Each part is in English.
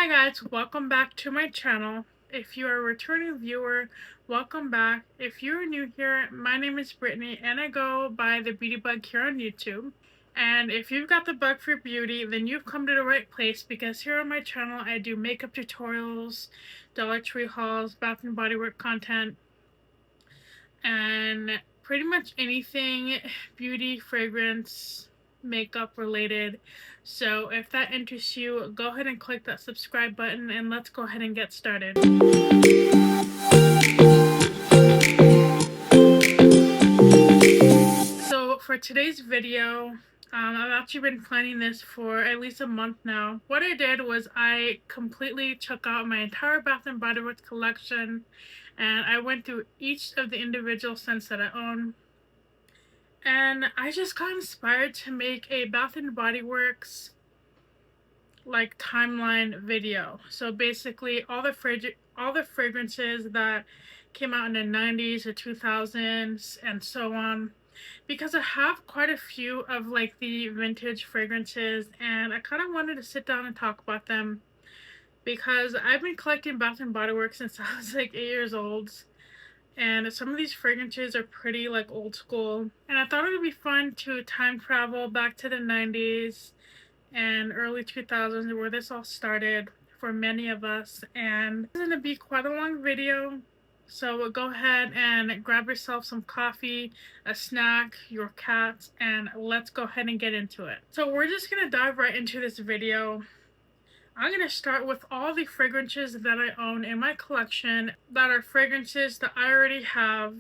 Hi guys, welcome back to my channel. If you are a returning viewer, welcome back. If you're new here, my name is Brittany and I go by the Beauty Bug here on YouTube. And if you've got the bug for beauty, then you've come to the right place because here on my channel I do makeup tutorials, Dollar Tree hauls, Bath and Body Works content, and pretty much anything beauty, fragrance, makeup related. So if that interests you, go ahead and click that subscribe button and let's go ahead and get started. So for today's video, I've actually been planning this for at least a month now. What I did was I completely took out my entire Bath and Body Works collection and I went through each of the individual scents that I own. And I just got inspired to make a Bath and Body Works like timeline video. So basically all the fragrances that came out in the 90s or 2000s and so on, because I have quite a few of like the vintage fragrances and I kind of wanted to sit down and talk about them because I've been collecting Bath and Body Works since I was like 8 years old. And some of these fragrances are pretty like old school. And I thought it would be fun to time travel back to the 90s and early 2000s where this all started for many of us. And it's going to be quite a long video. So we'll go ahead and grab yourself some coffee, a snack, your cat, and let's go ahead and get into it. So we're just going to dive right into this video. I'm going to start with all the fragrances that I own in my collection that are fragrances that I already have.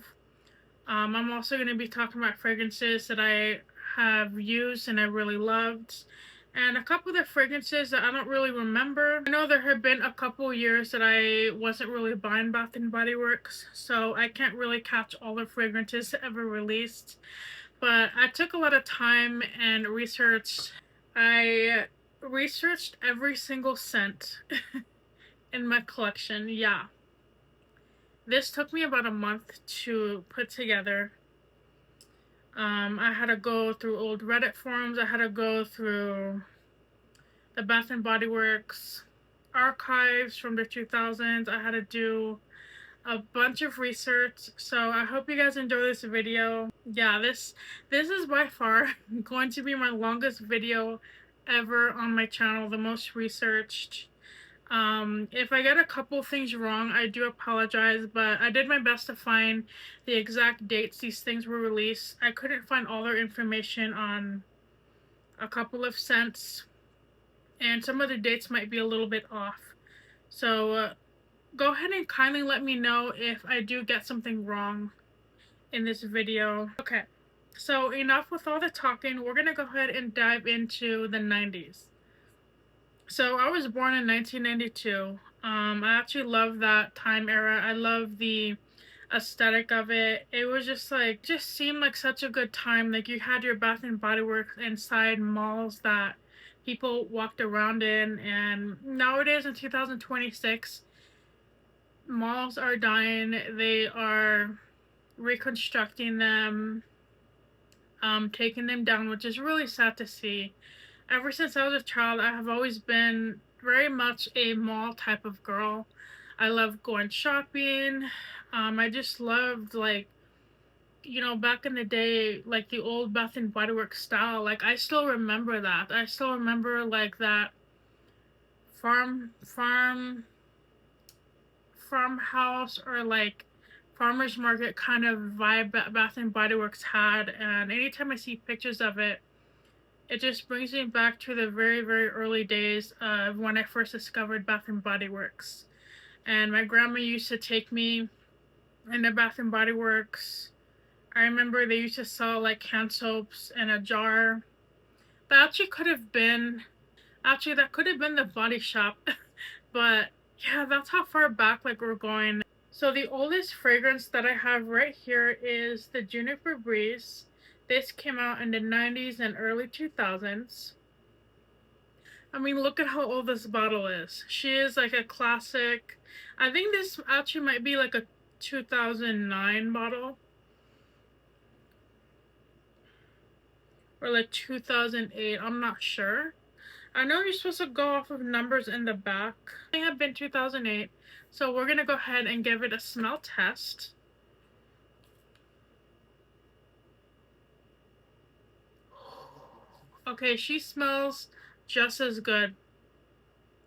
I'm also going to be talking about fragrances that I have used and I really loved. And a couple of the fragrances that I don't really remember. I know there have been a couple years that I wasn't really buying Bath and Body Works, so I can't really catch all the fragrances ever released. But I took a lot of time and research. I researched every single scent in my collection. Yeah, this took me about a month to put together. I had to go through old Reddit forums. I had to go through the Bath and Body Works archives from the 2000s. I had to do a bunch of research, so I hope you guys enjoy this video. Yeah, this is by far going to be my longest video ever on my channel, the most researched. If I get a couple things wrong, I do apologize, but I did my best to find the exact dates these things were released. I couldn't find all their information on a couple of scents, and some of the dates might be a little bit off. So go ahead and kindly let me know if I do get something wrong in this video. Okay, so enough with all the talking. We're gonna go ahead and dive into the 90s. So I was born in 1992. I actually love that time era. I love the aesthetic of it. It was just like, just seemed like such a good time. Like you had your Bath and Body Works inside malls that people walked around in, and nowadays in 2026, malls are dying. They are reconstructing them, taking them down, which is really sad to see. Ever since I was a child, I have always been very much a mall type of girl. I love going shopping. I just loved, like, you know, back in the day, like the old Bath and Body Works style. Like, I still remember that. I still remember like that farmhouse or like farmer's market kind of vibe that Bath and Body Works had. And anytime I see pictures of it, it just brings me back to the very, very early days of when I first discovered Bath and Body Works. And my grandma used to take me in the Bath and Body Works. I remember they used to sell like hand soaps in a jar. That actually could have been, that could have been the Body Shop. But yeah, that's how far back like we're going. So the oldest fragrance that I have right here is the Juniper Breeze. This came out in the 90s and early 2000s. I mean, look at how old this bottle is. She is like a classic. I think this actually might be like a 2009 bottle. Or like 2008, I'm not sure. I know you're supposed to go off of numbers in the back. It have been 2008, so we're gonna go ahead and give it a smell test. Okay, she smells just as good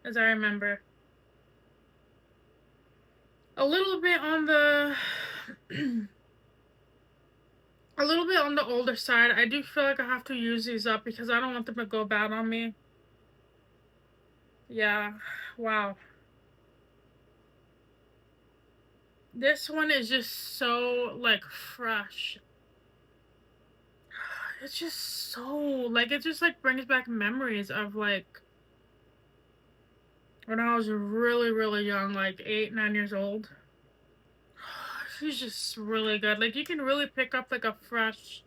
as I remember. A little bit on the a little bit on the older side. I do feel like I have to use these up because I don't want them to go bad on me. Yeah, wow. This one is just so, like, fresh. It's just so, like, it just, like, brings back memories of, like, when I was really, really young, like 8, 9 years old. She's just really good. Like, you can really pick up, like, a fresh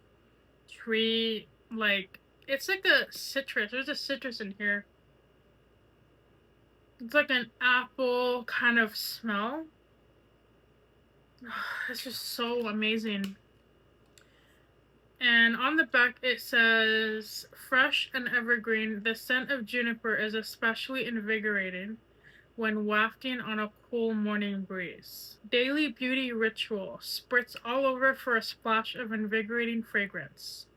tree. Like, it's like a citrus. There's a citrus in here. It's like an apple kind of smell. It's just so amazing. And on the back it says, fresh and evergreen, the scent of juniper is especially invigorating when wafting on a cool morning breeze. Daily beauty ritual, spritz all over for a splash of invigorating fragrance.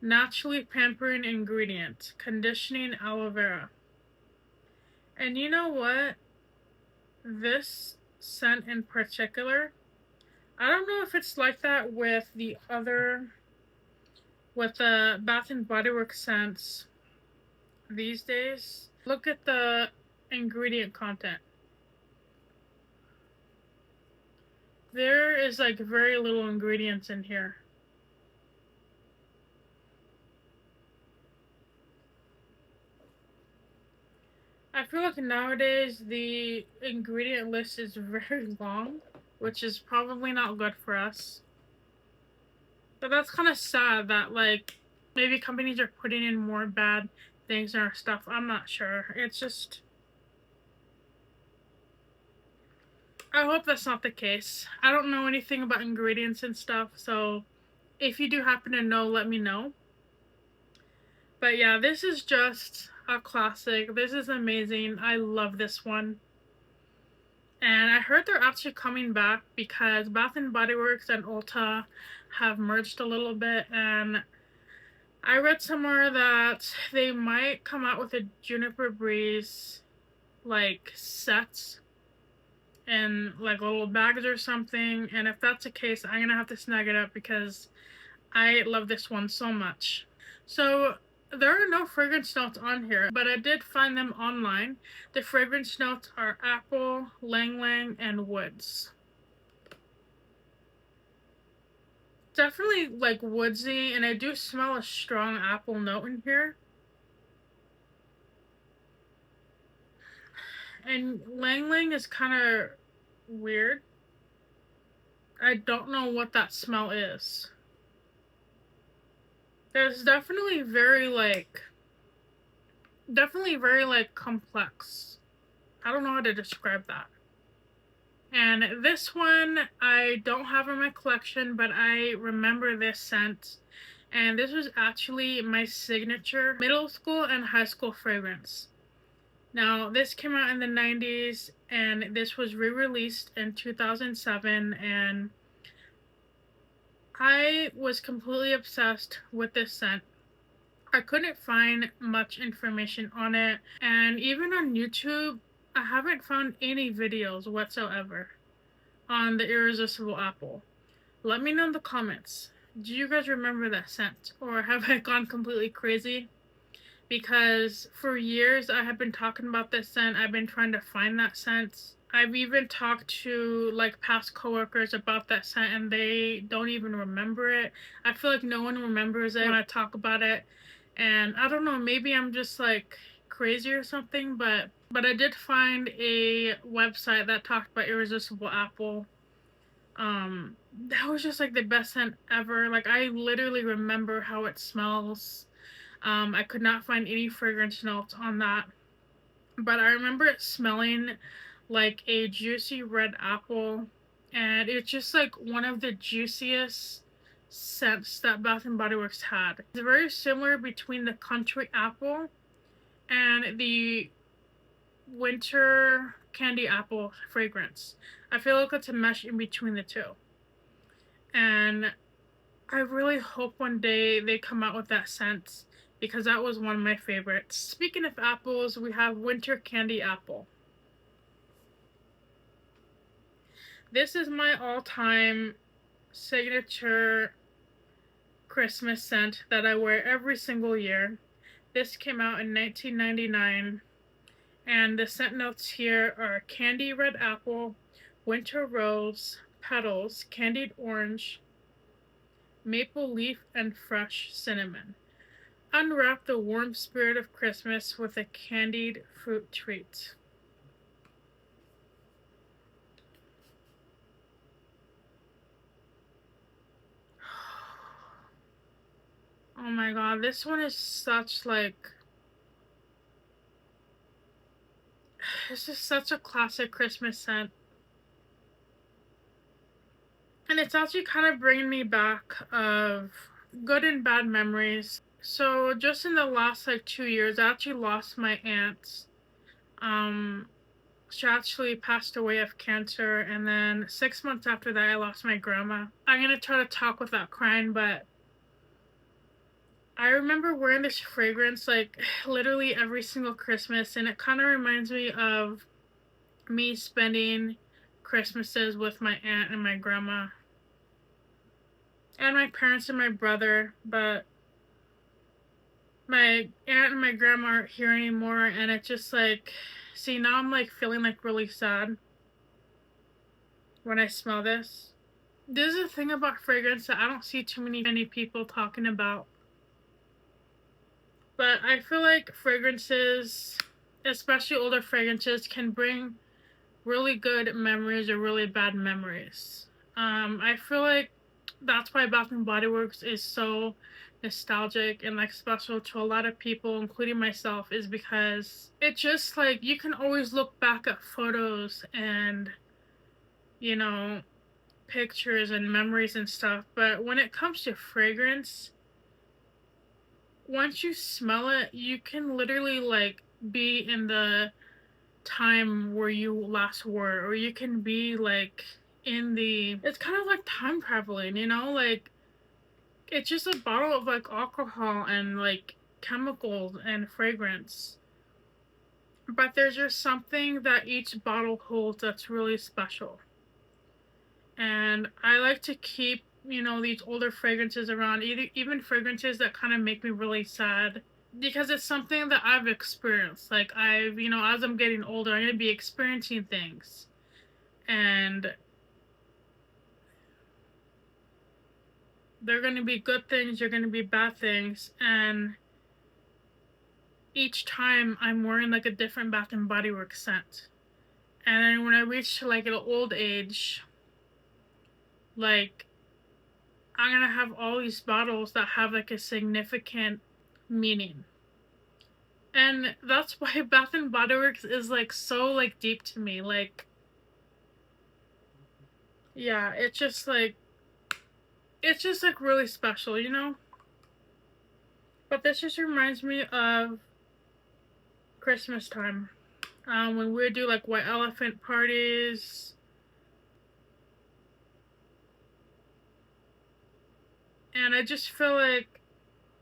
Naturally pampering ingredient, conditioning aloe vera. And you know what? This scent in particular, I don't know if it's like that with the Bath and Body Works scents these days. Look at the ingredient content. There is like very little ingredients in here. I feel like nowadays the ingredient list is very long, which is probably not good for us. But that's kind of sad that, like, maybe companies are putting in more bad things in our stuff. I'm not sure. It's just, I hope that's not the case. I don't know anything about ingredients and stuff, so if you do happen to know, let me know. But yeah, this is just a classic. This is amazing. I love this one. And I heard they're actually coming back because Bath and Body Works and Ulta have merged a little bit, and I read somewhere that they might come out with a Juniper Breeze like sets in like little bags or something, and if that's the case, I'm gonna have to snag it up because I love this one so much. So there are no fragrance notes on here, but I did find them online. The fragrance notes are apple, lang lang, and woods. Definitely like woodsy, and I do smell a strong apple note in here. And lang lang is kind of weird. I don't know what that smell is. There's definitely very complex. I don't know how to describe that. And this one I don't have in my collection, but I remember this scent. And this was actually my signature middle school and high school fragrance. Now, this came out in the 90s, and this was re-released in 2007, and I was completely obsessed with this scent. I couldn't find much information on it, and even on YouTube, I haven't found any videos whatsoever on the Irresistible Apple. Let me know in the comments. Do you guys remember that scent, or have I gone completely crazy? Because for years I have been talking about this scent. I've been trying to find that scent. I've even talked to like past coworkers about that scent and they don't even remember it. I feel like no one remembers it when I talk about it. And I don't know, maybe I'm just like crazy or something, but I did find a website that talked about Irresistible Apple. That was just like the best scent ever. Like, I literally remember how it smells. I could not find any fragrance notes on that, but I remember it smelling like a juicy red apple, and it's just like one of the juiciest scents that Bath and Body Works had. It's very similar between the country apple and the winter candy apple fragrance. I feel like it's a mesh in between the two. And I really hope one day they come out with that scent because that was one of my favorites. Speaking of apples, we have winter candy apple. This is my all-time signature Christmas scent that I wear every single year. This came out in 1999, and the scent notes here are candy red apple, winter rose, petals, candied orange, maple leaf, and fresh cinnamon. Unwrap the warm spirit of Christmas with a candied fruit treat. Oh my god, this one is such like this is such a classic Christmas scent. And it's actually kind of bringing me back of good and bad memories. So just in the last like 2 years, I actually lost my aunt. Um, she actually passed away of cancer, and then 6 months after that, I lost my grandma. I'm gonna try to talk without crying, but I remember wearing this fragrance like literally every single Christmas, and it kind of reminds me of me spending Christmases with my aunt and my grandma and my parents and my brother, but my aunt and my grandma aren't here anymore, and it's just like, see, now I'm like feeling like really sad when I smell this. This is a thing about fragrance that I don't see too many people talking about. But I feel like fragrances, especially older fragrances, can bring really good memories or really bad memories. I feel like that's why Bath and Body Works is so nostalgic and like special to a lot of people, including myself, is because it just like you can always look back at photos and you know pictures and memories and stuff, but when it comes to fragrance, once you smell it, you can literally like be in the time where you last were, or you can be like in the, it's kind of like time traveling, like it's just a bottle of like alcohol and like chemicals and fragrance, but there's just something that each bottle holds that's really special. And I like to keep these older fragrances around, even fragrances that kind of make me really sad, because it's something that I've experienced. Like I've, as I'm getting older, I'm going to be experiencing things. And they're going to be good things, they're going to be bad things. And each time I'm wearing like a different Bath and Body Works scent. And then when I reach to like an old age, like I'm going to have all these bottles that have like a significant meaning. And that's why Bath and Body Works is like so like deep to me. Like, yeah, it's just like really special. But this just reminds me of Christmas time, when we would do like white elephant parties, and I just feel like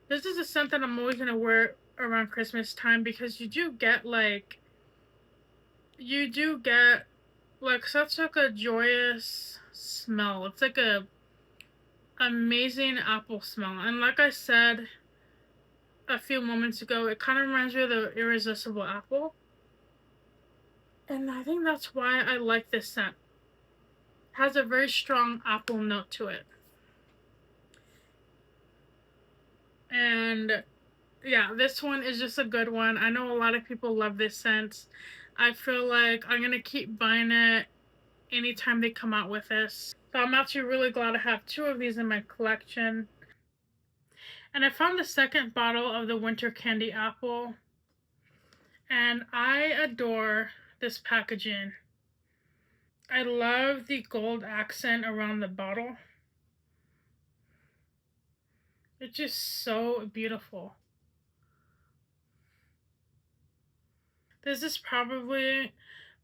this is a scent that I'm always gonna wear around Christmas time, because you do get like such like a joyous smell. It's like a amazing apple smell, and like I said a few moments ago, it kind of reminds me of the irresistible apple. And I think that's why I like this scent. It has a very strong apple note to it. And yeah, this one is just a good one. I know a lot of people love this scent. I feel like I'm gonna keep buying it anytime they come out with this. So I'm actually really glad to have two of these in my collection. And I found the second bottle of the winter candy apple, and I adore this packaging. I love the gold accent around the bottle. It's just so beautiful. This is probably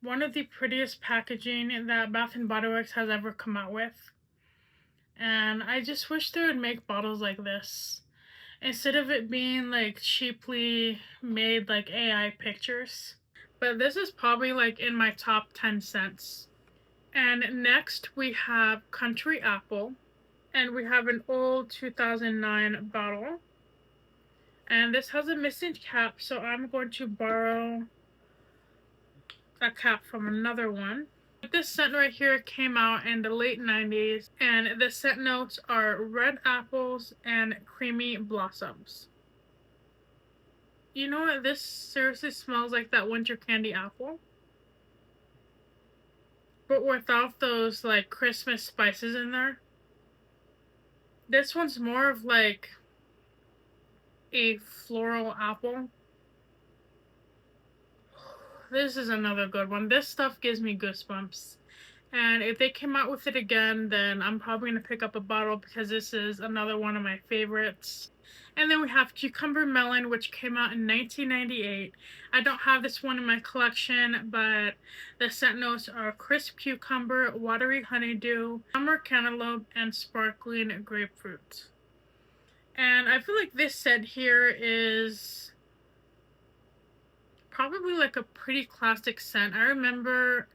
one of the prettiest packaging that Bath and Body Works has ever come out with. And I just wish they would make bottles like this, instead of it being like cheaply made like AI pictures. But this is probably like in my top 10 scents. And next we have Country Apple. And we have an old 2009 bottle. And this has a missing cap, so I'm going to borrow a cap from another one. This scent right here came out in the late 90s, and the scent notes are red apples and creamy blossoms. You know what? This seriously smells like that winter candy apple, but without those like Christmas spices in there. This one's more of like a floral apple. This is another good one. This stuff gives me goosebumps. And if they came out with it again, then I'm probably going to pick up a bottle because this is another one of my favorites. And then we have Cucumber Melon, which came out in 1998. I don't have this one in my collection, but the scent notes are crisp cucumber, watery honeydew, summer cantaloupe, and sparkling grapefruit. And I feel like this scent here is probably like a pretty classic scent. I remember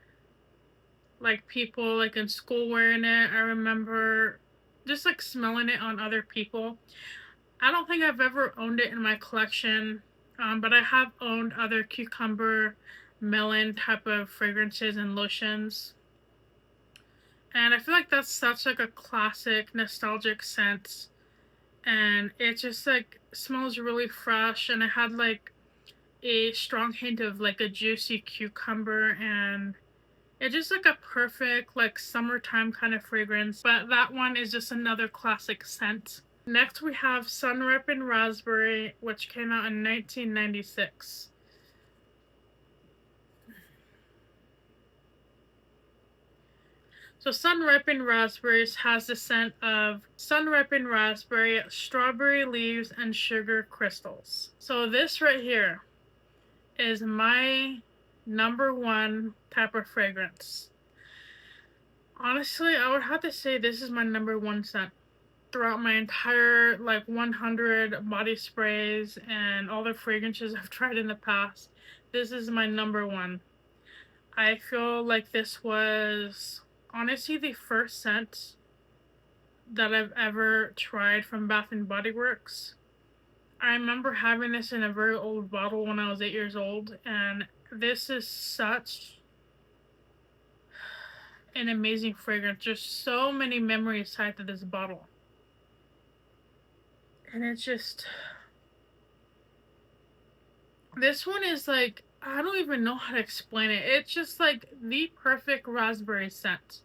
like people like in school wearing it. I remember just like smelling it on other people. I don't think I've ever owned it in my collection, but I have owned other cucumber melon type of fragrances and lotions. And I feel like that's such like a classic nostalgic scent, and it just like smells really fresh, and it had like a strong hint of like a juicy cucumber, and it's just like a perfect like summertime kind of fragrance. But that one is just another classic scent. Next we have Sun Ripened Raspberry, which came out in 1996. So Sun Ripened Raspberries has the scent of sun ripened raspberry, strawberry leaves, and sugar crystals. So this right here is my number one type of fragrance. Honestly, I would have to say this is my number one scent. Throughout my entire like 100 body sprays and all the fragrances I've tried in the past, this is my number one. I feel like this was honestly the first scent that I've ever tried from Bath and Body Works. I remember having this in a very old bottle when I was 8 years old, and this is such an amazing fragrance. There's so many memories tied to this bottle. And it's just, this one is like, I don't even know how to explain it. It's just like the perfect raspberry scent.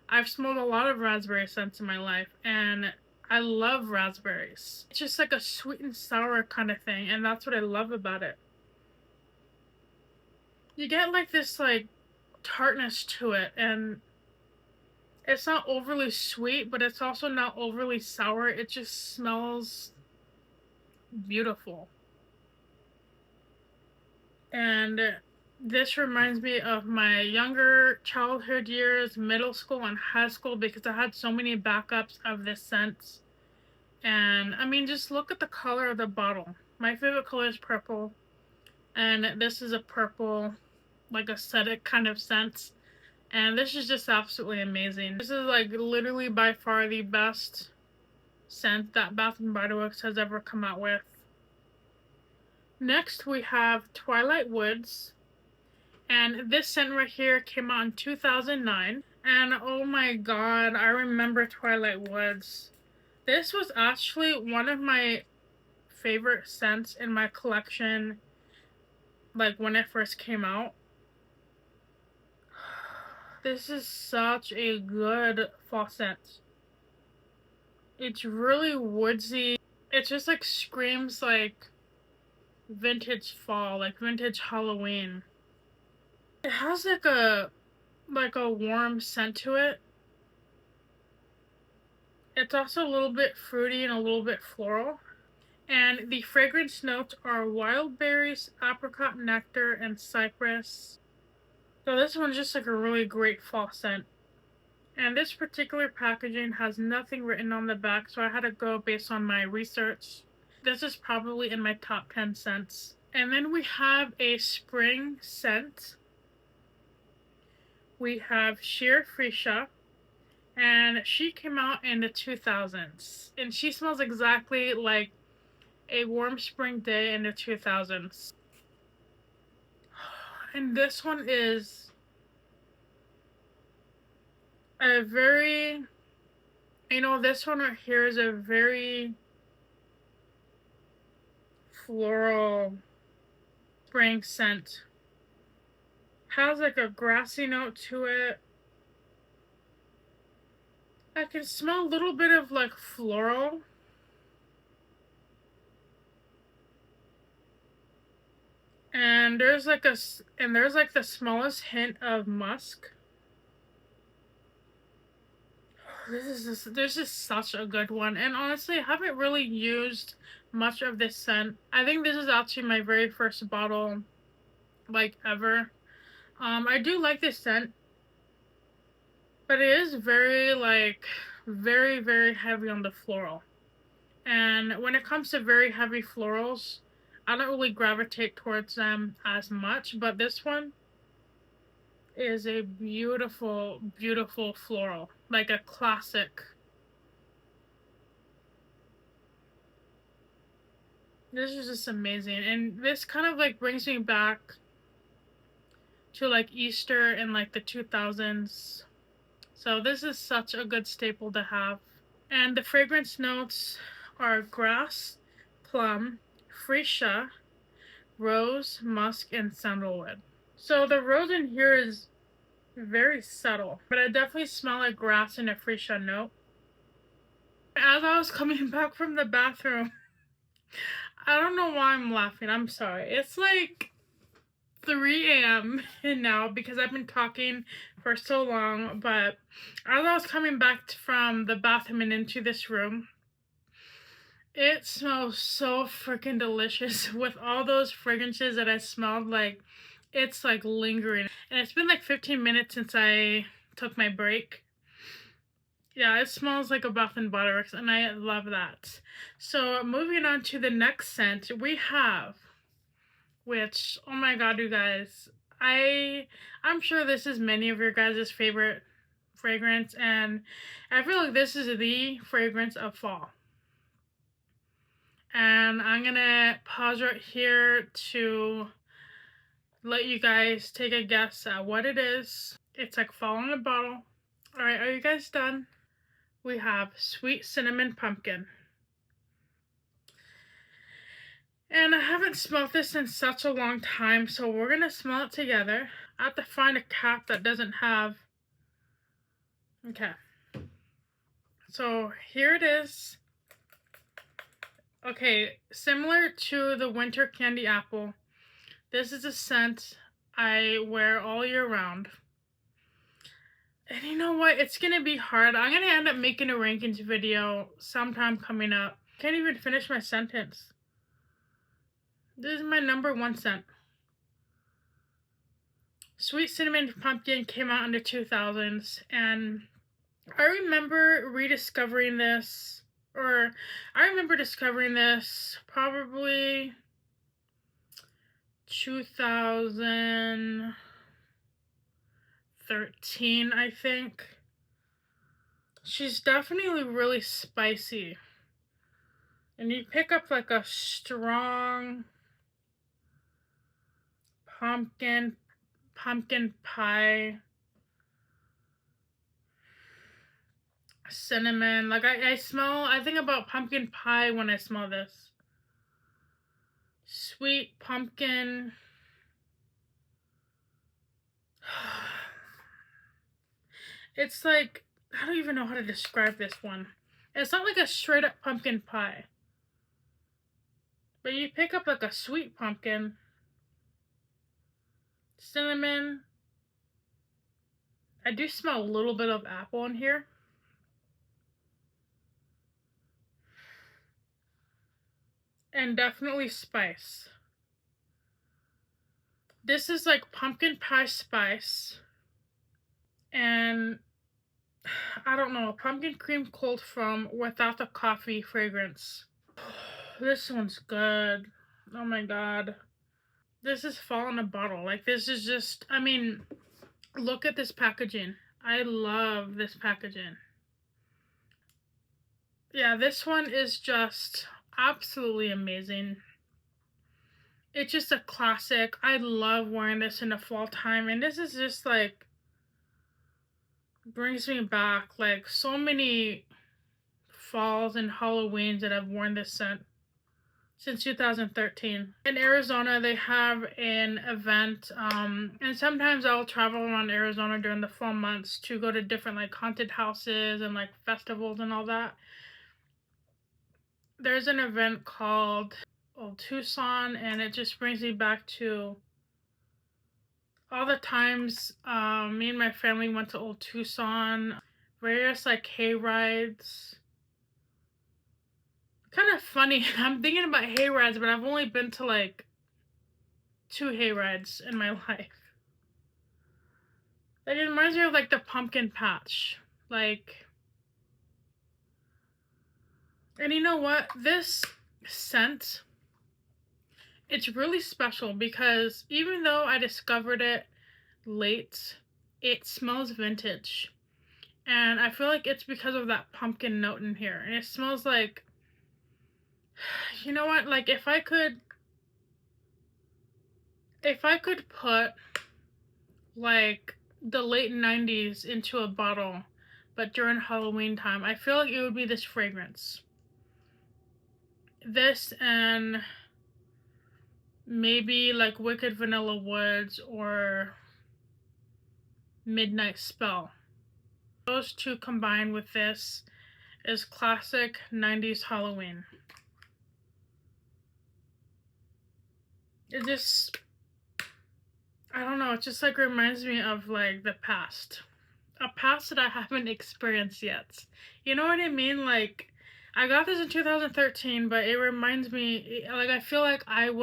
I've smelled a lot of raspberry scents in my life, and I love raspberries. It's just like a sweet and sour kind of thing, and that's what I love about it. You get like this like tartness to it, and it's not overly sweet, but it's also not overly sour. It just smells beautiful. And this reminds me of my younger childhood years, middle school and high school, because I had so many backups of this scent. And I mean, just look at the color of the bottle. My favorite color is purple, and this is a purple, like aesthetic kind of scent. And this is just absolutely amazing. This is like literally by far the best scent that Bath and Body Works has ever come out with. Next we have Twilight Woods, and this scent right here came out in 2009, and oh my god, I remember Twilight Woods. This was actually one of my favorite scents in my collection, like when it first came out. This is such a good fall scent. It's really woodsy. It just like screams like vintage fall, like vintage Halloween. It has like a warm scent to it. It's also a little bit fruity and a little bit floral. And the fragrance notes are wild berries, apricot nectar, and cypress. So this one's just like a really great fall scent. And this particular packaging has nothing written on the back, so I had to go based on my research. This is probably in my top 10 scents. And then we have a spring scent. We have Sheer Freesia, and she came out in the 2000s. And she smells exactly like a warm spring day in the 2000s. And this one is a very, this one right here is a very floral spring scent. Has like a grassy note to it. I can smell a little bit of like floral. And there's like the smallest hint of musk. This is such a good one. And honestly, I haven't really used much of this scent. I think this is actually my very first bottle, like, ever. I do like this scent, but it is very, like, very, very heavy on the floral. And when it comes to very heavy florals, I don't really gravitate towards them as much, but this one is a beautiful, beautiful floral, like a classic. This is just amazing, and this kind of like brings me back to like Easter in like the 2000s. So this is such a good staple to have. And the fragrance notes are grass, plum, freesia, rose, musk, and sandalwood. So the rose in here is very subtle, but I definitely smell like grass and a freesia note. As I was coming back from the bathroom, I don't know why I'm laughing. I'm sorry. It's like 3 a.m. now because I've been talking for so long, but as I was coming back from the bathroom and into this room, it smells so freaking delicious with all those fragrances that I smelled. Like, it's like lingering. And it's been like 15 minutes since I took my break. Yeah, it smells like a Bath and Body Works, and I love that. So moving on to the next scent, we have, which, oh my god, you guys, I'm sure this is many of your guys' favorite fragrance, and I feel like this is the fragrance of fall. And I'm gonna pause right here to let you guys take a guess at what it is. It's like fall in a bottle. Alright, are you guys done? We have Sweet Cinnamon Pumpkin. And I haven't smelled this in such a long time, so we're gonna smell it together. I have to find a cap that doesn't have... Okay. So here it is. Okay, similar to the Winter Candy Apple, this is a scent I wear all year round. And you know what? It's gonna be hard. I'm gonna end up making a rankings video sometime coming up. Can't even finish my sentence. This is my number one scent. Sweet Cinnamon Pumpkin came out in the 2000s, and I remember rediscovering this, or I remember discovering this probably 2013, I think. She's definitely really spicy. And you pick up like a strong pumpkin pie, cinnamon. Like I think about pumpkin pie when I smell this. Sweet pumpkin. It's like, I don't even know how to describe this one. It's not like a straight up pumpkin pie. But you pick up like a sweet pumpkin, cinnamon. I do smell a little bit of apple in here. and definitely spice. This is like pumpkin pie spice and I don't know, pumpkin cream cold foam without the coffee fragrance. This one's good. Oh my god. This is fall in a bottle. Like, this is just, I mean, look at this packaging. I love this packaging. Yeah, this one is just absolutely amazing. It's just a classic. I love wearing this in the fall time. And this is just like, brings me back. Like, so many falls and Halloweens that I've worn this scent since 2013. In Arizona, they have an event, and sometimes I'll travel around Arizona during the fall months to go to different like haunted houses and like festivals and all that. There's an event called Old Tucson, and it just brings me back to all the times me and my family went to Old Tucson, various like hay rides. Kind of funny. I'm thinking about hay rides, but I've only been to like 2 hay rides in my life. Like, it reminds me of like the pumpkin patch. Like, and you know what? This scent, it's really special because even though I discovered it late, it smells vintage. And I feel like it's because of that pumpkin note in here. And it smells like, you know what? Like, if I could put like the late 90s into a bottle, but during Halloween time, I feel like it would be this fragrance. This and maybe like Wicked Vanilla Woods or Midnight Spell. Those two combined with this is classic 90s Halloween. It just, I don't know, it just like reminds me of like the past. A past that I haven't experienced yet. You know what I mean? Like, I got this in 2013, but it reminds me, like, I feel like I'm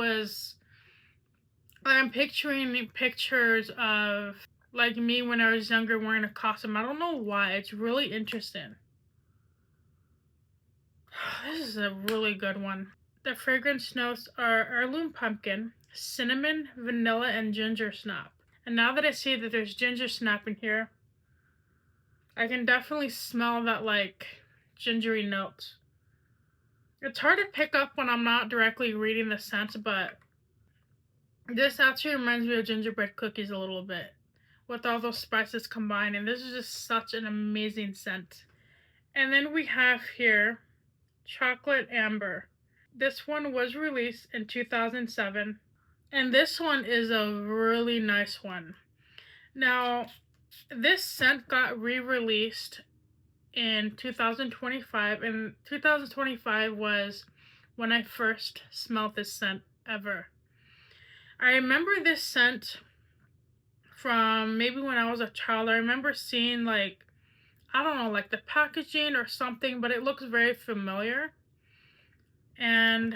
picturing pictures of like me when I was younger wearing a costume. I don't know why. It's really interesting. This is a really good one. The fragrance notes are heirloom pumpkin, cinnamon, vanilla, and ginger snap. And now that I see that there's ginger snap in here, I can definitely smell that like gingery note. It's hard to pick up when I'm not directly reading the scent, but this actually reminds me of gingerbread cookies a little bit with all those spices combined, and this is just such an amazing scent. And then we have here Chocolate Amber. This one was released in 2007, and this one is a really nice one. Now, this scent got re-released in 2025, and 2025 was when I first smelled this scent ever. I remember this scent from maybe when I was a child. I remember seeing like, I don't know, like the packaging or something, but it looks very familiar. And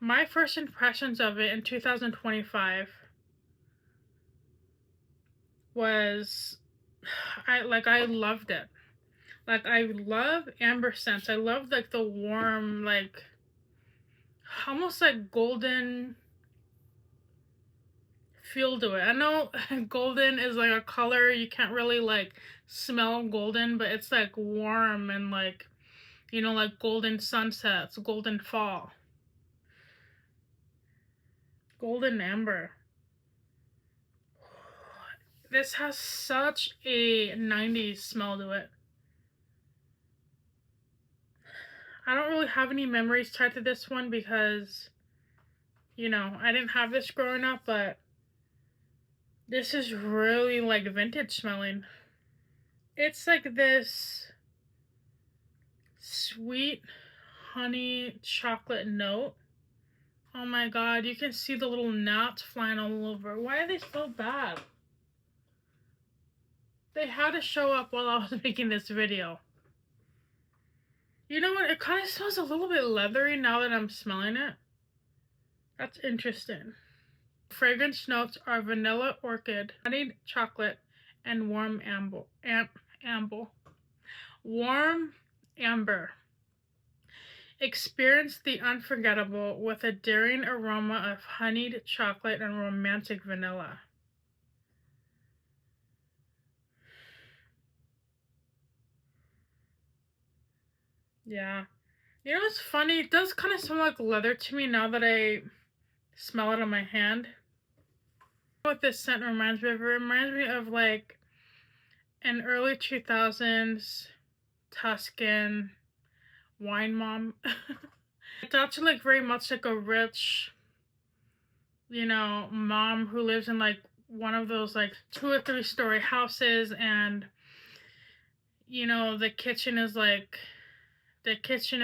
my first impressions of it in 2025 was I loved it. Like, I love amber scents. I love like the warm, like almost like golden feel to it. I know golden is like a color you can't really like smell golden, but it's like warm and like, you know, like golden sunsets, golden fall. Golden amber. This has such a 90s smell to it. I don't really have any memories tied to this one because, you know, I didn't have this growing up, but this is really like vintage smelling. It's like this sweet honey chocolate note. Oh my god, you can see the little gnats flying all over. Why are they so bad? They had to show up while I was making this video. You know what? It kind of smells a little bit leathery now that I'm smelling it. That's interesting. Fragrance notes are vanilla orchid, honeyed chocolate, and warm warm amber. Experience the unforgettable with a daring aroma of honeyed chocolate and romantic vanilla. Yeah. You know what's funny? It does kind of smell like leather to me now that I smell it on my hand. What this scent reminds me of? It reminds me of like an early 2000s Tuscan wine mom. It's actually like very much like a rich, you know, mom who lives in like one of those like 2 or 3 story houses, and you know, the kitchen in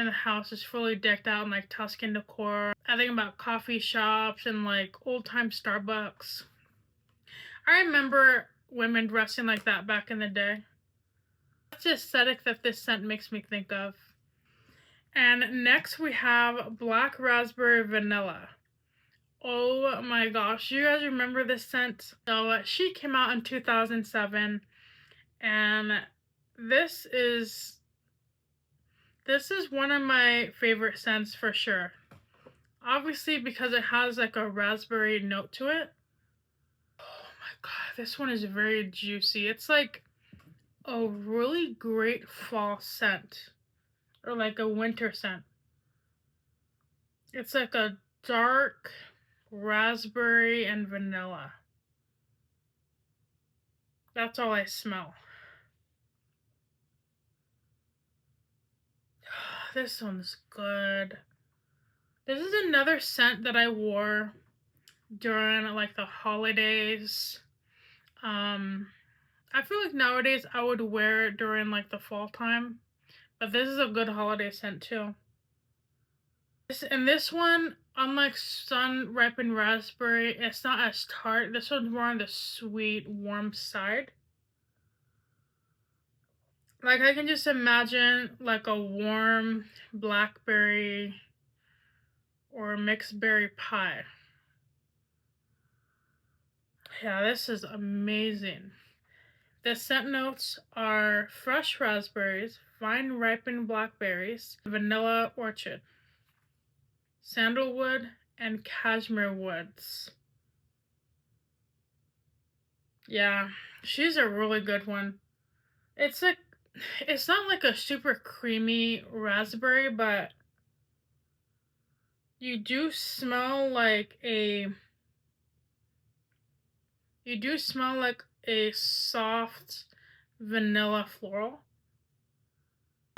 the house is fully decked out in like Tuscan decor. I think about coffee shops and like old time Starbucks. I remember women dressing like that back in the day. That's the aesthetic that this scent makes me think of. And next we have Black Raspberry Vanilla. Oh my gosh, you guys remember this scent? So she came out in 2007, and this is one of my favorite scents for sure. Obviously because it has like a raspberry note to it. Oh my god, this one is very juicy. It's like a really great fall scent, or like a winter scent. It's like a dark raspberry and vanilla. That's all I smell. This one's good. This is another scent that I wore during like the holidays. I feel like nowadays I would wear it during like the fall time, but this is a good holiday scent too. This one, unlike Sun Ripened Raspberry, it's not as tart. This one's more on the sweet, warm side. Like I can just imagine like a warm blackberry or mixed berry pie. Yeah, this is amazing. The scent notes are fresh raspberries, fine ripened blackberries, vanilla orchard, sandalwood, and cashmere woods. Yeah, she's a really good one. It's not like a super creamy raspberry, but you do smell like a soft vanilla floral.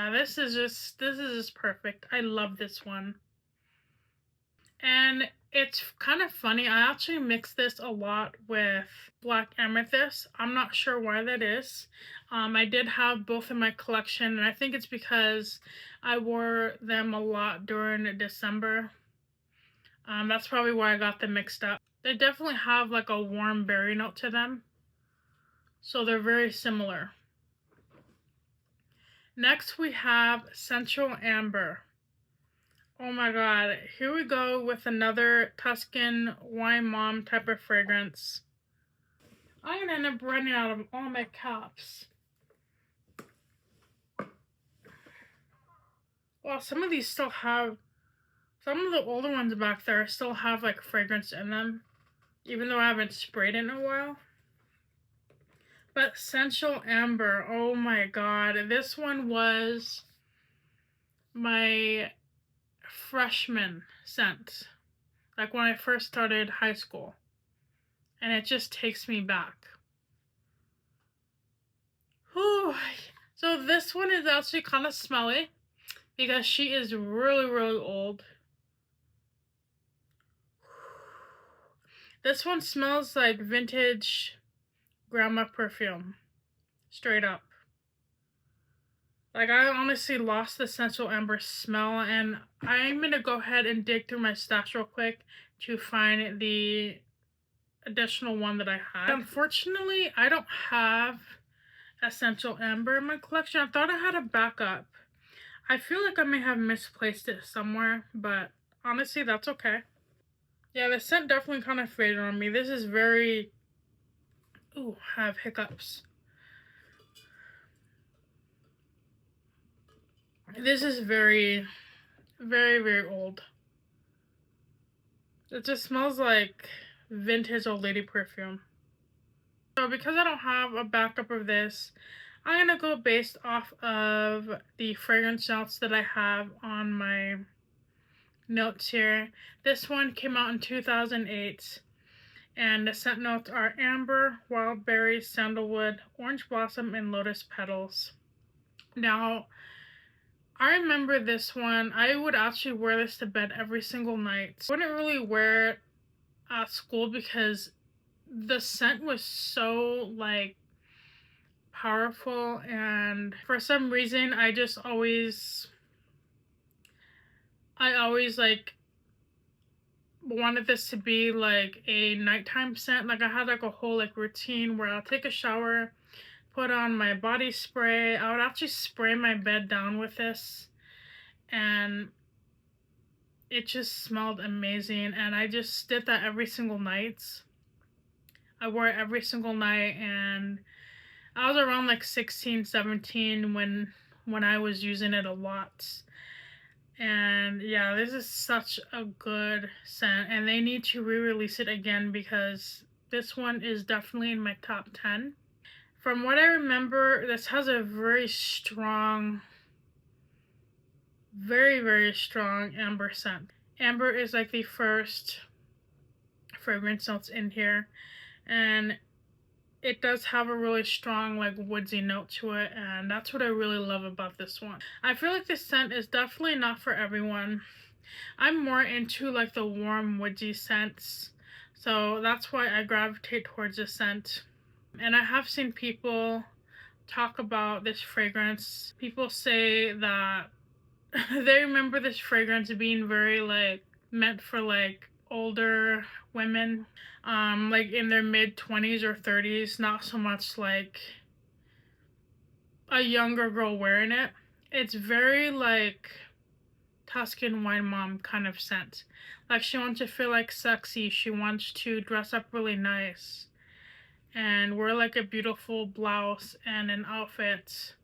Yeah, this is just perfect. I love this one. And it's kind of funny, I actually mix this a lot with Black Amethyst. I'm not sure why that is. I did have both in my collection, and I think it's because I wore them a lot during December. That's probably why I got them mixed up. They definitely have like a warm berry note to them, so they're very similar. Next we have Central Amber. Oh my god, here we go with another Tuscan wine mom type of fragrance. I'm gonna end up running out of all my caps. Well, some of these still have, some of the older ones back there still have like fragrance in them, even though I haven't sprayed it in a while. But Central Amber, oh my god, this one was my freshman scent, like when I first started high school, and it just takes me back. Whew. So this one is actually kind of smelly because she is really, really old. This one smells like vintage grandma perfume, straight up. Like, I honestly lost the Central Amber smell, and I'm gonna go ahead and dig through my stash real quick to find the additional one that I had. Unfortunately, I don't have Essential Amber in my collection. I thought I had a backup. I feel like I may have misplaced it somewhere, but honestly, that's okay. Yeah, the scent definitely kind of faded on me. This is very... Ooh, I have hiccups. This is very, very old. It just smells like vintage old lady perfume. So because I don't have a backup of this, I'm gonna go based off of the fragrance notes that I have on my notes here. This one came out in 2008, and the scent notes are amber, wild berries, sandalwood, orange blossom, and lotus petals. Now, I remember this one. I would actually wear this to bed every single night. I wouldn't really wear it at school because the scent was so like powerful, and for some reason I always like wanted this to be like a nighttime scent. Like I had like a whole like routine where I'll take a shower, put on my body spray. I would actually spray my bed down with this, and it just smelled amazing, and I just did that every single night. I wore it every single night, and I was around like 16, 17 when I was using it a lot. And yeah, this is such a good scent, and they need to re-release it again because this one is definitely in my top 10. From what I remember, this has a very strong, very strong amber scent. Amber is like the first fragrance notes in here, and it does have a really strong like woodsy note to it, and that's what I really love about this one. I feel like this scent is definitely not for everyone. I'm more into like the warm woodsy scents, so that's why I gravitate towards this scent. And I have seen people talk about this fragrance. People say that they remember this fragrance being very like meant for like older women, like in their mid-20s or 30s, not so much like a younger girl wearing it. It's very like Tuscan wine mom kind of scent. Like she wants to feel like sexy, she wants to dress up really nice and wear like a beautiful blouse and an outfit,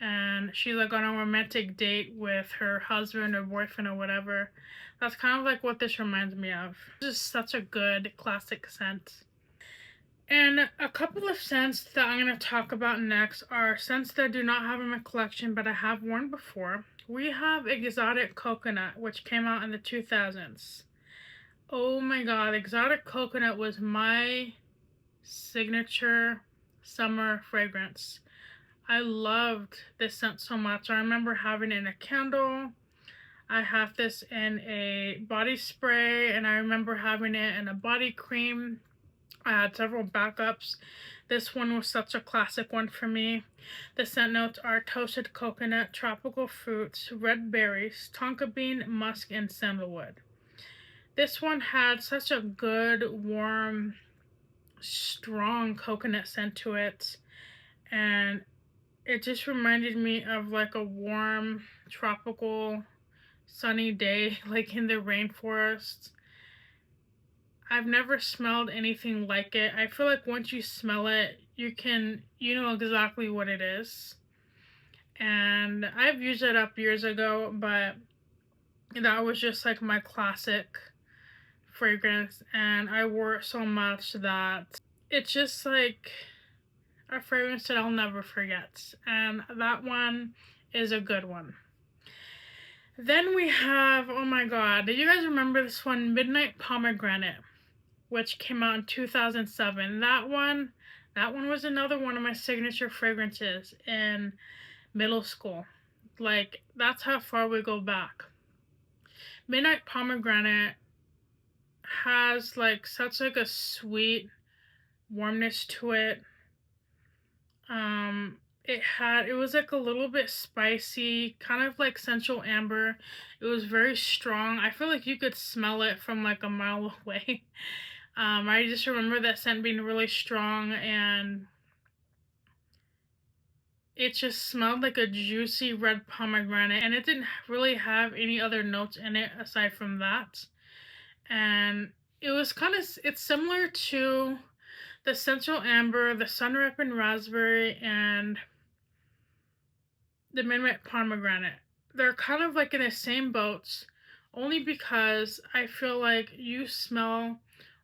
and she's like on a romantic date with her husband or boyfriend or whatever. That's kind of like what this reminds me of. This is such a good classic scent. And a couple of scents that I'm going to talk about next are scents that I do not have in my collection but I have worn before. We have Exotic Coconut, which came out in the 2000s. Oh my god, Exotic Coconut was my signature summer fragrance. I loved this scent so much. I remember having it in a candle. I have this in a body spray, and I remember having it in a body cream. I had several backups. This one was such a classic one for me. The scent notes are toasted coconut, tropical fruits, red berries, tonka bean, musk, and sandalwood. This one had such a good, warm, strong coconut scent to it, and it just reminded me of like a warm, tropical, sunny day, like in the rainforest. I've never smelled anything like it. I feel like once you smell it, you know exactly what it is. And I've used it up years ago, but that was just like my classic fragrance, and I wore it so much that it's just like a fragrance that I'll never forget, and that one is a good one. Then we have, oh my god, do you guys remember this one, Midnight Pomegranate, which came out in 2007. That one was another one of my signature fragrances in middle school. Like, that's how far we go back. Midnight Pomegranate has like such like a sweet warmness to it. It was like a little bit spicy, kind of like Sensual Amber. It was very strong. I feel like you could smell it from like a mile away. I just remember that scent being really strong, and it just smelled like a juicy red pomegranate, and it didn't really have any other notes in it aside from that. And it was it's similar to the Central Amber, the Sun Ripened Raspberry, and the Midnight Pomegranate. They're kind of like in the same boats, only because I feel like you smell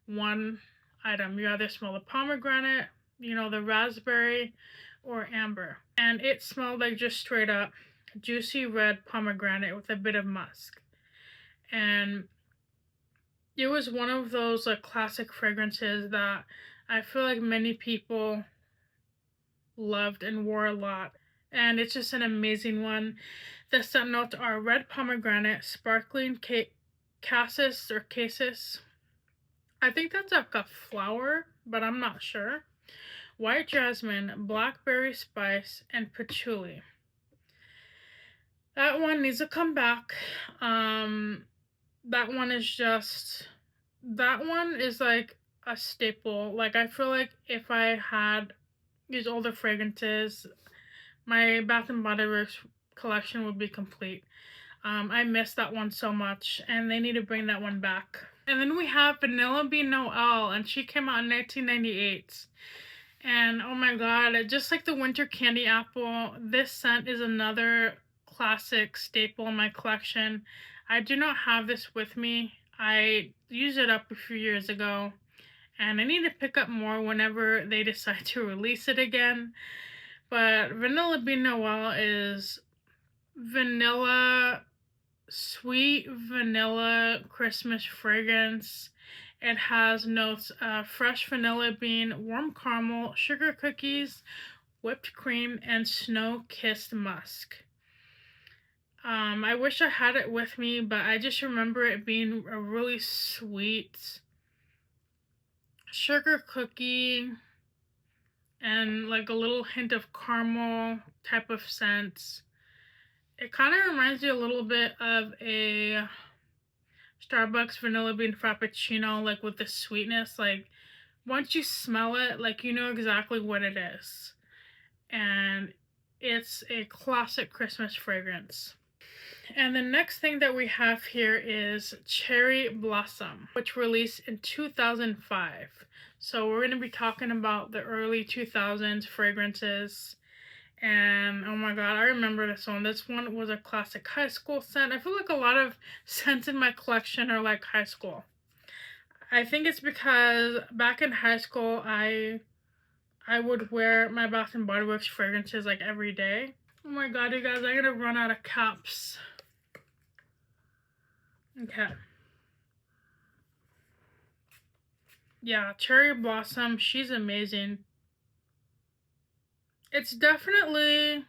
one item. You either smell the pomegranate, the raspberry, or amber. And it smelled like just straight up juicy red pomegranate with a bit of musk. And it was one of those like classic fragrances that I feel like many people loved and wore a lot. And it's just an amazing one. The scent notes are red pomegranate, sparkling cassis or cassis. I think that's like a flower, but I'm not sure. White jasmine, blackberry spice, and patchouli. That one needs to come back. That one is like a staple. Like, I feel like if I had these older fragrances, my Bath and Body Works collection would be complete. I miss that one so much, and they need to bring that one back. And then we have Vanilla Bean Noel, and she came out in 1998. And oh my god, just like the Winter Candy Apple, this scent is another classic staple in my collection. I do not have this with me. I used it up a few years ago, and I need to pick up more whenever they decide to release it again. But Vanilla Bean Noel is vanilla, sweet vanilla Christmas fragrance. It has notes of fresh vanilla bean, warm caramel, sugar cookies, whipped cream, and snow-kissed musk. I wish I had it with me, but I just remember it being a really sweet sugar cookie and like a little hint of caramel type of scent. It kind of reminds me a little bit of a Starbucks vanilla bean frappuccino, like with the sweetness. Like, once you smell it, like, you know exactly what it is. And it's a classic Christmas fragrance. And the next thing that we have here is Cherry Blossom, which released in 2005. So we're going to be talking about the early 2000s fragrances. And oh my god, I remember this one. This one was a classic high school scent. I feel like a lot of scents in my collection are like high school. I think it's because back in high school, I would wear my Bath and Body Works fragrances like every day. Oh my god, you guys, I'm gonna run out of caps. Okay. Yeah, Cherry Blossom, she's amazing. It's definitely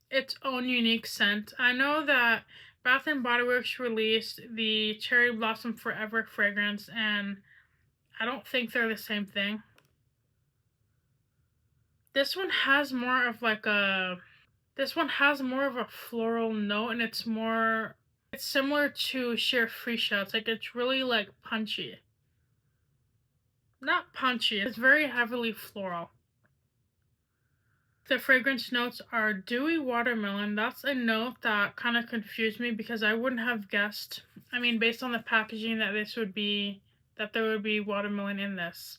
its own unique scent. I know that Bath and Body Works released the Cherry Blossom Forever fragrance, and I don't think they're the same thing. This one has more of a floral note, and it's similar to Sheer Freesia. It's like, it's really like punchy. Not punchy, it's very heavily floral. The fragrance notes are dewy watermelon. That's a note that kind of confused me because I wouldn't have guessed, I mean, based on the packaging, that there would be watermelon in this.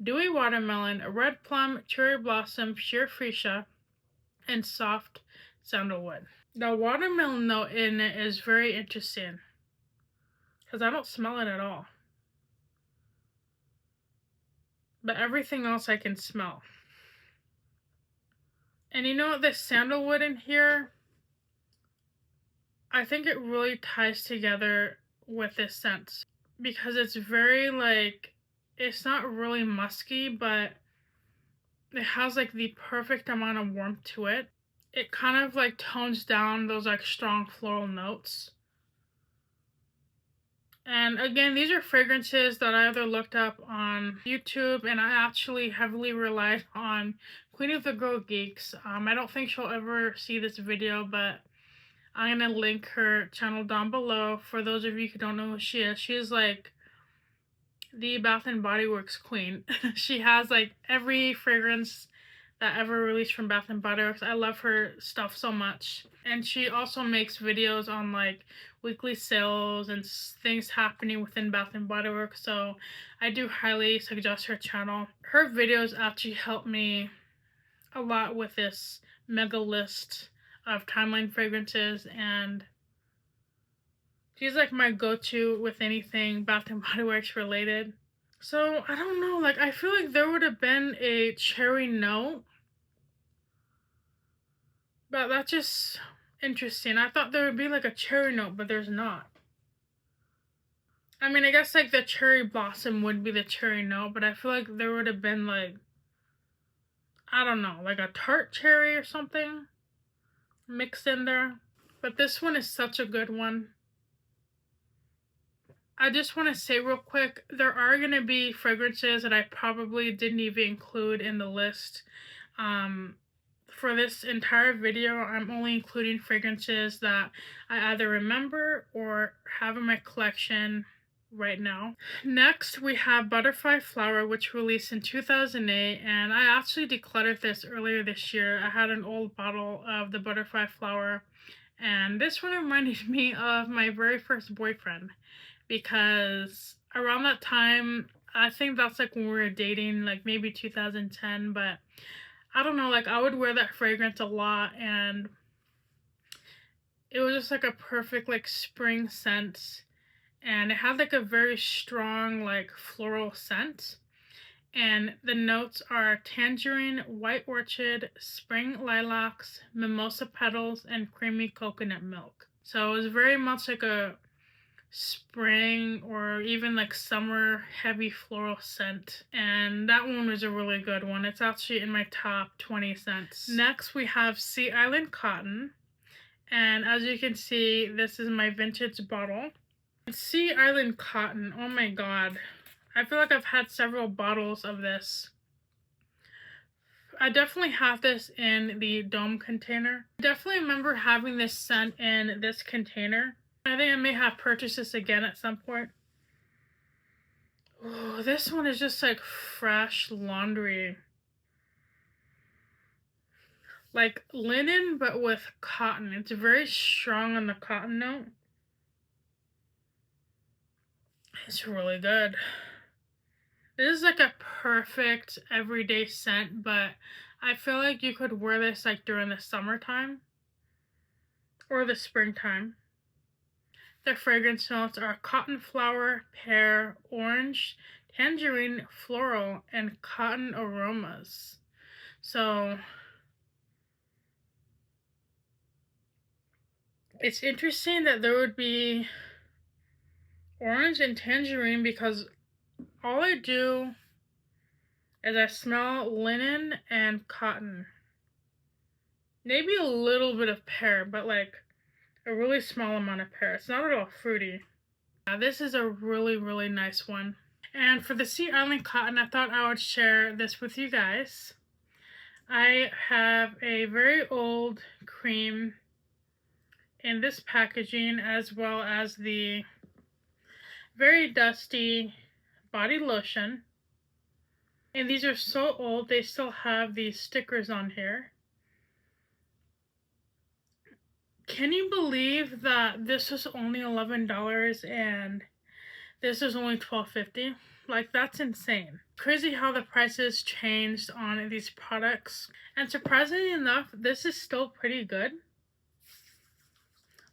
Dewy watermelon, red plum, cherry blossom, sheer freesia, and soft sandalwood. The watermelon note in it is very interesting because I don't smell it at all. But everything else I can smell. And you know, the sandalwood in here, I think it really ties together with this scent because it's very like, it's not really musky, but it has like the perfect amount of warmth to it. It kind of like tones down those like strong floral notes. And again, these are fragrances that I either looked up on YouTube, and I actually heavily relied on Queen of the Girl Geeks. I don't think she'll ever see this video, but I'm going to link her channel down below for those of you who don't know who she is. She is like the Bath and Body Works queen. She has like every fragrance that ever released from Bath and Body Works. I love her stuff so much. And she also makes videos on like weekly sales and things happening within Bath and Body Works, so I do highly suggest her channel. Her videos actually help me a lot with this mega list of timeline fragrances, and she's like my go-to with anything Bath and Body Works related. So I don't know, like I feel like there would have been a cherry note, but that's just interesting. I thought there would be like a cherry note, but there's not. I mean, I guess like the cherry blossom would be the cherry note, but I feel like there would have been like, I don't know, like a tart cherry or something mixed in there. But this one is such a good one. I just want to say real quick, there are going to be fragrances that I probably didn't even include in the list. For this entire video, I'm only including fragrances that I either remember or have in my collection right now. Next, we have Butterfly Flower, which released in 2008, and I actually decluttered this earlier this year. I had an old bottle of the Butterfly Flower, and this one reminded me of my very first boyfriend, because around that time, I think that's like when we were dating, like maybe 2010, but I don't know, like I would wear that fragrance a lot, and it was just like a perfect like spring scent, and it had like a very strong like floral scent, and the notes are tangerine, white orchid, spring lilacs, mimosa petals, and creamy coconut milk. So it was very much like a spring or even like summer heavy floral scent, and that one was a really good one. It's actually in my top 20 scents. Next we have Sea Island Cotton, and as you can see, this is my vintage bottle. Sea Island Cotton, oh my god, I feel like I've had several bottles of this. I definitely have this in the dome container. I definitely remember having this scent in this container. I think I may have purchased this again at some point. Oh, this one is just like fresh laundry. Like linen, but with cotton. It's very strong on the cotton note. It's really good. This is like a perfect everyday scent, but I feel like you could wear this like during the summertime or the springtime. The fragrance notes are cotton flower, pear, orange, tangerine, floral, and cotton aromas. So it's interesting that there would be orange and tangerine, because all I do is I smell linen and cotton. Maybe a little bit of pear, but like a really small amount of pear. It's not at all fruity. This is a really, really nice one. And for the Sea Island Cotton, I thought I would share this with you guys. I have a very old cream in this packaging, as well as the very dusty body lotion. And these are so old, they still have these stickers on here. Can you believe that this is only $11 and this is only $12.50? Like, that's insane. Crazy how the prices changed on these products. And surprisingly enough, this is still pretty good.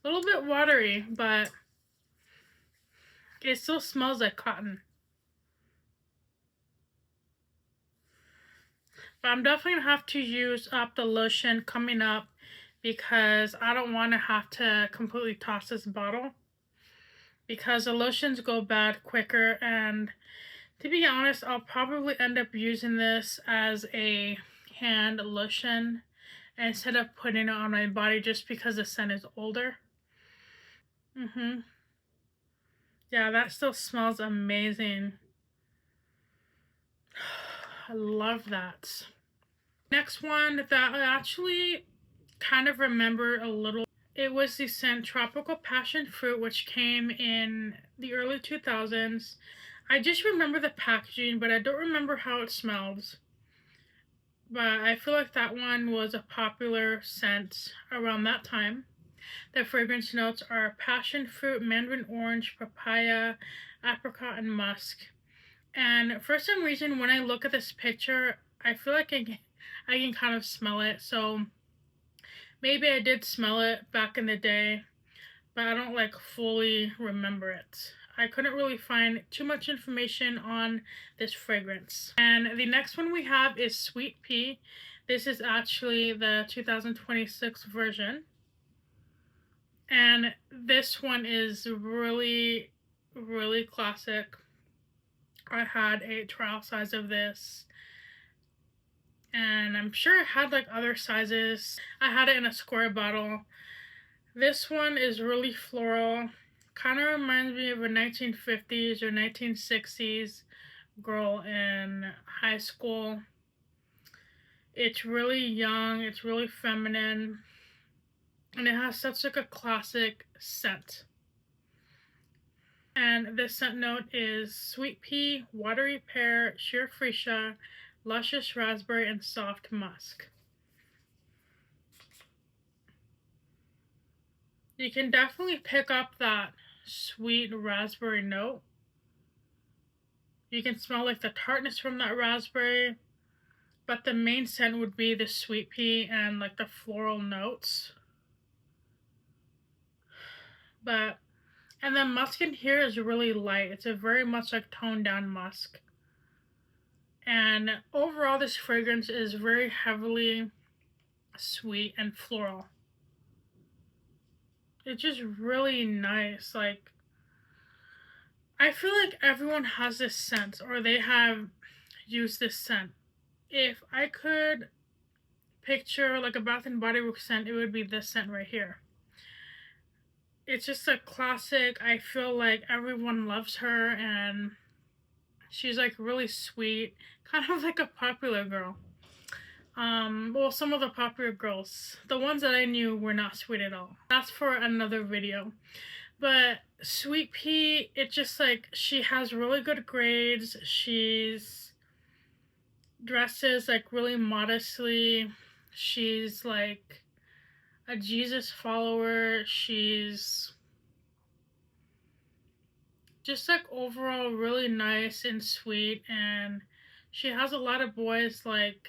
A little bit watery, but it still smells like cotton. But I'm definitely gonna have to use up the lotion coming up, because I don't want to have to completely toss this bottle, because the lotions go bad quicker, and to be honest, I'll probably end up using this as a hand lotion instead of putting it on my body, just because the scent is older. Yeah, that still smells amazing. I love that. Next one that I actually kind of remember a little, it was the scent Tropical Passion Fruit, which came in the early 2000s. I just remember the packaging, but I don't remember how it smells. but I feel like that one was a popular scent around that time. The fragrance notes are passion fruit, mandarin orange, papaya, apricot, and musk. And for some reason, when I look at this picture, I feel like I can kind of smell it. So maybe I did smell it back in the day, but I don't like fully remember it. I couldn't really find too much information on this fragrance. And the next one we have is Sweet Pea. This is actually the 2026 version. And this one is really, really classic. I had a trial size of this, and I'm sure it had like other sizes. I had it in a square bottle. This one is really floral. Kind of reminds me of a 1950s or 1960s girl in high school. It's really young, it's really feminine, and it has such like a classic scent. And this scent note is sweet pea, watery pear, sheer freesia, luscious raspberry, and soft musk. You can definitely pick up that sweet raspberry note. You can smell like the tartness from that raspberry, but the main scent would be the sweet pea and like the floral notes. And the musk in here is really light. It's a very much like toned down musk. And overall, this fragrance is very heavily sweet and floral. It's just really nice. Like, I feel like everyone has this scent, or they have used this scent. If I could picture like a Bath and Body Works scent, it would be this scent right here. It's just a classic. I feel like everyone loves her, and she's like really sweet, kind of like a popular girl. Well, some of the popular girls, the ones that I knew, were not sweet at all. That's for another video. But Sweet Pea, it just like, she has really good grades. She's dresses like really modestly. She's like a Jesus follower. She's just like overall really nice and sweet, and she has a lot of boys like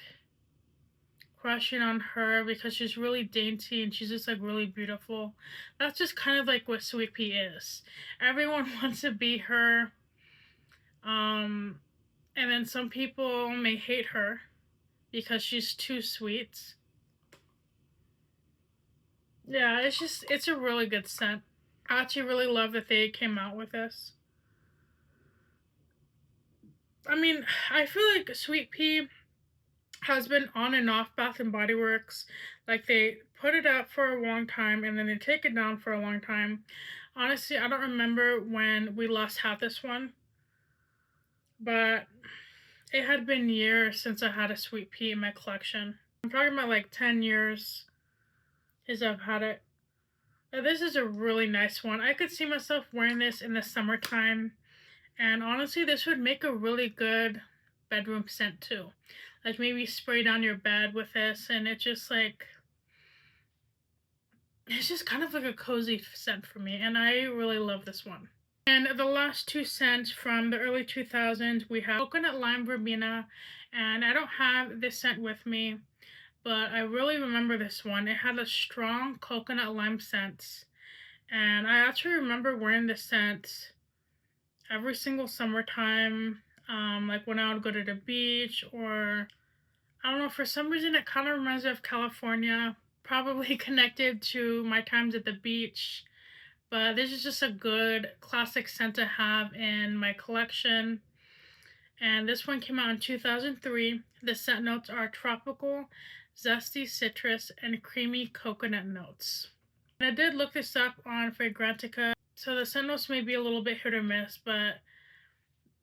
crushing on her because she's really dainty and she's just like really beautiful. That's just kind of like what Sweet Pea is. Everyone wants to be her. And then some people may hate her because she's too sweet. Yeah, it's a really good scent. I actually really love that they came out with this. I mean, I feel like Sweet Pea has been on and off Bath and Body Works. Like, they put it up for a long time and then they take it down for a long time. Honestly, I don't remember when we last had this one, but it had been years since I had a Sweet Pea in my collection. I'm talking about like 10 years since I've had it. Now, this is a really nice one. I could see myself wearing this in the summertime, and honestly, this would make a really good bedroom scent too. Like, maybe spray down your bed with this, and it's just kind of like a cozy scent for me, and I really love this one. And the last two scents from the early 2000s, we have Coconut Lime Verbena, and I don't have this scent with me, but I really remember this one. It had a strong coconut lime scent, and I actually remember wearing this scent every single summertime, like when I would go to the beach, or I don't know, for some reason it kind of reminds me of California, probably connected to my times at the beach. But this is just a good classic scent to have in my collection. And this one came out in 2003. The scent notes are tropical, zesty citrus, and creamy coconut notes. And I did look this up on Fragrantica, so the scent notes may be a little bit hit or miss, but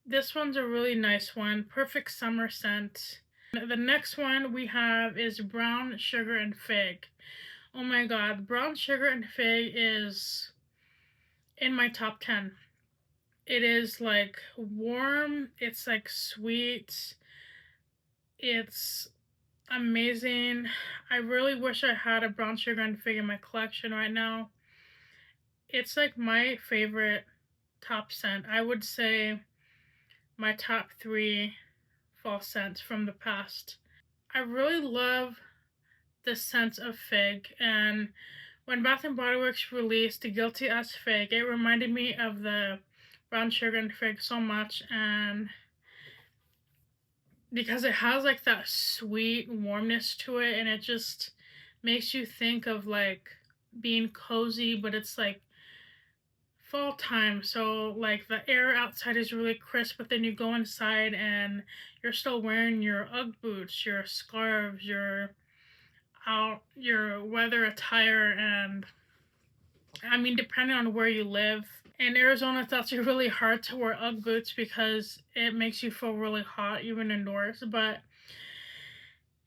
this one's a really nice one. Perfect summer scent. The next one we have is Brown Sugar and Fig. Oh my god, Brown Sugar and Fig is in my top 10. It is like warm, it's like sweet, it's, amazing. I really wish I had a brown sugar and fig in my collection right now. It's like my favorite top scent. I would say my top 3 fall scents from the past. I really love the scent of fig, and when Bath and Body Works released the Guilty as Fig, it reminded me of the brown sugar and fig so much, and because it has like that sweet warmness to it, and it just makes you think of like being cozy, but it's like fall time, so like the air outside is really crisp, but then you go inside and you're still wearing your UGG boots, your scarves, your weather attire, and I mean, depending on where you live. In Arizona, it's actually really hard to wear UGG boots because it makes you feel really hot even indoors, but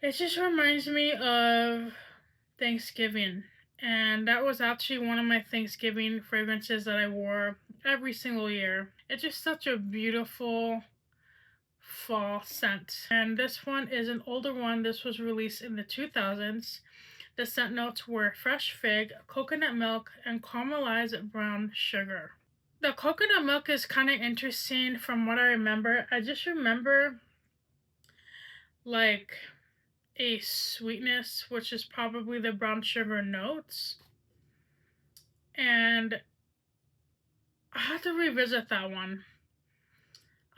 it just reminds me of Thanksgiving. And that was actually one of my Thanksgiving fragrances that I wore every single year. It's just such a beautiful fall scent. And this one is an older one. This was released in the 2000s. The scent notes were fresh fig, coconut milk, and caramelized brown sugar. The coconut milk is kind of interesting from what I remember. I just remember like a sweetness, which is probably the brown sugar notes. And I have to revisit that one.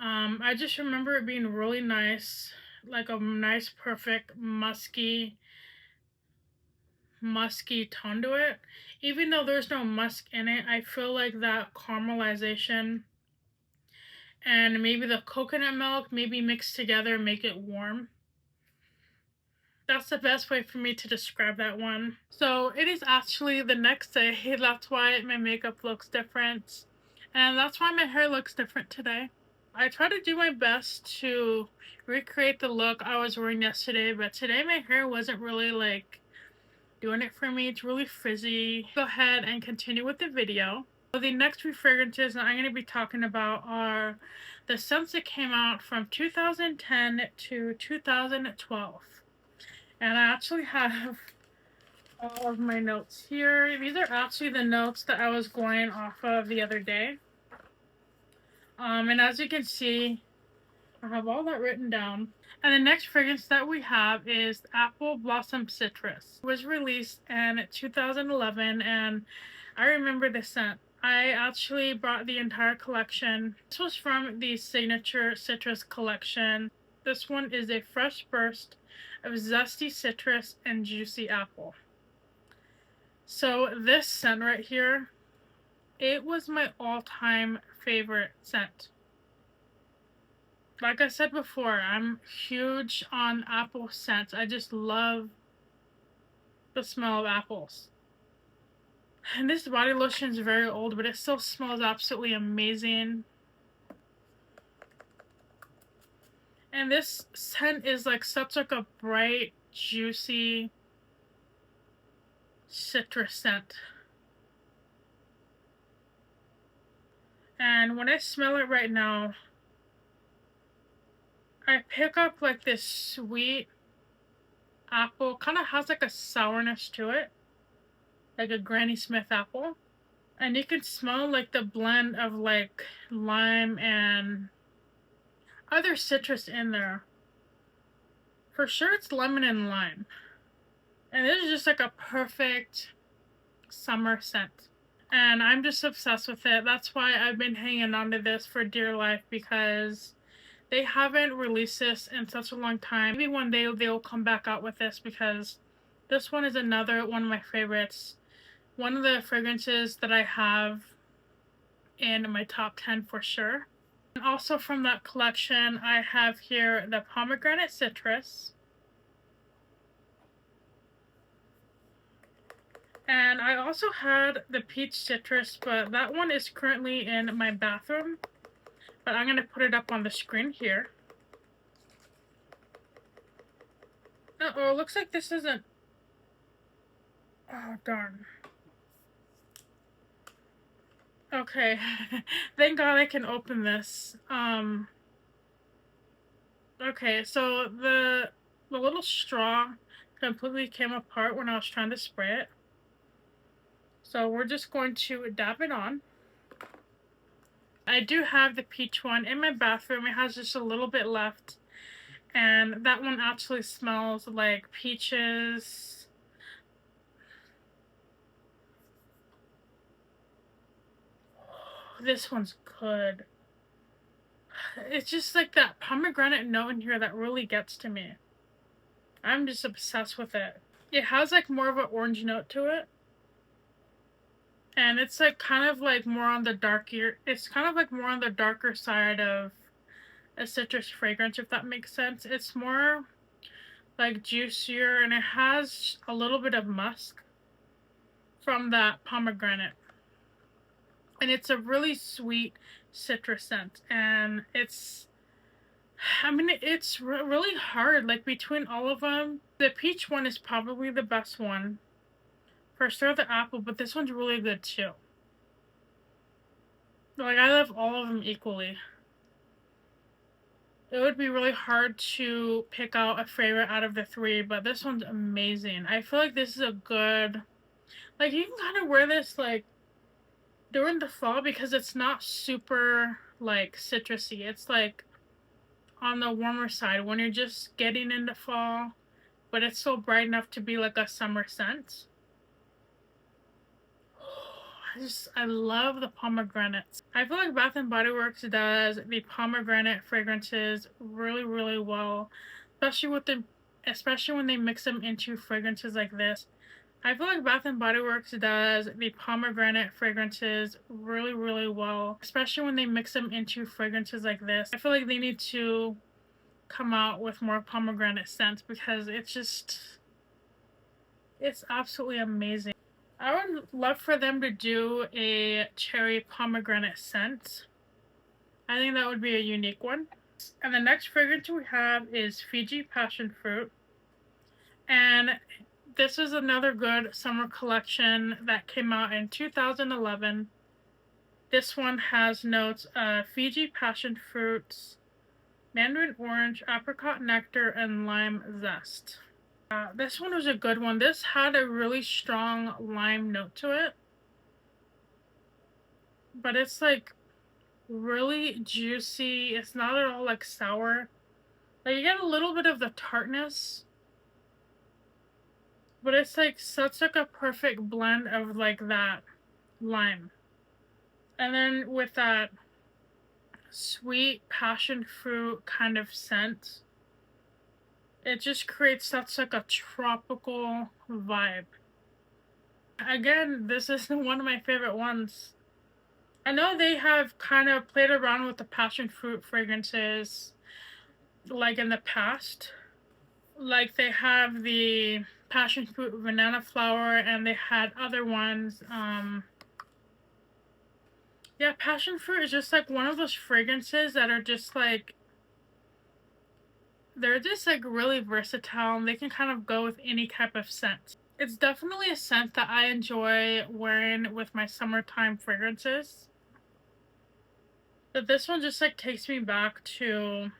I just remember it being really nice, like a nice, perfect, musky tone to it. Even though there's no musk in it, I feel like that caramelization and maybe the coconut milk maybe mixed together make it warm. That's the best way for me to describe that one. So it is actually the next day. That's why my makeup looks different. And that's why my hair looks different today. I try to do my best to recreate the look I was wearing yesterday, but today my hair wasn't really like doing it for me. It's really frizzy. Go ahead and continue with the video. So the next 3 fragrances that I'm going to be talking about are the scents that came out from 2010 to 2012. And I actually have all of my notes here. These are actually the notes that I was going off of the other day. And as you can see, I have all that written down. And the next fragrance that we have is Apple Blossom Citrus. It was released in 2011, and I remember the scent. I actually bought the entire collection. This was from the Signature Citrus collection. This one is a fresh burst of zesty citrus and juicy apple. So this scent right here, it was my all-time favorite scent. Like I said before, I'm huge on apple scents. I just love the smell of apples. And this body lotion is very old, but it still smells absolutely amazing. And this scent is like such like a bright, juicy citrus scent. And when I smell it right now, I pick up like this sweet apple. Kind of has like a sourness to it, like a Granny Smith apple. And you can smell like the blend of like lime and other citrus in there. For sure it's lemon and lime. And this is just like a perfect summer scent. And I'm just obsessed with it. That's why I've been hanging on to this for dear life, because they haven't released this in such a long time. Maybe one day they'll come back out with this, because this one is another one of my favorites. One of the fragrances that I have in my top 10 for sure. And also from that collection, I have here the pomegranate citrus. And I also had the peach citrus, but that one is currently in my bathroom. But I'm going to put it up on the screen here. Uh-oh, looks like this isn't... Oh, darn. Okay, thank God I can open this. Okay, so The little straw completely came apart when I was trying to spray it. So we're just going to dab it on. I do have the peach one in my bathroom. It has just a little bit left. And that one actually smells like peaches. This one's good. It's just like that pomegranate note in here that really gets to me. I'm just obsessed with it. It has like more of an orange note to it. And it's like kind of like more on the darker, it's kind of like more on the darker side of a citrus fragrance, if that makes sense. It's more like juicier, and it has a little bit of musk from that pomegranate. And it's a really sweet citrus scent. And it's, I mean, it's really hard. Like between all of them, the peach one is probably the best one. For sure the apple, but this one's really good too. Like, I love all of them equally. It would be really hard to pick out a favorite out of the three, but this one's amazing. I feel like this is a good, like, you can kind of wear this like during the fall because it's not super like citrusy. It's like on the warmer side when you're just getting into fall, but it's still bright enough to be like a summer scent. I love the pomegranates. I feel like Bath and Body Works does the pomegranate fragrances really, really well, especially when they mix them into fragrances like this. I feel like Bath and Body Works does the pomegranate fragrances really, really well, especially when they mix them into fragrances like this. I feel like they need to come out with more pomegranate scents because it's absolutely amazing. I would love for them to do a cherry pomegranate scent. I think that would be a unique one. And the next fragrance we have is Fiji Passion Fruit. And this is another good summer collection that came out in 2011. This one has notes of Fiji Passion Fruits, Mandarin Orange, Apricot Nectar, and Lime Zest. This one was a good one. This had a really strong lime note to it. But it's like really juicy. It's not at all like sour. Like you get a little bit of the tartness. But it's like such like a perfect blend of like that lime. And then with that sweet passion fruit kind of scent, it just creates such like a tropical vibe. Again, this is one of my favorite ones. I know they have kind of played around with the passion fruit fragrances like in the past. Like they have the passion fruit banana flower and they had other ones. Yeah, passion fruit is just like one of those fragrances that are just like, they're just like really versatile and they can kind of go with any type of scent. It's definitely a scent that I enjoy wearing with my summertime fragrances. But this one just like takes me back to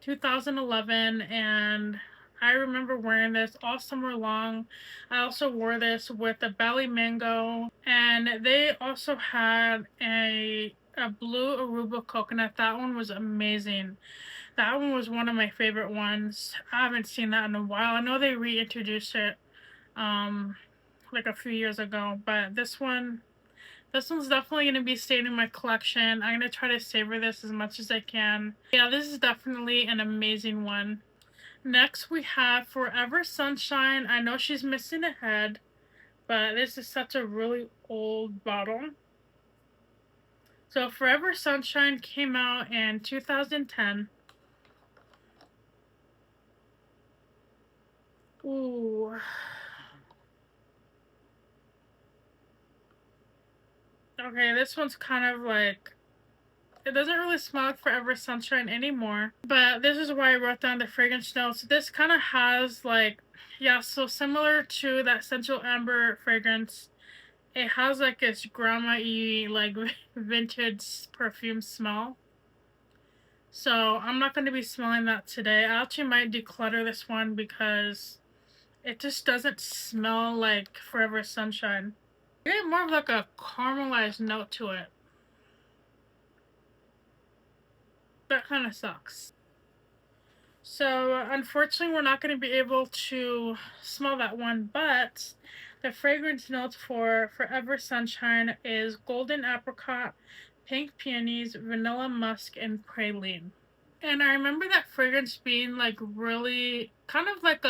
2011 and I remember wearing this all summer long. I also wore this with the Belly Mango, and they also had a blue Aruba coconut. That one was amazing. That one was one of my favorite ones. I haven't seen that in a while. I know they reintroduced it like a few years ago, but this one's definitely going to be staying in my collection. I'm going to try to savor this as much as I can. Yeah, this is definitely an amazing one. Next we have Forever Sunshine. I know she's missing a head, but this is such a really old bottle. So Forever Sunshine came out in 2010. Ooh. Okay, this one's kind of like, it doesn't really smell like Forever Sunshine anymore, but this is why I wrote down the fragrance notes. This kind of has like, yeah, so similar to that Sensual Amber fragrance, it has like this grandma-y, like vintage perfume smell. So I'm not going to be smelling that today. I actually might declutter this one because it just doesn't smell like Forever Sunshine. I get more of like a caramelized note to it. That kind of sucks. So unfortunately we're not going to be able to smell that one, but the fragrance notes for Forever Sunshine is golden apricot, pink peonies, vanilla musk, and praline. And I remember that fragrance being like really kind of like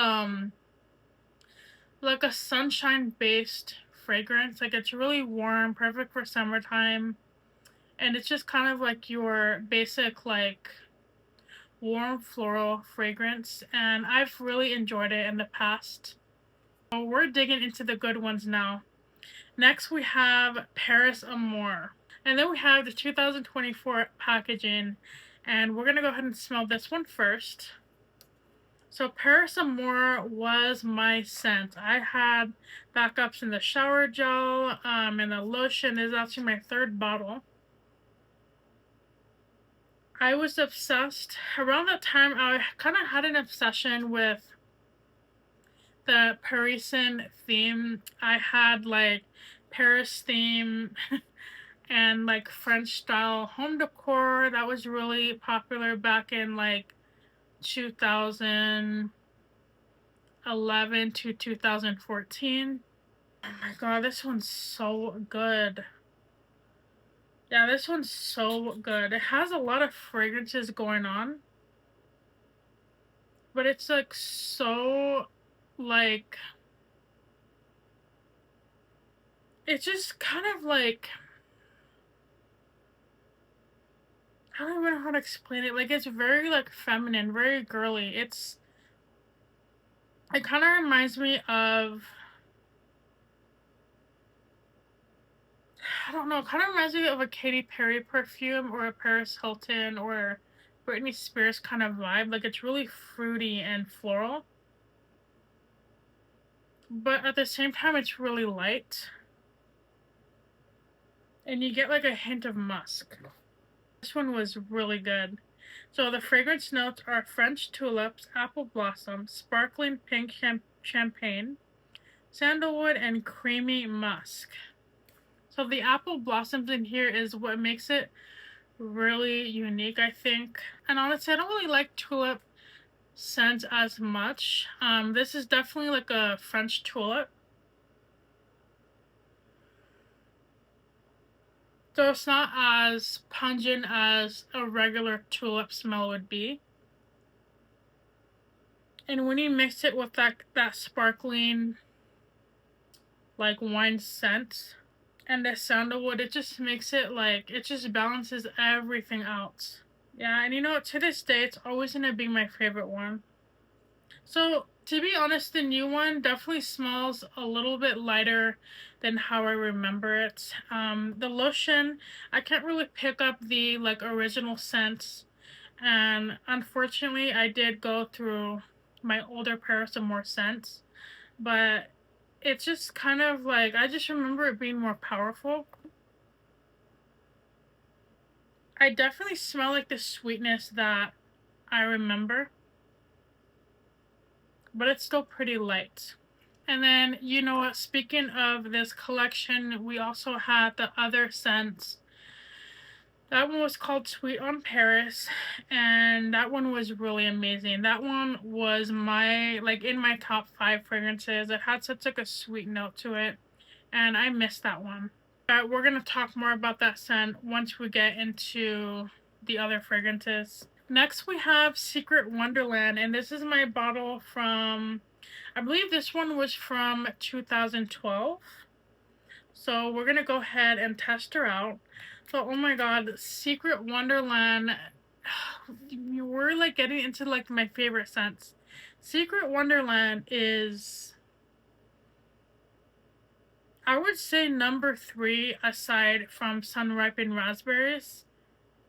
a sunshine based fragrance. Like it's really warm, perfect for summertime. And it's just kind of like your basic like warm floral fragrance, and I've really enjoyed it in the past. So we're digging into the good ones now. Next we have Paris Amour. And then we have the 2024 packaging, and we're gonna go ahead and smell this one first. So Paris Amour was my scent. I had backups in the shower gel, and the lotion. This is actually my third bottle. I was obsessed. Around that time, I kind of had an obsession with the Parisian theme. I had like Paris theme and like French style home decor that was really popular back in like 2011 to 2014. Oh my god, this one's so good. Yeah, this one's so good. It has a lot of fragrances going on, but it's like so like it's just kind of like I don't even know how to explain it. Like it's very like feminine, very girly. It kind of reminds me of I don't know, it kind of reminds me of a Katy Perry perfume or a Paris Hilton or Britney Spears kind of vibe. Like it's really fruity and floral, but at the same time it's really light. And you get like a hint of musk. This one was really good. So the fragrance notes are French tulips, apple blossom, sparkling pink champagne, sandalwood, and creamy musk. So the apple blossoms in here is what makes it really unique, I think. And honestly, I don't really like tulip scent as much. This is definitely like a French tulip. So it's not as pungent as a regular tulip smell would be. And when you mix it with that sparkling like wine scent and the sandalwood, it just makes it like it just balances everything out. Yeah, and you know, to this day it's always gonna be my favorite one. So to be honest, the new one definitely smells a little bit lighter than how I remember it. The lotion, I can't really pick up the like original scent, and unfortunately I did go through my older Paris Amour scents, but it's just kind of like I just remember it being more powerful. I definitely smell like the sweetness that I remember, but it's still pretty light. And then, you know what, speaking of this collection, we also had the other scents. That one was called Sweet on Paris, and that one was really amazing. That one was my, like, in my top 5 fragrances. It had such, like, a sweet note to it, and I missed that one. But we're gonna talk more about that scent once we get into the other fragrances. Next, we have Secret Wonderland, and this is my bottle from, I believe this one was from 2012. So we're gonna go ahead and test her out. So, oh my god, Secret Wonderland, we're like getting into like my favorite scents. Secret Wonderland is, I would say, number 3 aside from Sun Ripened Raspberries.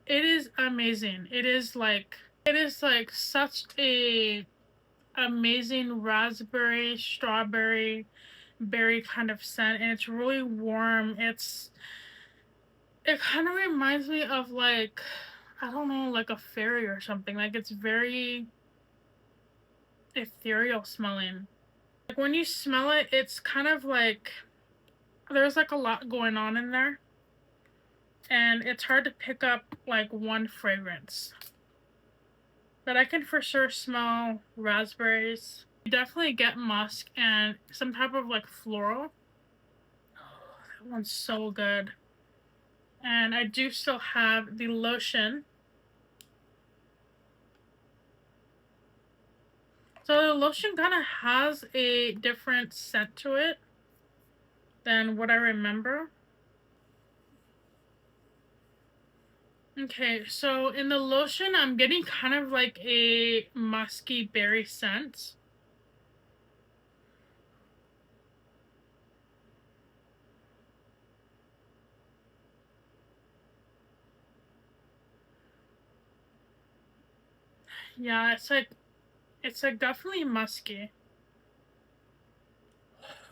It is amazing. It is like such a amazing raspberry, strawberry, berry kind of scent, and it's really warm. It kind of reminds me of like I don't know, like a fairy or something. Like it's very ethereal smelling. Like when you smell it, it's kind of like there's like a lot going on in there. And it's hard to pick up like one fragrance. But I can for sure smell raspberries. You definitely get musk and some type of like floral. Oh, that one's so good. And I do still have the lotion. So the lotion kind of has a different scent to it than what I remember. Okay, so in the lotion, I'm getting kind of like a musky berry scent. Yeah, it's like definitely musky.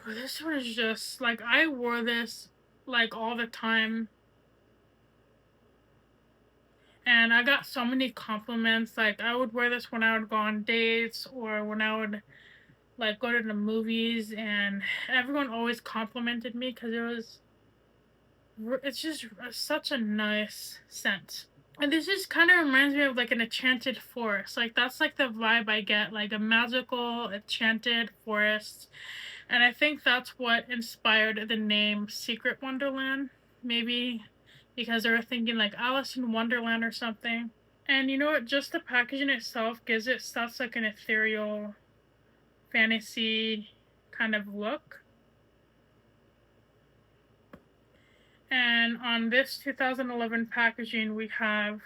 This one is just like I wore this like all the time. And I got so many compliments. Like I would wear this when I would go on dates or when I would like go to the movies, and everyone always complimented me because it's just such a nice scent. And this just kind of reminds me of like an enchanted forest. Like that's like the vibe I get, like a magical enchanted forest. And I think that's what inspired the name Secret Wonderland. Maybe because they were thinking like Alice in Wonderland or something. And you know what? Just the packaging itself gives it such like an ethereal fantasy kind of look. And on this 2011 packaging, we have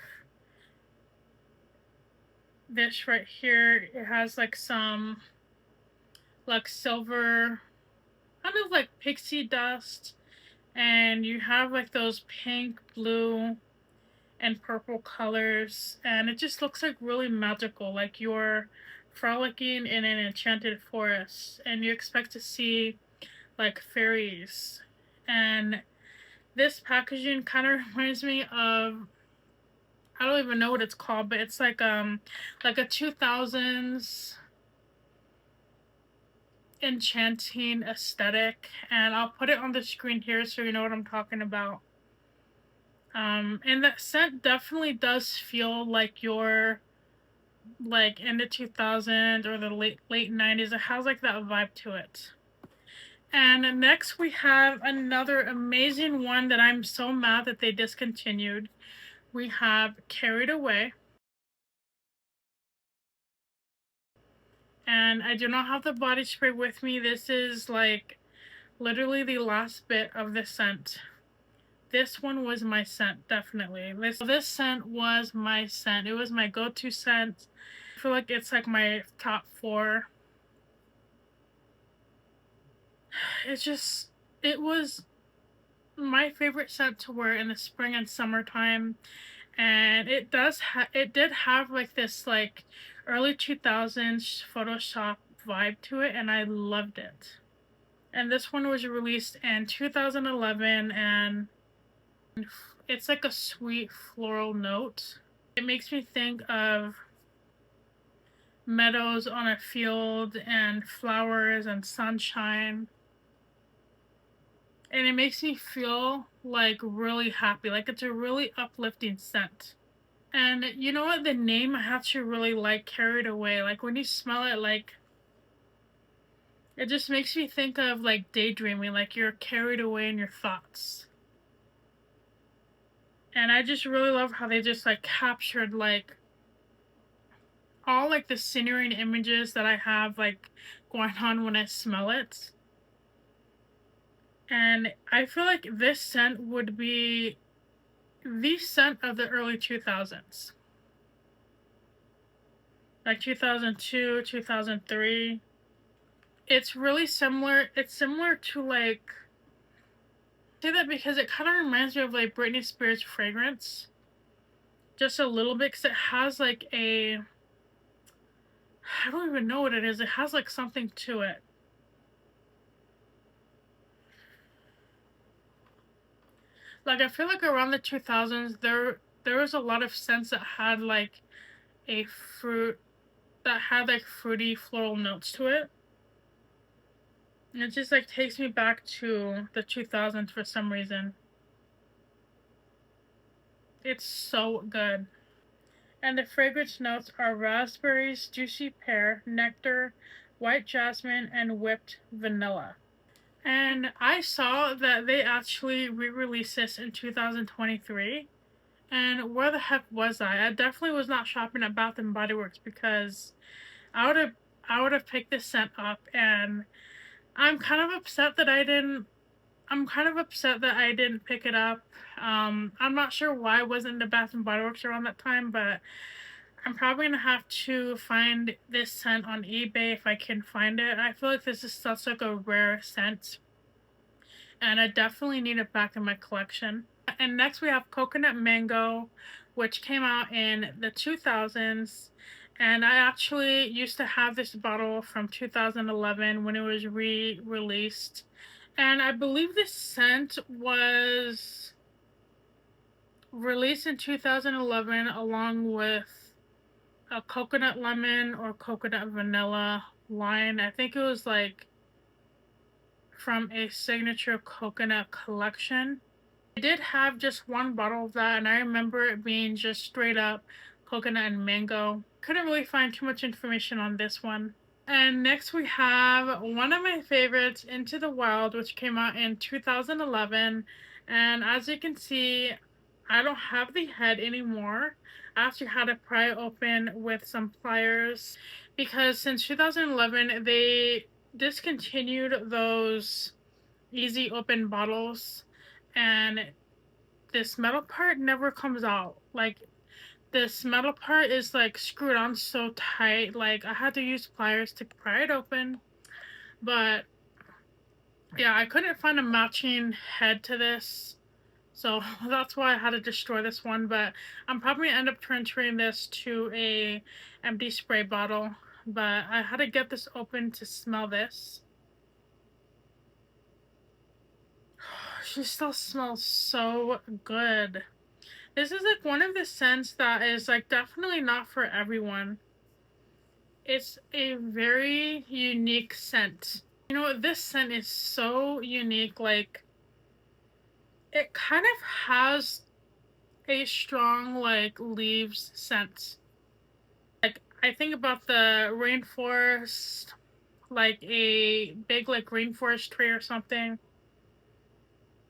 this right here. It has like some like silver, kind of like pixie dust. And you have like those pink, blue, and purple colors. And it just looks like really magical. Like you're frolicking in an enchanted forest. And you expect to see like fairies. And this packaging kind of reminds me of, I don't even know what it's called, but it's like a 2000s enchanting aesthetic, and I'll put it on the screen here so you know what I'm talking about. And that scent definitely does feel like you're like in the 2000s or the late 90s. It has like that vibe to it. And next we have another amazing one that I'm so mad that they discontinued. We have Carried Away. And I do not have the body spray with me. This is like literally the last bit of the scent. This one was my scent, definitely. This scent was my scent. It was my go-to scent. I feel like it's like my top 4. It was my favorite scent to wear in the spring and summertime. And it did have like this like early 2000s Photoshop vibe to it, and I loved it. And this one was released in 2011, and it's like a sweet floral note. It makes me think of meadows on a field and flowers and sunshine. And it makes me feel like really happy. Like it's a really uplifting scent. And you know what? The name I actually really like, Carried Away. Like when you smell it, like it just makes me think of like daydreaming, like you're carried away in your thoughts. And I just really love how they just like captured like all like the scenery and images that I have like going on when I smell it. And I feel like this scent would be the scent of the early 2000s. Like 2002, 2003. It's really similar. It's similar to like, I say that because it kind of reminds me of like Britney Spears fragrance. Just a little bit, because it has like I don't even know what it is. It has like something to it. Like I feel like around the 2000s, there was a lot of scents that had like a fruit, that had like fruity floral notes to it. And it just like takes me back to the 2000s for some reason. It's so good. And the fragrance notes are raspberries, juicy pear, nectar, white jasmine, and whipped vanilla. And I saw that they actually re-released this in 2023. And where the heck was I? I definitely was not shopping at Bath and Body Works because I would have I would have picked this scent up, and I'm kind of upset that I didn't I'm kind of upset that I didn't pick it up. I'm not sure why I wasn't in the Bath and Body Works around that time, but I'm probably gonna have to find this scent on eBay if I can find it. I feel like this is such like a rare scent, and I definitely need it back in my collection. And next we have Coconut Mango, which came out in the 2000s. And I actually used to have this bottle from 2011 when it was re-released. And I believe this scent was released in 2011 along with a coconut lemon or coconut vanilla line. I think it was like from a signature coconut collection. I did have just one bottle of that, and I remember it being just straight up coconut and mango. Couldn't really find too much information on this one. And next we have one of my favorites, Into the Wild, which came out in 2011. And as you can see, I don't have the head anymore. I actually had to pry it open with some pliers because since 2011 they discontinued those easy open bottles, and this metal part never comes out. Like, this metal part is like screwed on so tight, like I had to use pliers to pry it open. But yeah, I couldn't find a matching head to this, so that's why I had to destroy this one. But I'm probably gonna end up transferring this to a empty spray bottle. But I had to get this open to smell this. She still smells so good. This is like one of the scents that is like definitely not for everyone. It's a very unique scent. You know, this scent is so unique. Like, it kind of has a strong like leaves scent. Like, I think about the rainforest, like a big like rainforest tree or something.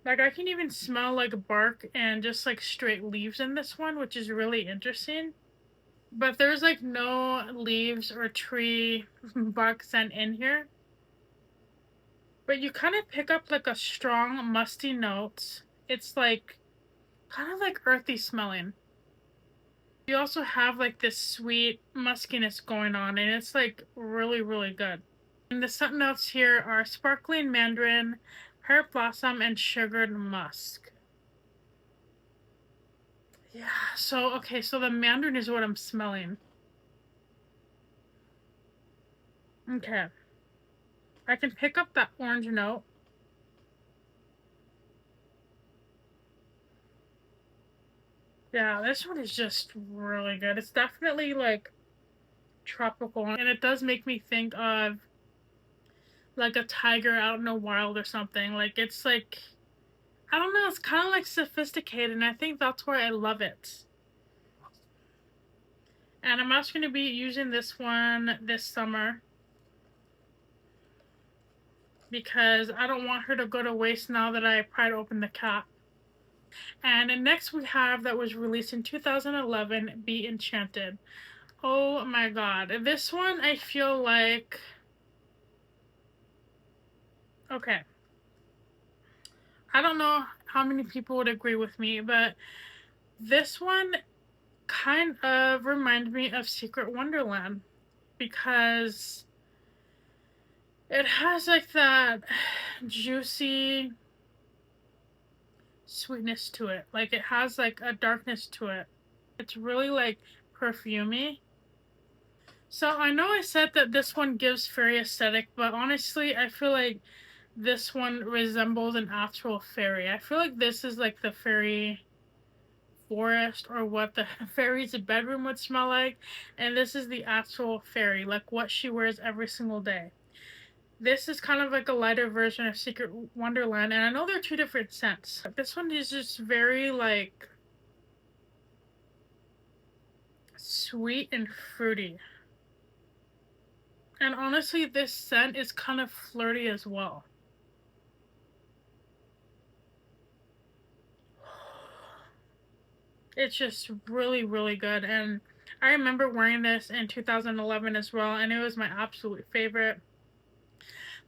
Like, I can even smell like bark and just like straight leaves in this one, which is really interesting. But there's like no leaves or tree bark scent in here. But you kind of pick up like a strong musty note. It's like kind of like earthy smelling. You also have like this sweet muskiness going on, and it's like really, really good. And the scent notes here are sparkling mandarin, pear blossom, and sugared musk. Yeah, so okay, so the mandarin is what I'm smelling. Okay. I can pick up that orange note. Yeah, this one is just really good. It's definitely like tropical, and it does make me think of like a tiger out in the wild or something. Like, it's like, I don't know, it's kind of like sophisticated, and I think that's why I love it. And I'm also going to be using this one this summer because I don't want her to go to waste now that I pried open the cap. And next we have, that was released in 2011, Be Enchanted. Oh my god. This one I feel like... Okay. I don't know how many people would agree with me, but this one kind of reminded me of Secret Wonderland because it has like that juicy sweetness to it. Like, it has like a darkness to it. It's really like perfumey. So I know I said that this one gives fairy aesthetic, but honestly I feel like this one resembles an actual fairy. I feel like this is like the fairy forest or what the fairy's bedroom would smell like, and this is the actual fairy, like what she wears every single day. This is kind of like a lighter version of Secret Wonderland, and I know they're two different scents. This one is just very like sweet and fruity. And honestly, this scent is kind of flirty as well. It's just really, really good. And I remember wearing this in 2011 as well, and it was my absolute favorite.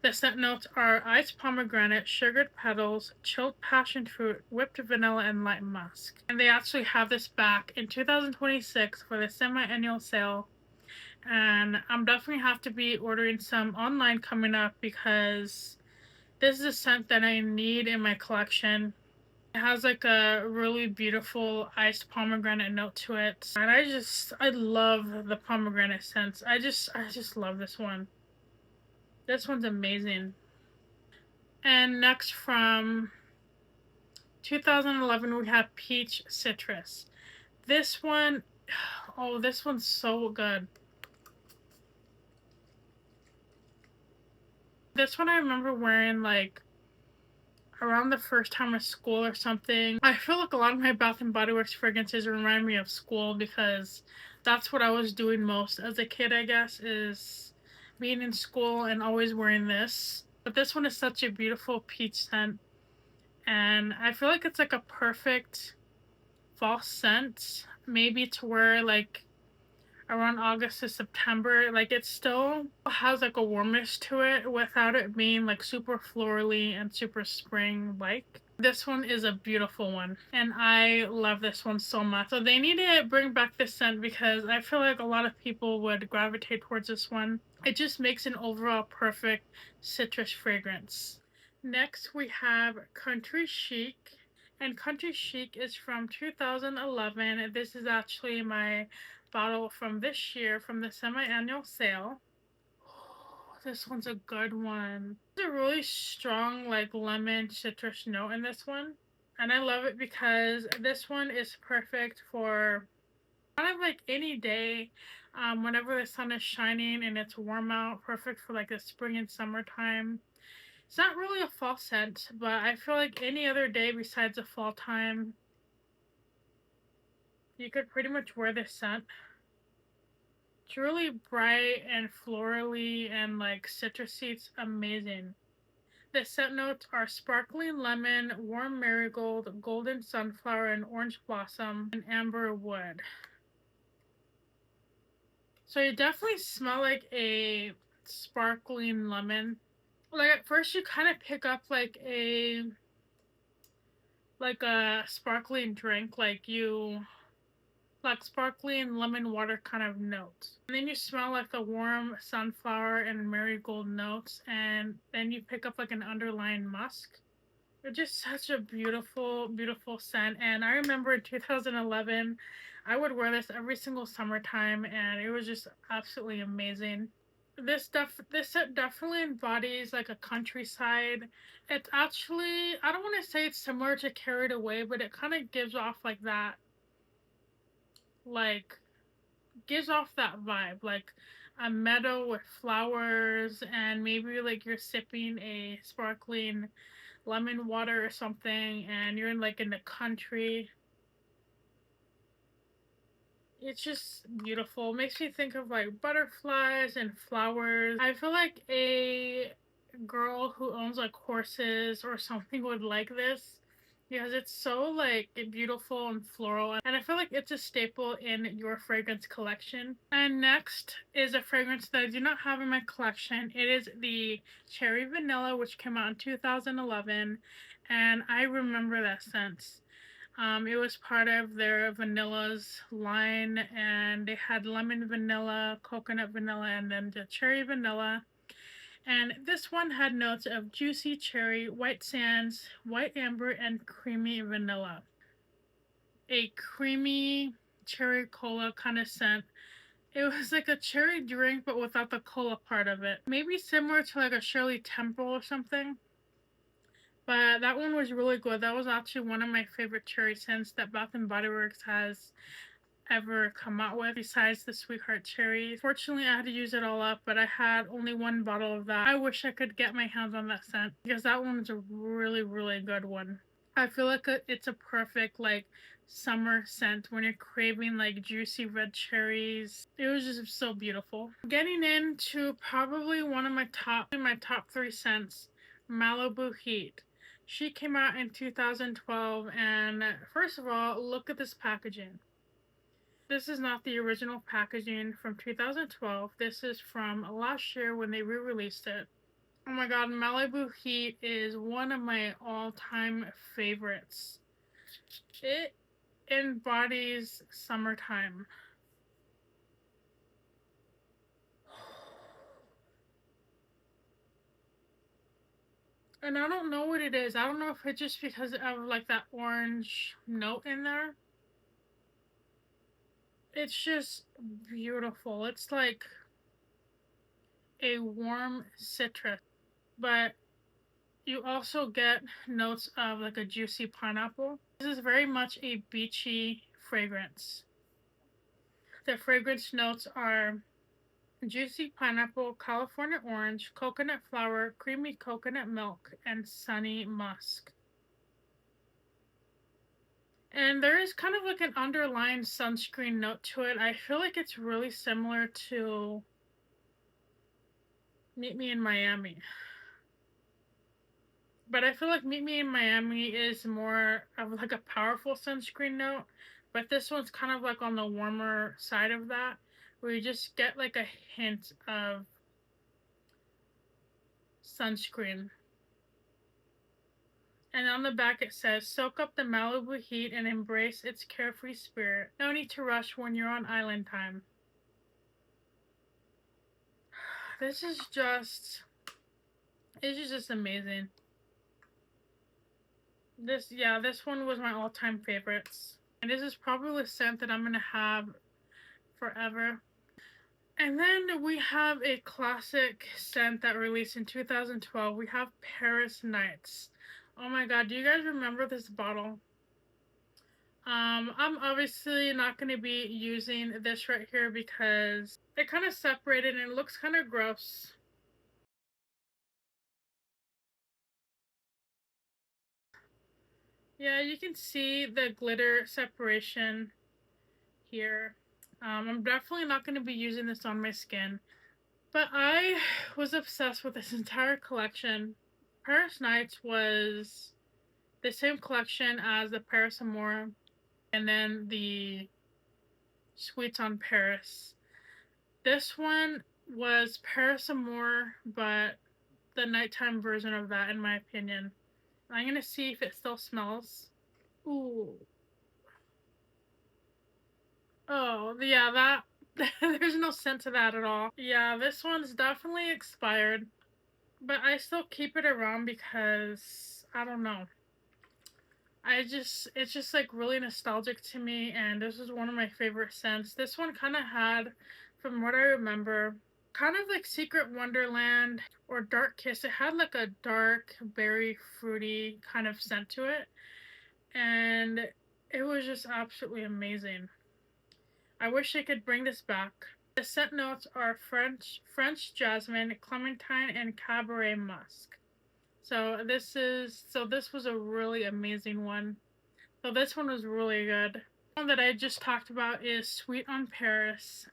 The scent notes are iced pomegranate, sugared petals, chilled passion fruit, whipped vanilla, and light musk. And they actually have this back in 2026 for the semi-annual sale. And I'm definitely have to be ordering some online coming up because this is a scent that I need in my collection. It has like a really beautiful iced pomegranate note to it. And I love the pomegranate scents. I just love this one. This one's amazing. And next from 2011 we have Peach Citrus. This one, oh, this one's so good. This one I remember wearing like around the first time of school or something. I feel like a lot of my Bath and Body Works fragrances remind me of school because that's what I was doing most as a kid, I guess, is being in school and always wearing this. But this one is such a beautiful peach scent, and I feel like it's like a perfect fall scent, maybe to wear like around August to September. Like it still has like a warmness to it without it being like super florally and super spring like. This one is a beautiful one, and I love this one so much. So they need to bring back this scent because I feel like a lot of people would gravitate towards this one. It just makes an overall perfect citrus fragrance. Next we have Country Chic, and Country Chic is from 2011. This is actually my bottle from this year from the semi-annual sale. Oh, this one's a good one. There's a really strong like lemon citrus note in this one. And I love it because this one is perfect for kind of like any day, whenever the sun is shining and it's warm out. Perfect for like the spring and summertime. It's not really a fall scent, but I feel like any other day besides the fall time, you could pretty much wear this scent. It's really bright and florally and like citrusy. It's amazing. The scent notes are sparkling lemon, warm marigold, golden sunflower, and orange blossom, and amber wood. So you definitely smell like a sparkling lemon. Like at first you kind of pick up like a sparkling drink, like sparkling lemon water kind of notes. And then you smell like the warm sunflower and marigold notes, and then you pick up like an underlying musk. It's just such a beautiful, beautiful scent. And I remember in 2011, I would wear this every single summertime, and it was just absolutely amazing. This set definitely embodies like a countryside. It's actually, I don't want to say it's similar to Carried Away, but it kind of like gives off that vibe, like a meadow with flowers, and maybe like you're sipping a sparkling lemon water or something, and you're in the country. It's just beautiful. It makes me think of like butterflies and flowers. I feel like a girl who owns like horses or something would like this because it's so like beautiful and floral, and I feel like it's a staple in your fragrance collection. And next is a fragrance that I do not have in my collection. It is the Cherry Vanilla, which came out in 2011, and I remember that scent. It was part of their vanillas line, and they had lemon vanilla, coconut vanilla, and then the cherry vanilla. And this one had notes of juicy cherry, white sands, white amber, and creamy vanilla. A creamy cherry cola kind of scent. It was like a cherry drink, but without the cola part of it. Maybe similar to like a Shirley Temple or something. But that one was really good. That was actually one of my favorite cherry scents that Bath and Body Works has ever come out with, besides the Sweetheart Cherry. Fortunately, I had to use it all up, but I had only one bottle of that. I wish I could get my hands on that scent because that one's a really, really good one. I feel like it's a perfect like summer scent when you're craving like juicy red cherries. It was just so beautiful. Getting into probably one of my top 3 scents, Malibu Heat. She came out in 2012, and first of all, look at this packaging. This is not the original packaging from 2012. This is from last year when they re-released it. Oh my god, Malibu Heat is one of my all-time favorites. It embodies summertime. And I don't know what it is. I don't know if it's just because of like that orange note in there. It's just beautiful. It's like a warm citrus, but you also get notes of like a juicy pineapple. This is very much a beachy fragrance. The fragrance notes are juicy pineapple, California orange, coconut flower, creamy coconut milk, and sunny musk. And there is kind of like an underlying sunscreen note to it. I feel like it's really similar to Meet Me in Miami. But I feel like Meet Me in Miami is more of like a powerful sunscreen note. But this one's kind of like on the warmer side of that, where you just get like a hint of sunscreen. And on the back it says, soak up the Malibu heat and embrace its carefree spirit. No need to rush when you're on island time. This is just, it's just amazing. This one was my all-time favorites. And this is probably a scent that I'm going to have forever. And then we have a classic scent that released in 2012. We have Paris Nights. Oh my god, do you guys remember this bottle? I'm obviously not going to be using this right here because it kind of separated and it looks kind of gross. Yeah, you can see the glitter separation here. I'm definitely not going to be using this on my skin. But I was obsessed with this entire collection. Paris Nights was the same collection as the Paris Amour and then the Sweets on Paris. This one was Paris Amour, but the nighttime version of that, in my opinion. I'm gonna see if it still smells. Ooh. Oh, yeah, that. There's no scent to that at all. Yeah, this one's definitely expired. But I still keep it around because, I don't know. It's just like really nostalgic to me, and this is one of my favorite scents. This one kind of had, from what I remember, kind of like Secret Wonderland or Dark Kiss. It had like a dark, berry, fruity kind of scent to it, and it was just absolutely amazing. I wish I could bring this back. The scent notes are French jasmine, clementine, and cabaret musk. So this was a really amazing one. So this one was really good. One that I just talked about is Sweet on Paris.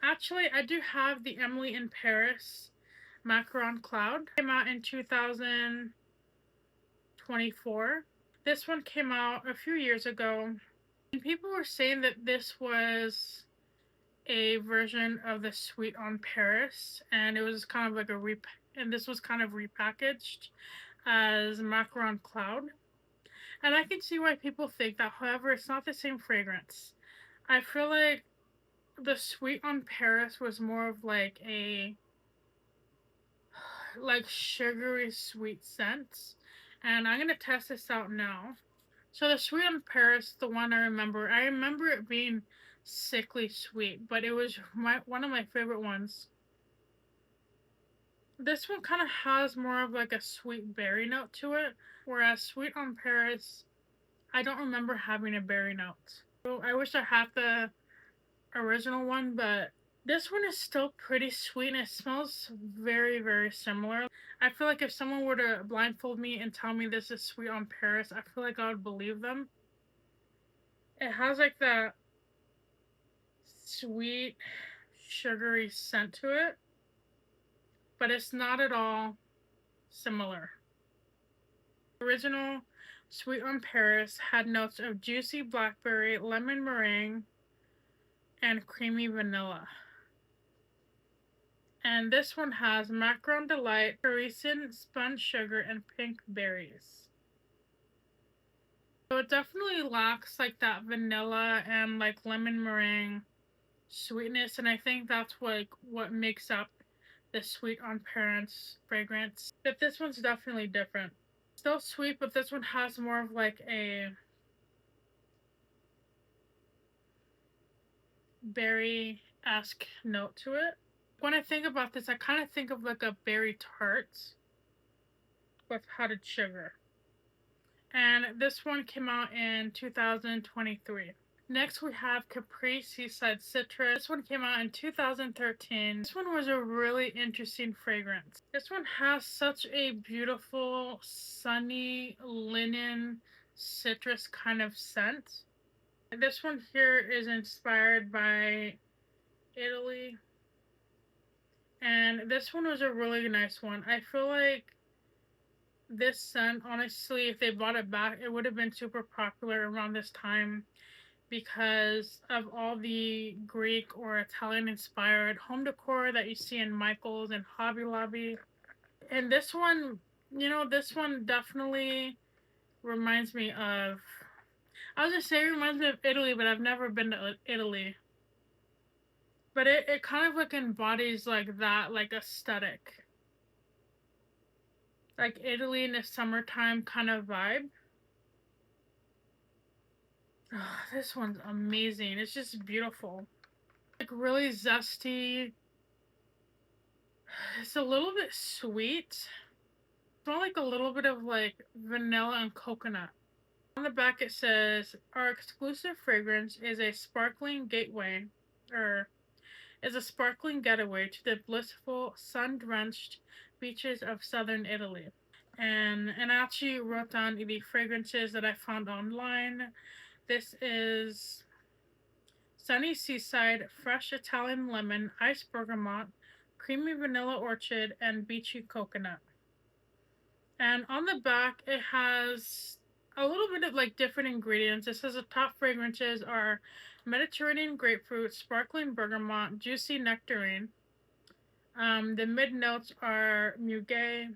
Actually, I do have the Emily in Paris Macaron Cloud. It came out in 2024. This one came out a few years ago, and people were saying that this was a version of the Sweet on Paris, and it was kind of like and this was kind of repackaged as Macaron Cloud. And I can see why people think that. However, it's not the same fragrance. I feel like the Sweet on Paris was more of like a like sugary sweet scent. And I'm gonna test this out now. So the Sweet on Paris, the one I remember it being sickly sweet, but it was one of my favorite ones. This one kind of has more of like a sweet berry note to it, whereas Sweet on Paris, I don't remember having a berry note. So I wish I had the original one, but this one is still pretty sweet and it smells very, very similar. I feel like if someone were to blindfold me and tell me this is Sweet on Paris, I feel like I would believe them. It has like that sweet, sugary scent to it, but it's not at all similar. The original Sweet on Paris had notes of juicy blackberry, lemon meringue, and creamy vanilla. And this one has macaron delight, Parisian spun sugar, and pink berries. So it definitely lacks like that vanilla and like lemon meringue sweetness, and I think that's what makes up the Sweet on Paris fragrance. But this one's definitely different. Still sweet, but this one has more of like a berry-esque note to it. When I think about this, I kind of think of like a berry tart with powdered sugar. And this one came out in 2023. Next we have Capri Seaside Citrus. This one came out in 2013. This one was a really interesting fragrance. This one has such a beautiful, sunny, linen, citrus kind of scent. This one here is inspired by Italy. And this one was a really nice one. I feel like this scent, honestly, if they brought it back, it would have been super popular around this time because of all the Greek or Italian inspired home decor that you see in Michael's and Hobby Lobby. And this one, this one definitely reminds me of, I was gonna say it reminds me of Italy, but I've never been to Italy. But it kind of like embodies like that, like aesthetic. Like Italy in the summertime kind of vibe. Oh, this one's amazing. It's just beautiful. Like really zesty. It's a little bit sweet. It's more like a little bit of like vanilla and coconut. On the back it says, our exclusive fragrance is a sparkling gateway, or is a sparkling getaway to the blissful, sun-drenched beaches of southern Italy. And I actually wrote down the fragrances that I found online. This is Sunny Seaside, Fresh Italian Lemon, Ice Bergamot, Creamy Vanilla Orchid, and Beachy Coconut. And on the back, it has a little bit of like different ingredients. It says the top fragrances are Mediterranean grapefruit, sparkling bergamot, juicy nectarine. The mid notes are muguet,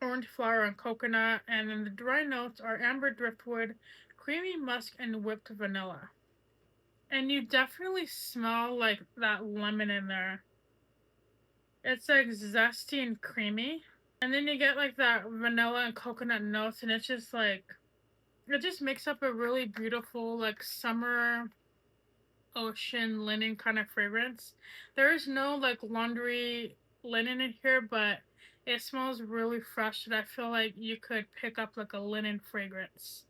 orange flower, and coconut. And then the dry notes are amber driftwood, creamy musk, and whipped vanilla. And you definitely smell like that lemon in there. It's like zesty and creamy. And then you get like that vanilla and coconut notes, and it's just like, it just makes up a really beautiful like summer ocean linen kind of fragrance. There is no like laundry linen in here, but it smells really fresh and I feel like you could pick up like a linen fragrance.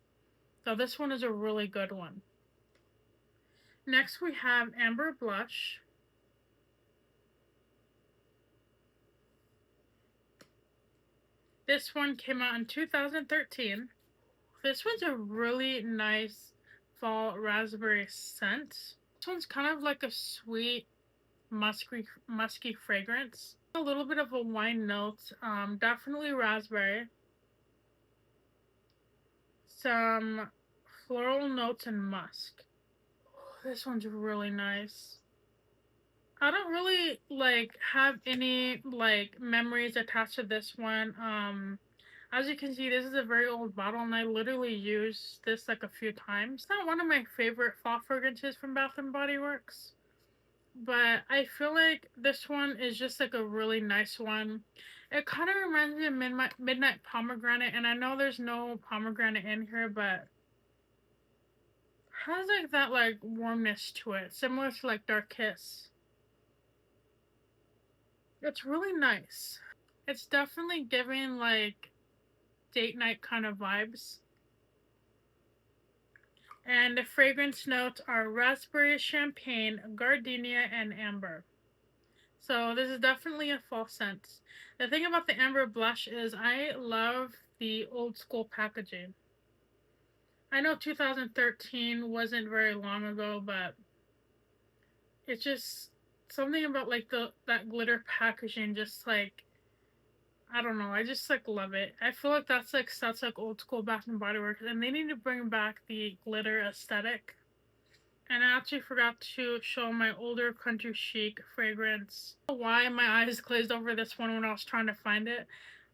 So this one is a really good one. Next we have Amber Blush. This one came out in 2013. This one's a really nice fall raspberry scent. This one's kind of like a sweet, musky fragrance. A little bit of a wine note, definitely raspberry. Some floral notes and musk. This one's really nice. I don't really like have any like memories attached to this one. As you can see, this is a very old bottle and I literally used this like a few times. It's not one of my favorite fall fragrances from Bath and Body Works, but I feel like this one is just like a really nice one. It kind of reminds me of Midnight Pomegranate, and I know there's no pomegranate in here, but has like that like warmness to it, similar to like Dark Kiss. It's really nice. It's definitely giving like date night kind of vibes. And the fragrance notes are raspberry, champagne, gardenia, and amber. So this is definitely a fall scent. The thing about the amber blush is I love the old school packaging. I know 2013 wasn't very long ago, but it's just something about like the that glitter packaging just like I don't know, I just like love it. I feel like that's like such like old school Bath and Body Works and they need to bring back the glitter aesthetic. And I actually forgot to show my older country chic fragrance. I don't know why my eyes glazed over this one when I was trying to find it,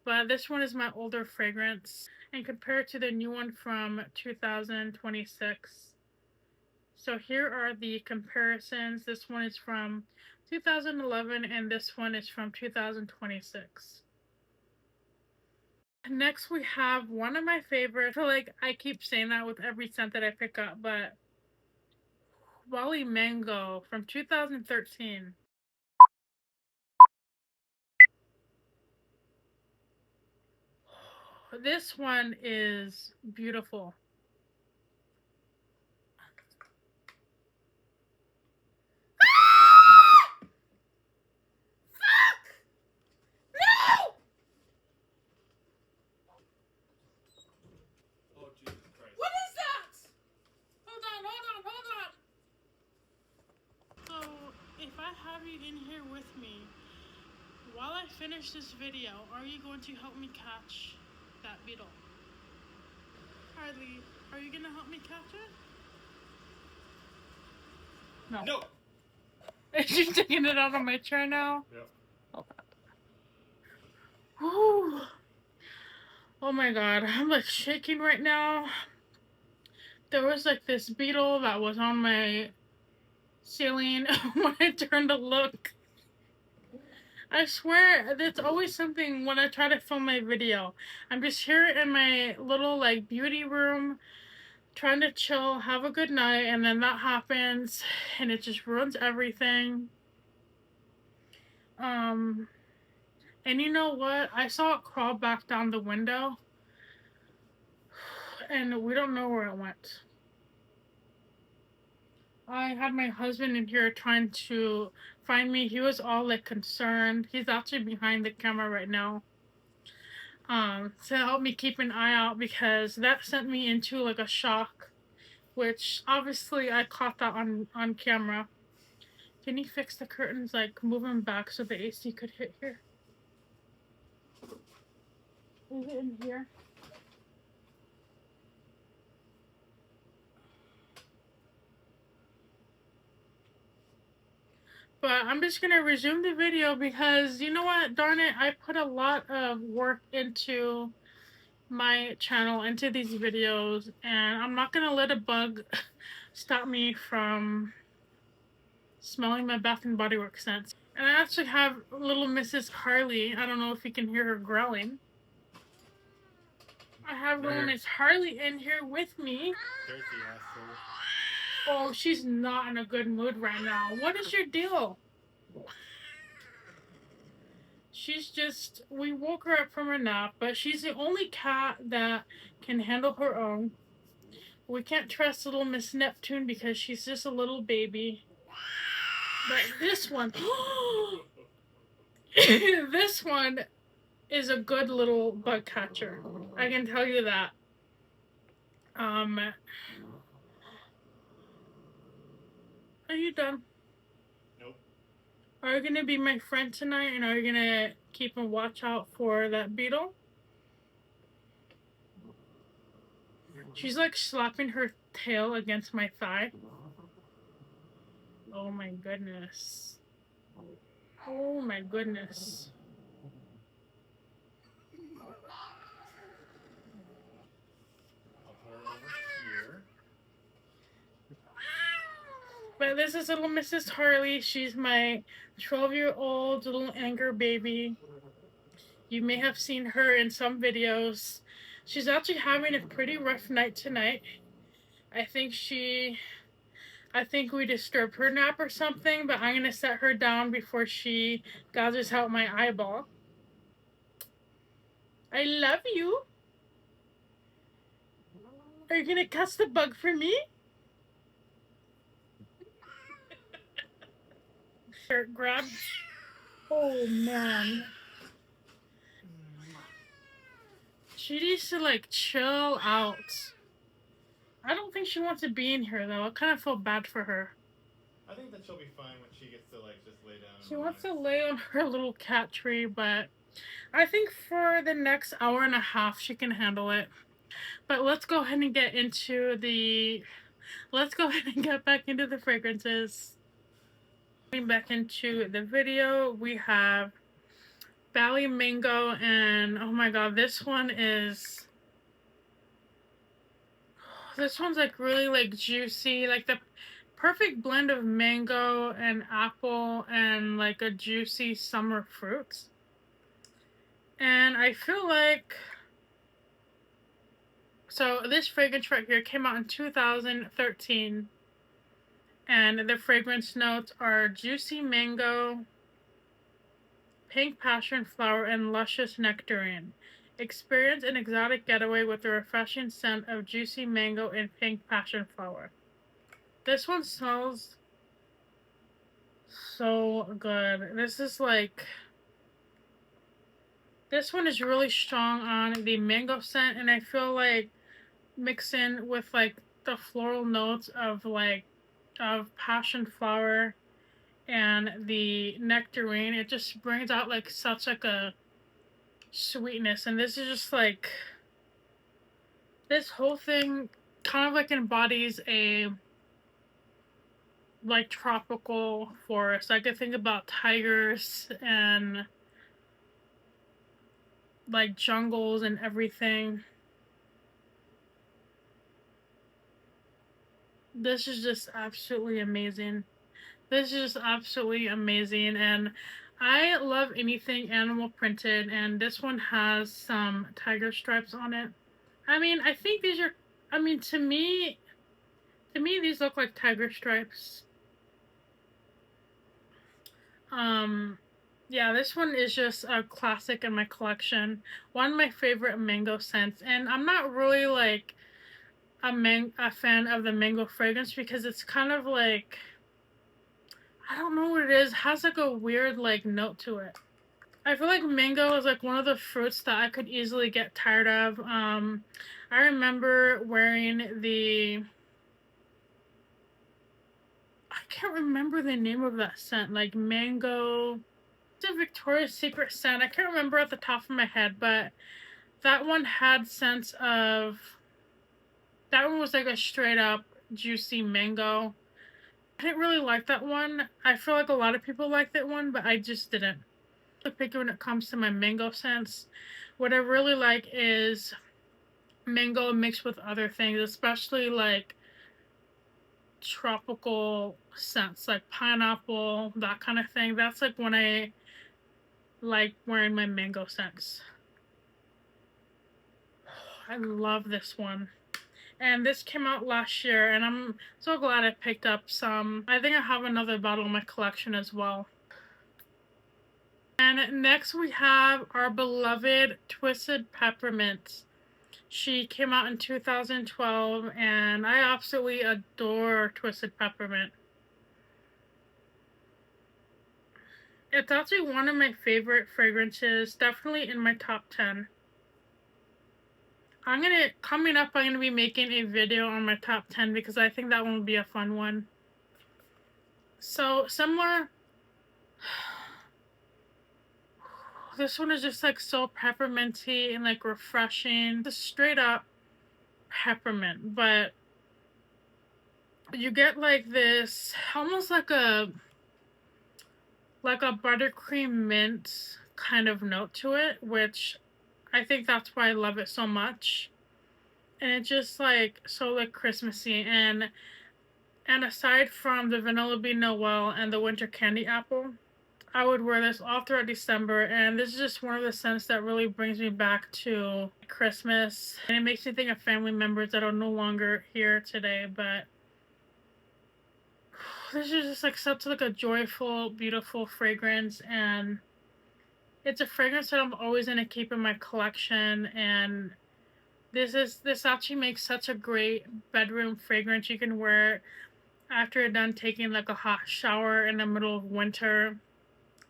but this one is my older fragrance and compared to the new one from 2026. So here are the comparisons. This one is from 2011 and this one is from 2026. Next we have one of my favorites. I feel like I keep saying that with every scent that I pick up, but Wally Mango from 2013. This one is beautiful. Oh, Jesus Christ. What is that? Hold on, hold on, hold on. So, if I have you in here with me, while I finish this video, are you going to help me catch that beetle? Harley, are you gonna help me catch it? No. No! Is she taking it out of my chair now? Yep. Okay. Whew. Oh my god, I'm like shaking right now. There was like this beetle that was on my ceiling when I turned to look. I swear, there's always something when I try to film my video. I'm just here in my little like beauty room, trying to chill, have a good night, and then that happens, and it just ruins everything. And you know what? I saw it crawl back down the window, and we don't know where it went. I had my husband in here trying to find me. He was all like concerned. He's actually behind the camera right now. To help me keep an eye out because that sent me into like a shock, which obviously I caught that on camera. Can you fix the curtains, like move them back so the AC could hit here? Is it in here? But I'm just gonna resume the video because you know what, darn it, I put a lot of work into my channel, into these videos, and I'm not gonna let a bug stop me from smelling my Bath and Body Works scents. And I actually have little Mrs. Harley. I don't know if you can hear her growling. I have little Miss Harley in here with me. There's the asshole. Oh, she's not in a good mood right now. What is your deal? She's just, we woke her up from her nap, but she's the only cat that can handle her own. We can't trust little Miss Neptune because she's just a little baby. But this one, this one is a good little bug catcher. I can tell you that. Are you done? Nope. Are you gonna be my friend tonight and are you gonna keep a watch out for that beetle? She's like slapping her tail against my thigh. Oh my goodness. Oh my goodness. I'll put her over here. But this is little Mrs. Harley. She's my 12-year-old little anger baby. You may have seen her in some videos. She's actually having a pretty rough night tonight. I think we disturbed her nap or something, but I'm gonna set her down before she gouges out my eyeball. I love you. Are you gonna catch the bug for me? Shirt grab. Oh man. She needs to like chill out. I don't think she wants to be in here though. I kind of feel bad for her. I think that she'll be fine when she gets to like just lay down and She wants relax. to lay on her little cat tree, but I think for the next hour and a half she can handle it. But let's go ahead and get into the let's go ahead and get back into the fragrances. Getting back into the video, we have Bali Mango, and oh my god, this one's like really like juicy, like the perfect blend of mango and apple and like a juicy summer fruit. And I feel like so this fragrance right here came out in 2013, and the fragrance notes are juicy mango, pink passion flower, and luscious nectarine. Experience an exotic getaway with the refreshing scent of juicy mango and pink passion flower. This one smells so good. This one is really strong on the mango scent, and I feel like mixing with like the floral notes of passion flower and the nectarine, it just brings out like such like a sweetness. And this is just like this whole thing kind of like embodies a like tropical forest. I could think about tigers and like jungles and everything. This is just absolutely amazing. This is just absolutely amazing, and I love anything animal printed, and this one has some tiger stripes on it. I mean, I think these are, I mean, to me, these look like tiger stripes. Um, yeah, this one is just a classic in my collection. One of my favorite mango scents, and I'm not really like a fan of the mango fragrance because it's kind of like I don't know what it is. It has like a weird like note to it. I feel like mango is like one of the fruits that I could easily get tired of. I remember wearing I can't remember the name of that scent, like mango. It's a Victoria's Secret scent. I can't remember at the top of my head, but that one had scents of. That one was like a straight up juicy mango. I didn't really like that one. I feel like a lot of people like that one, but I just didn't. Picky when it comes to my mango scents. What I really like is mango mixed with other things, especially like tropical scents, like pineapple, that kind of thing. That's like when I like wearing my mango scents. I love this one. And this came out last year, and I'm so glad I picked up some. I think I have another bottle in my collection as well. And next we have our beloved Twisted Peppermint. She came out in 2012, and I absolutely adore Twisted Peppermint. It's actually one of my favorite fragrances, definitely in my top 10. Coming up, I'm gonna be making a video on my top 10 because I think that one will be a fun one. So, similar, this one is just like so pepperminty and like refreshing. Just straight up peppermint, but you get like this almost like a buttercream mint kind of note to it, which I think that's why I love it so much. And it's just like so like Christmassy, and aside from the vanilla bean Noel and the winter candy apple, I would wear this all throughout December, and this is just one of the scents that really brings me back to Christmas, and it makes me think of family members that are no longer here today. But this is just like such like a joyful, beautiful fragrance, and It's a fragrance that I'm always gonna keep in my collection, and this actually makes such a great bedroom fragrance. You can wear it after you're done taking like a hot shower in the middle of winter.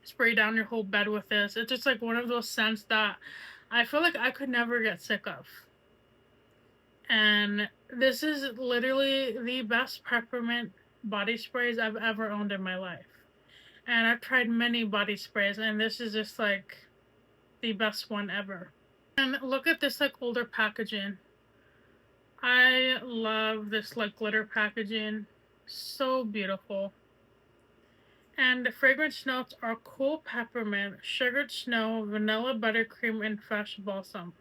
Spray down your whole bed with this. It's just like one of those scents that I feel like I could never get sick of. And this is literally the best peppermint body sprays I've ever owned in my life. And I've tried many body sprays, and this is just like the best one ever. And look at this like older packaging. I love this like glitter packaging. So beautiful. And the fragrance notes are cool peppermint, sugared snow, vanilla buttercream, and fresh balsam.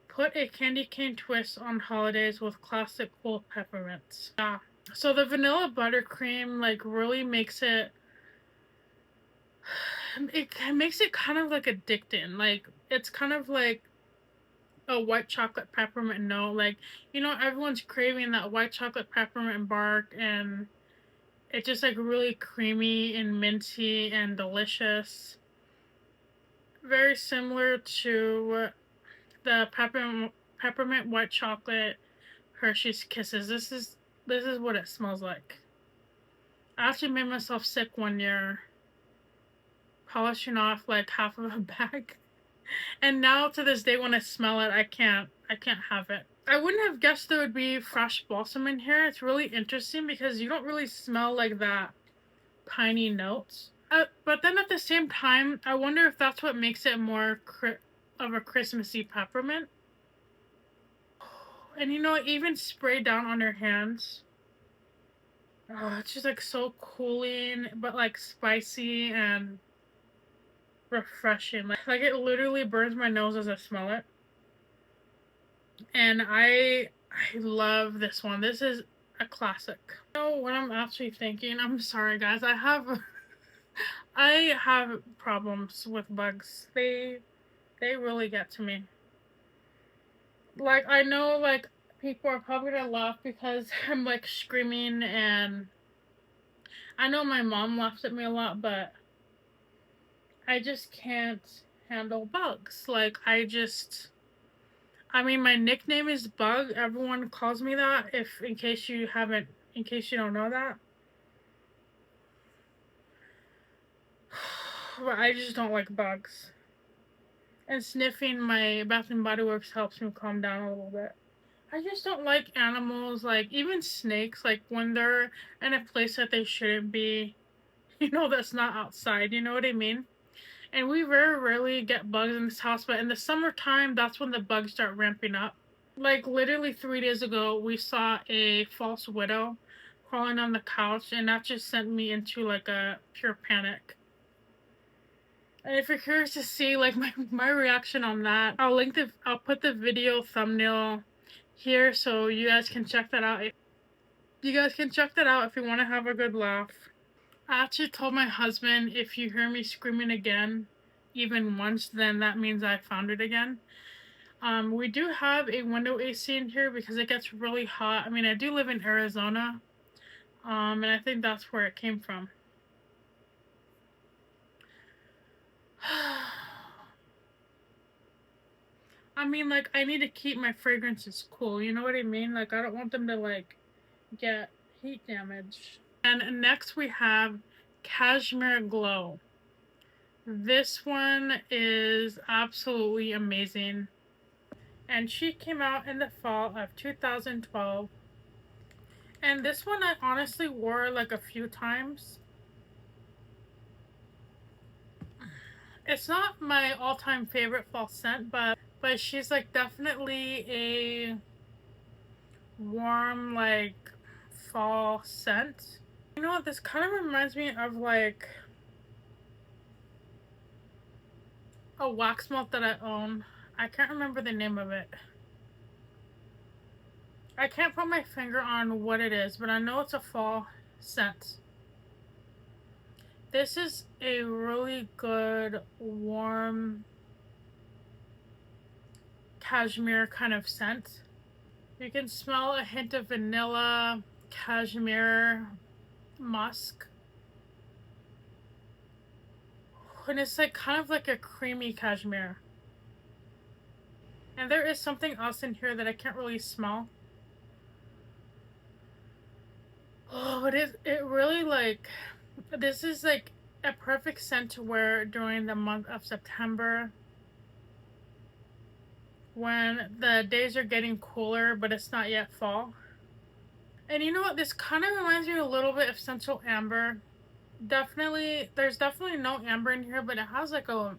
Put a candy cane twist on holidays with classic cool peppermints. Yeah. So the vanilla buttercream like really makes it kind of like addicting. Like it's kind of like a white chocolate peppermint note. Like, you know, everyone's craving that white chocolate peppermint bark, and it's just like really creamy and minty and delicious. Very similar to the peppermint white chocolate Hershey's Kisses. This is what it smells like. I actually made myself sick one year polishing off like half of a bag. And now to this day when I smell it, I can't have it. I wouldn't have guessed there would be fresh balsam in here. It's really interesting because you don't really smell like that piney notes. But then at the same time, I wonder if that's what makes it more of a Christmassy peppermint. And you know, even spray down on your hands. Oh, it's just like so cooling, but like spicy and refreshing. Like it literally burns my nose as I smell it. And I love this one. This is a classic. You know what I'm actually thinking? I'm sorry guys. I have problems with bugs. They really get to me. Like I know like people are probably gonna laugh because I'm like screaming, and I know my mom laughs at me a lot, but I just can't handle bugs. Like I mean my nickname is Bug. Everyone calls me that if in case you don't know that. But I just don't like bugs. And sniffing my Bath and Body Works helps me calm down a little bit. I just don't like animals, like even snakes, like when they're in a place that they shouldn't be, you know, that's not outside, you know what I mean? And we very rarely get bugs in this house, but in the summertime, that's when the bugs start ramping up. Like literally 3 days ago, we saw a false widow crawling on the couch, and that just sent me into like a pure panic. And if you're curious to see like my reaction on that, I'll put the video thumbnail here so you guys can check that out. You guys can check that out if you want to have a good laugh. I actually told my husband if you hear me screaming again, even once, then that means I found it again. We do have a window AC in here because it gets really hot. I mean, I do live in Arizona, and I think that's where it came from. I mean, like, I need to keep my fragrances cool, you know what I mean? Like, I don't want them to, like, get heat damage. And next we have Cashmere Glow. This one is absolutely amazing. And she came out in the fall of 2012. And this one I honestly wore like a few times. It's not my all-time favorite fall scent, but she's like definitely a warm like fall scent. You know what, this kind of reminds me of like a wax melt that I own. I can't remember the name of it. I can't put my finger on what it is, but I know it's a fall scent. This is a really good warm cashmere kind of scent. You can smell a hint of vanilla, cashmere, musk. And it's like kind of like a creamy cashmere. And there is something else in here that I can't really smell. Oh, but it really like, this is like a perfect scent to wear during the month of September when the days are getting cooler, but it's not yet fall. And you know what? This kind of reminds me a little bit of Central Amber. Definitely, there's definitely no amber in here, but it has like a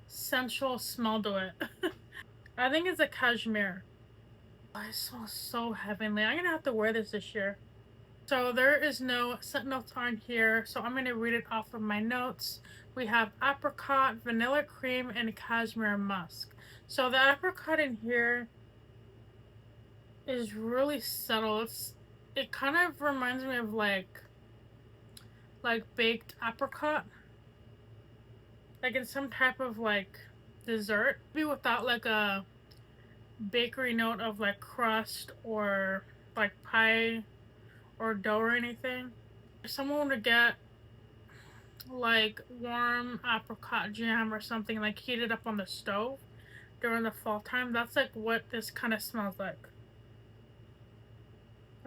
sensual smell to it. I think it's a cashmere. Oh, it smells so heavenly. I'm gonna have to wear this year. So there is no scent notes on here, so I'm gonna read it off of my notes. We have apricot, vanilla cream, and cashmere musk. So the apricot in here is really subtle. It kind of reminds me of like baked apricot, like in some type of like dessert, maybe without like a bakery note of like crust or like pie or dough or anything. If someone were to get like warm apricot jam or something like heated up on the stove during the fall time, that's like what this kind of smells like.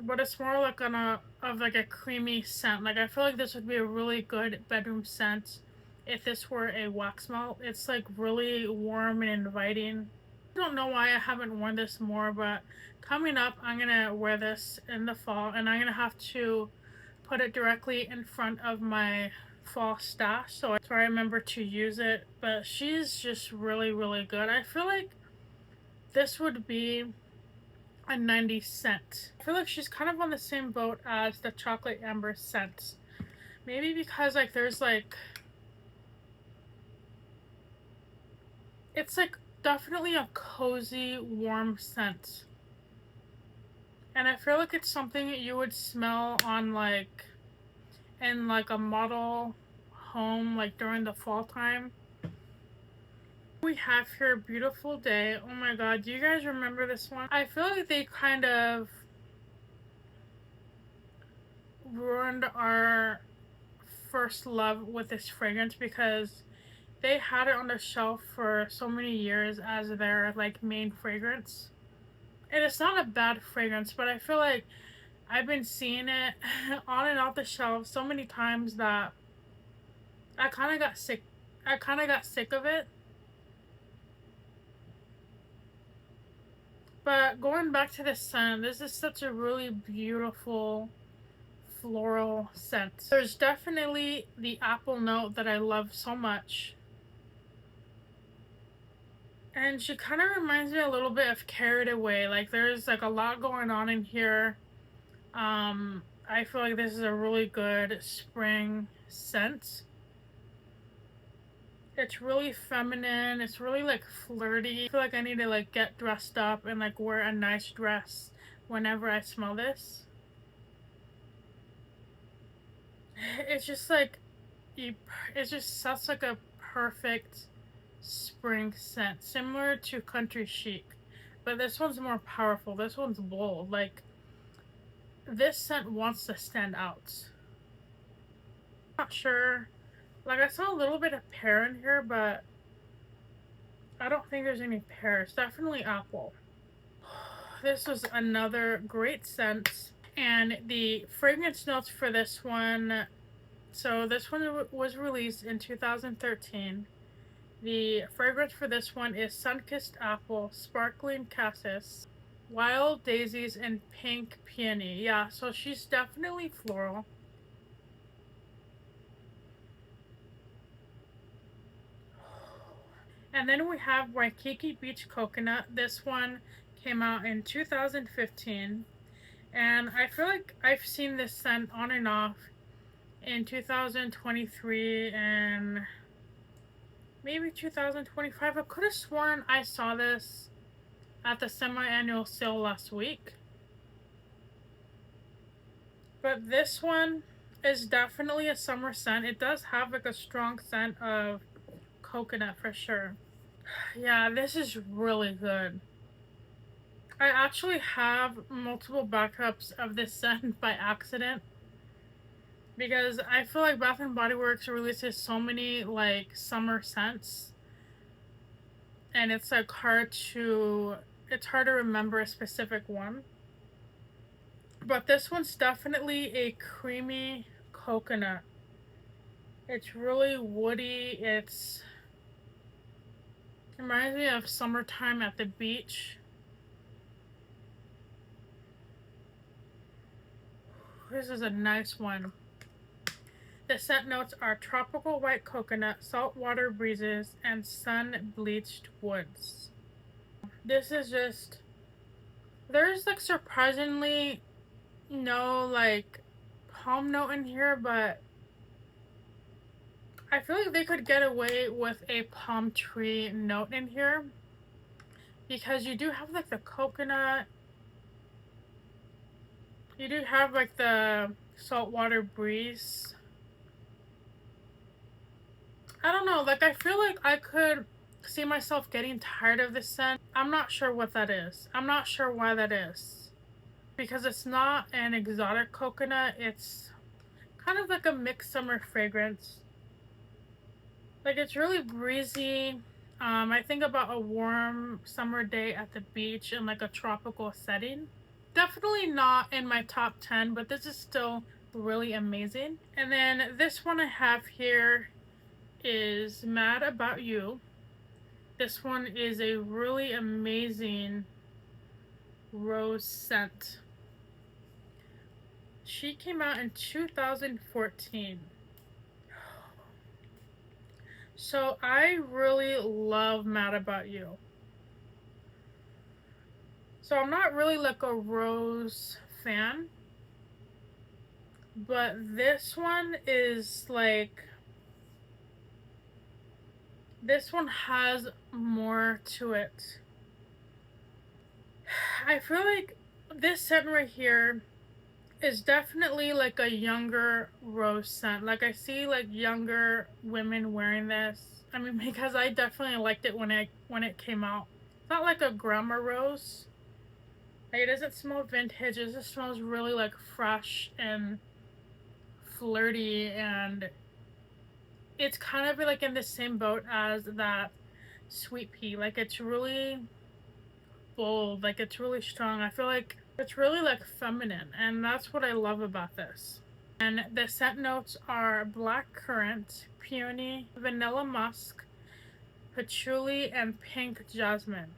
But it's more like on a of like a creamy scent. Like I feel like this would be a really good bedroom scent if this were a wax melt. It's like really warm and inviting. I don't know why I haven't worn this more, but coming up I'm gonna wear this in the fall and I'm gonna have to put it directly in front of my fall stash so I remember to use it. But she's just really, really good. I feel like this would be a 90 cent. I feel like she's kind of on the same boat as the chocolate amber scent. Maybe because like there's like, it's like definitely a cozy, warm scent. And I feel like it's something you would smell on like in like a model home like during the fall time. We have here Beautiful Day. Oh my god, do you guys remember this one? I feel like they kind of ruined our first love with this fragrance because they had it on the shelf for so many years as their like main fragrance. And it's not a bad fragrance, but I feel like I've been seeing it on and off the shelf so many times that I kind of got sick. I kind of got sick of it. But going back to the scent, this is such a really beautiful floral scent. There's definitely the apple note that I love so much. And she kind of reminds me a little bit of Carried Away. Like there's like a lot going on in here. I feel like this is a really good spring scent. It's really feminine. It's really like flirty. I feel like I need to like get dressed up and like wear a nice dress whenever I smell this. It's just like it's just such like a perfect spring scent, similar to Country Chic, but this one's more powerful. This one's bold. Like this scent wants to stand out. Not sure. Like I saw a little bit of pear in here, but I don't think there's any pear. It's definitely apple. This was another great scent. And the fragrance notes for this one, so this one was released in 2013. The fragrance for this one is Sun-Kissed Apple, Sparkling Cassis, Wild Daisies, and Pink Peony. Yeah, so she's definitely floral. And then we have Waikiki Beach Coconut. This one came out in 2015. And I feel like I've seen this scent on and off in 2023 and maybe 2025. I could have sworn I saw this at the semi-annual sale last week. But this one is definitely a summer scent. It does have like a strong scent of coconut for sure. Yeah, this is really good. I actually have multiple backups of this scent by accident. because I feel like Bath and Body Works releases so many like summer scents, and it's like it's hard to remember a specific one. But this one's definitely a creamy coconut. It's really woody. It reminds me of summertime at the beach. This is a nice one. The scent notes are tropical white coconut, saltwater breezes, and sun-bleached woods. This is just, there's like surprisingly no like palm note in here, but I feel like they could get away with a palm tree note in here because you do have like the coconut, you do have like the saltwater breeze. I don't know, like I feel like I could see myself getting tired of this scent. I'm not sure what that is. I'm not sure why that is. Because it's not an exotic coconut, it's kind of like a mixed summer fragrance. Like it's really breezy. I think about a warm summer day at the beach in like a tropical setting. Definitely not in my top 10, but this is still really amazing. And then this one I have here is Mad About You. This one is a really amazing rose scent. She came out in 2014. So I really love Mad About You. So I'm not really like a rose fan, but this one is like, this one has more to it. I feel like this scent right here is definitely like a younger rose scent. Like I see like younger women wearing this. I mean, because I definitely liked it when it came out. It's not like a grandma rose. Like it doesn't smell vintage. It just smells really like fresh and flirty, and it's kind of like in the same boat as that sweet pea. Like it's really bold. Like it's really strong. I feel like it's really like feminine, and that's what I love about this. And the scent notes are black currant, peony, vanilla musk, patchouli, and pink jasmine.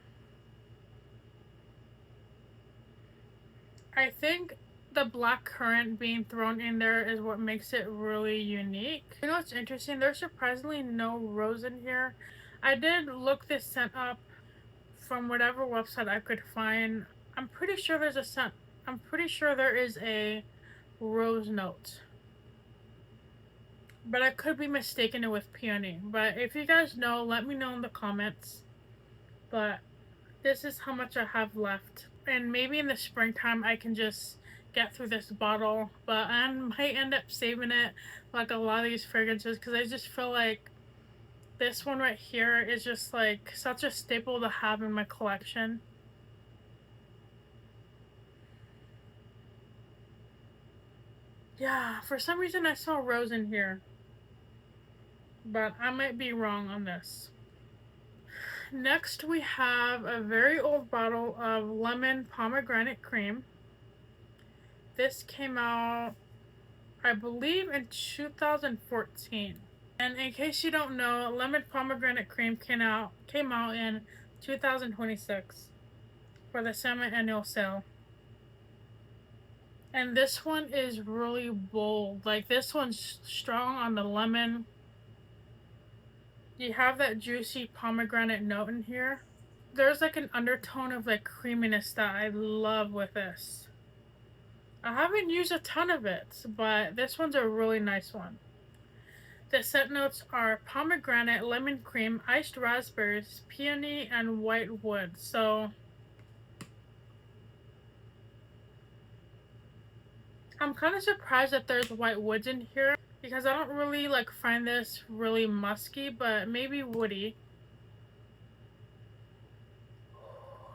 I think the black currant being thrown in there is what makes it really unique. You know what's interesting? There's surprisingly no rose in here. I did look this scent up from whatever website I could find. I'm pretty sure there's a scent. I'm pretty sure there is a rose note. But I could be mistaken it with peony. But if you guys know, let me know in the comments. But this is how much I have left. And maybe in the springtime I can just get through this bottle. But I might end up saving it like a lot of these fragrances because I just feel like this one right here is just like such a staple to have in my collection. Yeah, for some reason I saw rose in here. But I might be wrong on this. Next we have a very old bottle of lemon pomegranate cream. This came out, I believe, in 2014. And in case you don't know, lemon pomegranate cream came out in 2026 for the semi-annual sale. And this one is really bold. Like this one's strong on the lemon. You have that juicy pomegranate note in here. There's like an undertone of like creaminess that I love with this. I haven't used a ton of it, but this one's a really nice one. The scent notes are pomegranate, lemon cream, iced raspberries, peony, and white wood. So I'm kind of surprised that there's white woods in here because I don't really like find this really musky, but maybe woody.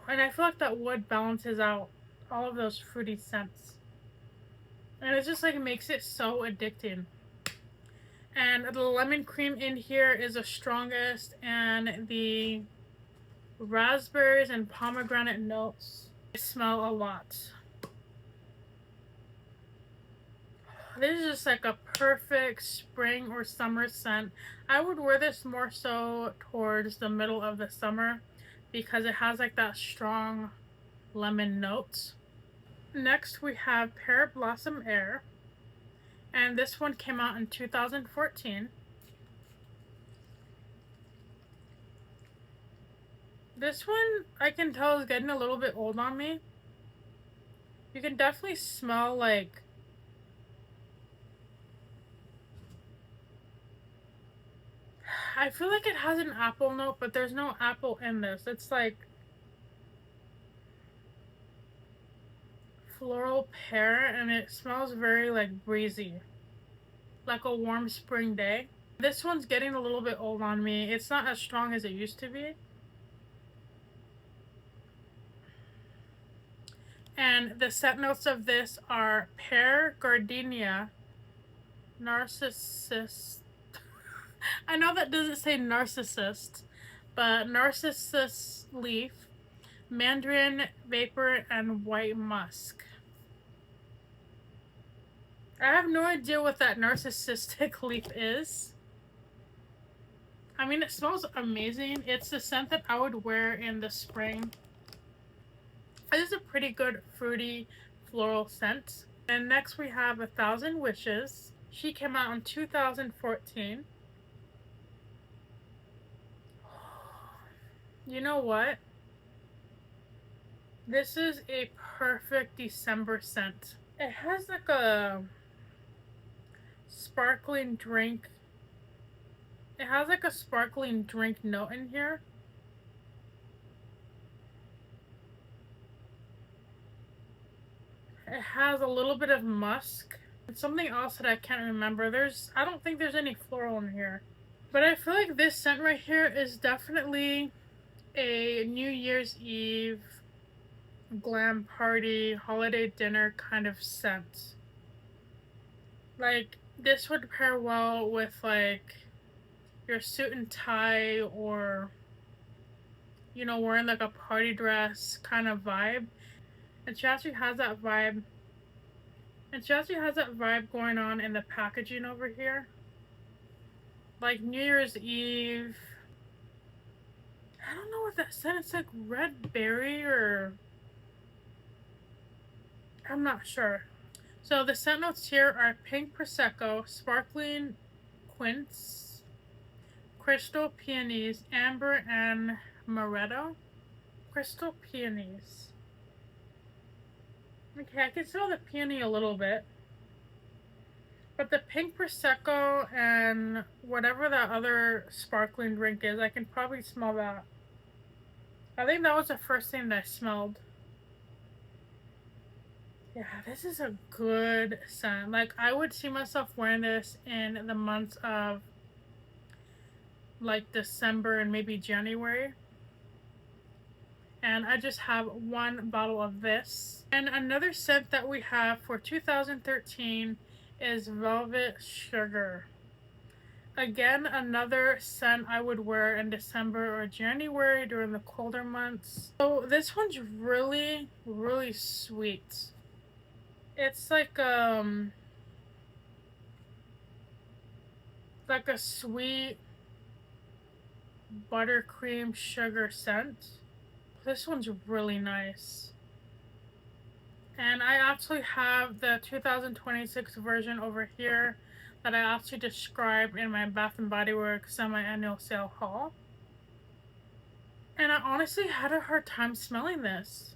And I feel like that wood balances out all of those fruity scents. And it just like makes it so addicting. And the lemon cream in here is the strongest, and the raspberries and pomegranate notes smell a lot. This is just like a perfect spring or summer scent. I would wear this more so towards the middle of the summer because it has like that strong lemon notes. Next we have Pear Blossom Air, and this one came out in 2014. This one I can tell is getting a little bit old on me. You can definitely smell like I feel like it has an apple note, but there's no apple in this. It's like floral pear, and it smells very like breezy, like a warm spring day. This one's getting a little bit old on me. It's not as strong as it used to be. And the scent notes of this are pear, gardenia, narcissus. I know that doesn't say narcissist, but narcissus leaf, mandarin vapor, and white musk. I have no idea what that narcissistic leaf is. I mean, it smells amazing. It's the scent that I would wear in the spring. It is a pretty good fruity floral scent. And next we have 1000 Wishes. She came out in 2014. You know what? This is a perfect December scent. It has like a sparkling drink. It has like a sparkling drink note in here. It has a little bit of musk. And something else that I can't remember. I don't think there's any floral in here. But I feel like this scent right here is definitely a New Year's Eve glam party, holiday dinner kind of scent. Like, this would pair well with like your suit and tie, or you know, wearing like a party dress kind of vibe. And she actually has that vibe. And she actually has that vibe going on in the packaging over here. Like New Year's Eve. I don't know what that scent. It's like red berry, or I'm not sure. So the scent notes here are pink prosecco, sparkling quince, crystal peonies, amber, and amaretto. Crystal peonies. Okay, I can smell the peony a little bit. But the pink prosecco and whatever that other sparkling drink is, I can probably smell that. I think that was the first thing that I smelled. Yeah, this is a good scent. Like, I would see myself wearing this in the months of like December and maybe January. And I just have one bottle of this. And another scent that we have for 2013 is Velvet Sugar. Again, another scent I would wear in December or January during the colder months. So this one's really, really sweet. It's like a sweet buttercream sugar scent. This one's really nice. And I actually have the 2026 version over here that I actually described in my Bath & Body Works semi-annual sale haul. And I honestly had a hard time smelling this.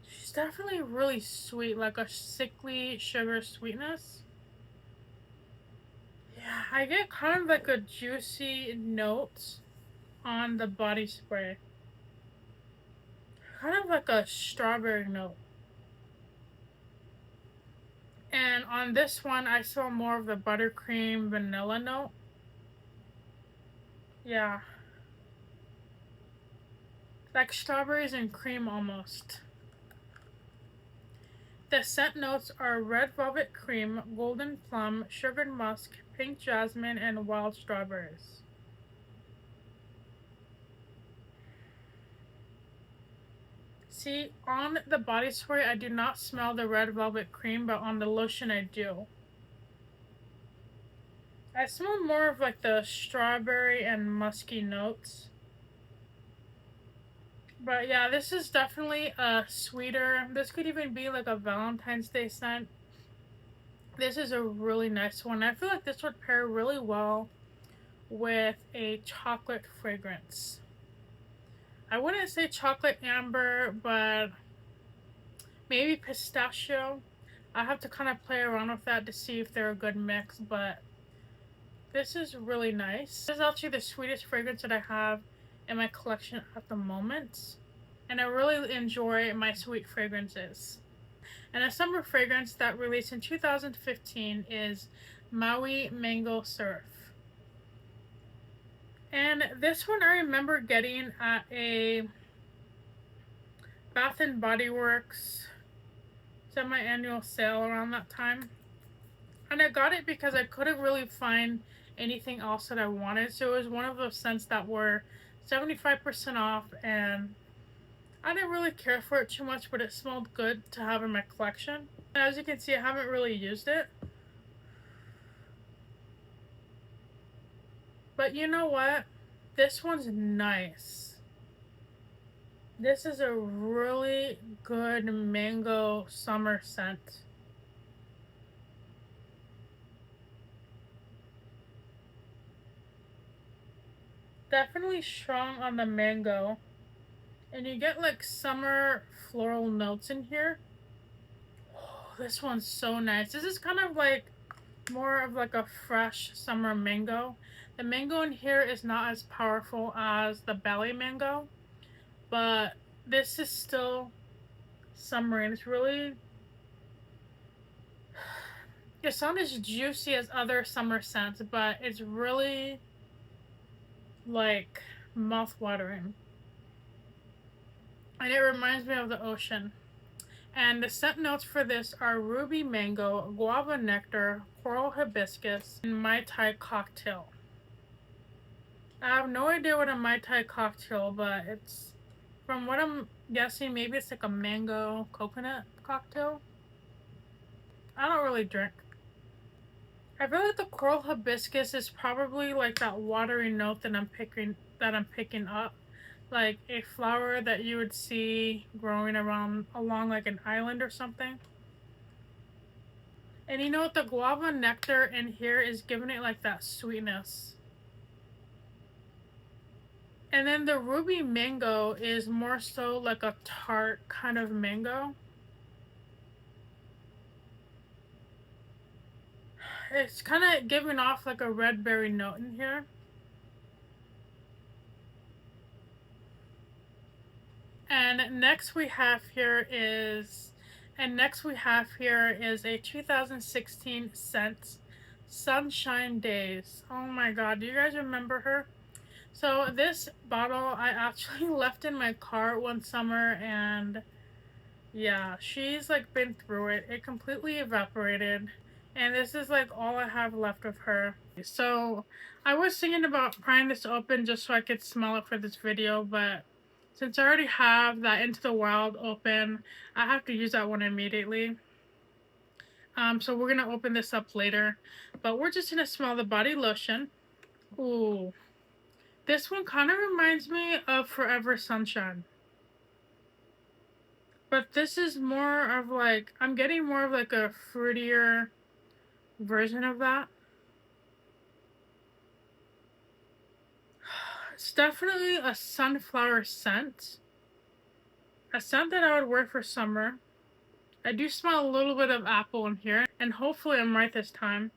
She's definitely really sweet, like a sickly sugar sweetness. Yeah, I get kind of like a juicy note on the body spray. Kind of like a strawberry note. And on this one, I saw more of the buttercream vanilla note. Yeah. Like strawberries and cream almost. The scent notes are red velvet cream, golden plum, sugared musk, pink jasmine, and wild strawberries. See, on the body spray, I do not smell the red velvet cream, but on the lotion, I do. I smell more of like the strawberry and musky notes. But yeah, this is definitely a sweeter. This could even be like a Valentine's Day scent. This is a really nice one. I feel like this would pair really well with a chocolate fragrance. I wouldn't say chocolate amber, but maybe pistachio. I have to kind of play around with that to see if they're a good mix, but this is really nice. This is actually the sweetest fragrance that I have in my collection at the moment. And I really enjoy my sweet fragrances. And a summer fragrance that released in 2015 is Maui Mango Surf. And this one I remember getting at a Bath and Body Works semi-annual sale around that time. And I got it because I couldn't really find anything else that I wanted. So it was one of those scents that were 75% off, and I didn't really care for it too much, but it smelled good to have in my collection. And as you can see, I haven't really used it. But you know what? This one's nice. This is a really good mango summer scent. Definitely strong on the mango. And you get like summer floral notes in here. Oh, this one's so nice. This is kind of like more of like a fresh summer mango. The mango in here is not as powerful as the Bali mango, but this is still summery and it's really, it's not as juicy as other summer scents, but it's really like mouth-watering. And it reminds me of the ocean. And the scent notes for this are ruby mango, guava nectar, coral hibiscus, and Mai Tai cocktail. I have no idea what a Mai Tai cocktail, but it's, from what I'm guessing, maybe it's like a mango coconut cocktail. I don't really drink. I feel like the coral hibiscus is probably like that watery note that I'm picking up. Like a flower that you would see growing around along like an island or something. And you know what? The guava nectar in here is giving it like that sweetness. And then the ruby mango is more so like a tart kind of mango. It's kind of giving off like a red berry note in here. And next we have here is a 2016 scent, Sunshine Days. Oh my god, do you guys remember her? So this bottle I actually left in my car one summer, and yeah, she's like been through it. It completely evaporated. And this is like all I have left of her. So I was thinking about prying this open just so I could smell it for this video, but since I already have that Into the Wild open, I have to use that one immediately. So we're gonna open this up later, but we're just gonna smell the body lotion. Ooh, this one kind of reminds me of Forever Sunshine. But this is more of like, I'm getting more of like a fruitier version of that. It's definitely a sunflower scent. A scent that I would wear for summer. I do smell a little bit of apple in here, and hopefully I'm right this time.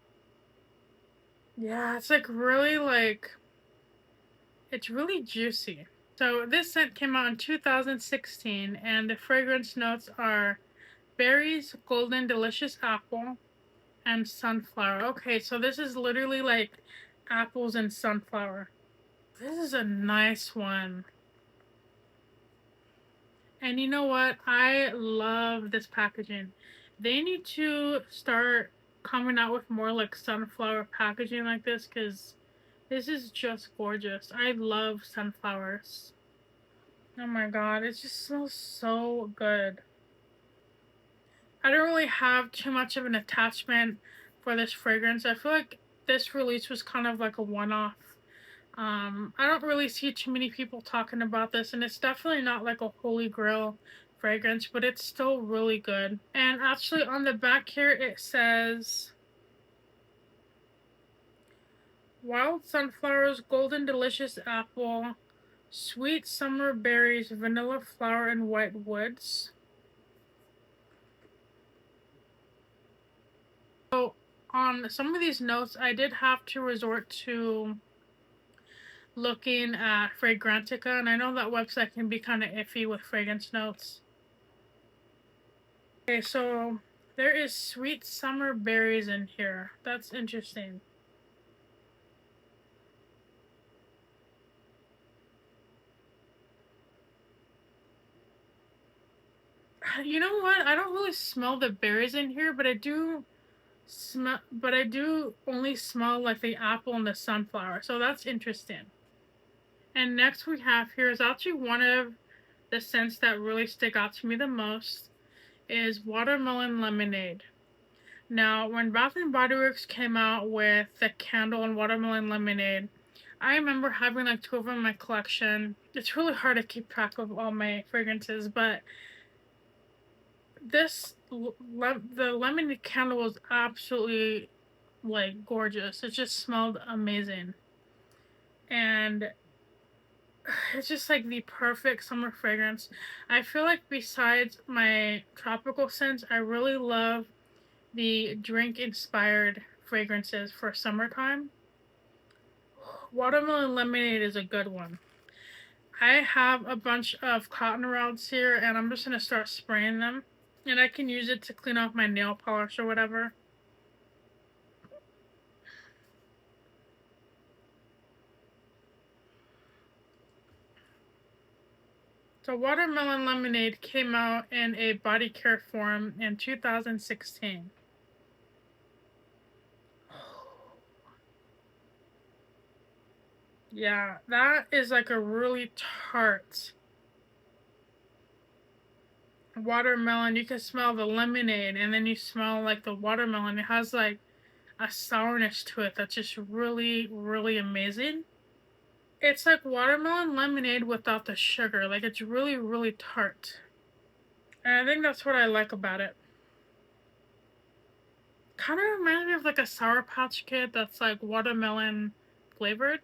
Yeah, it's like really like, it's really juicy. So this scent came out in 2016, and the fragrance notes are berries, golden delicious apple, and sunflower. Okay, so this is literally like apples and sunflower. This is a nice one. And you know what? I love this packaging. They need to start coming out with more like sunflower packaging like this, because this is just gorgeous. I love sunflowers. Oh my god, it just smells so good. I don't really have too much of an attachment for this fragrance. I feel like this release was kind of like a one-off. I don't really see too many people talking about this, and it's definitely not like a holy grail fragrance, but it's still really good. And actually on the back here it says wild sunflowers, golden delicious apple, sweet summer berries, vanilla flower, and white woods. So on some of these notes, I did have to resort to looking at Fragrantica, and I know that website can be kind of iffy with fragrance notes. Okay, so there is sweet summer berries in here. That's interesting. You know what? I don't really smell the berries in here, but I do only smell like the apple and the sunflower. So that's interesting. And next we have here is actually one of the scents that really stick out to me the most is watermelon lemonade. Now, when Bath and Body Works came out with the candle and watermelon lemonade, I remember having like two of them in my collection. It's really hard to keep track of all my fragrances, but the lemonade candle was absolutely like gorgeous. It just smelled amazing. And it's just like the perfect summer fragrance. I feel like besides my tropical scents, I really love the drink inspired fragrances for summertime. Watermelon lemonade is a good one. I have a bunch of cotton rods here and I'm just gonna start spraying them. And I can use it to clean off my nail polish or whatever. So watermelon lemonade came out in a body care form in 2016. Yeah, that is like a really tart watermelon. You can smell the lemonade and then you smell like the watermelon. It has like a sourness to it that's just really, really amazing. It's like watermelon lemonade without the sugar. Like it's really, really tart. And I think that's what I like about it. Kind of reminds me of like a Sour Patch Kid that's like watermelon flavored.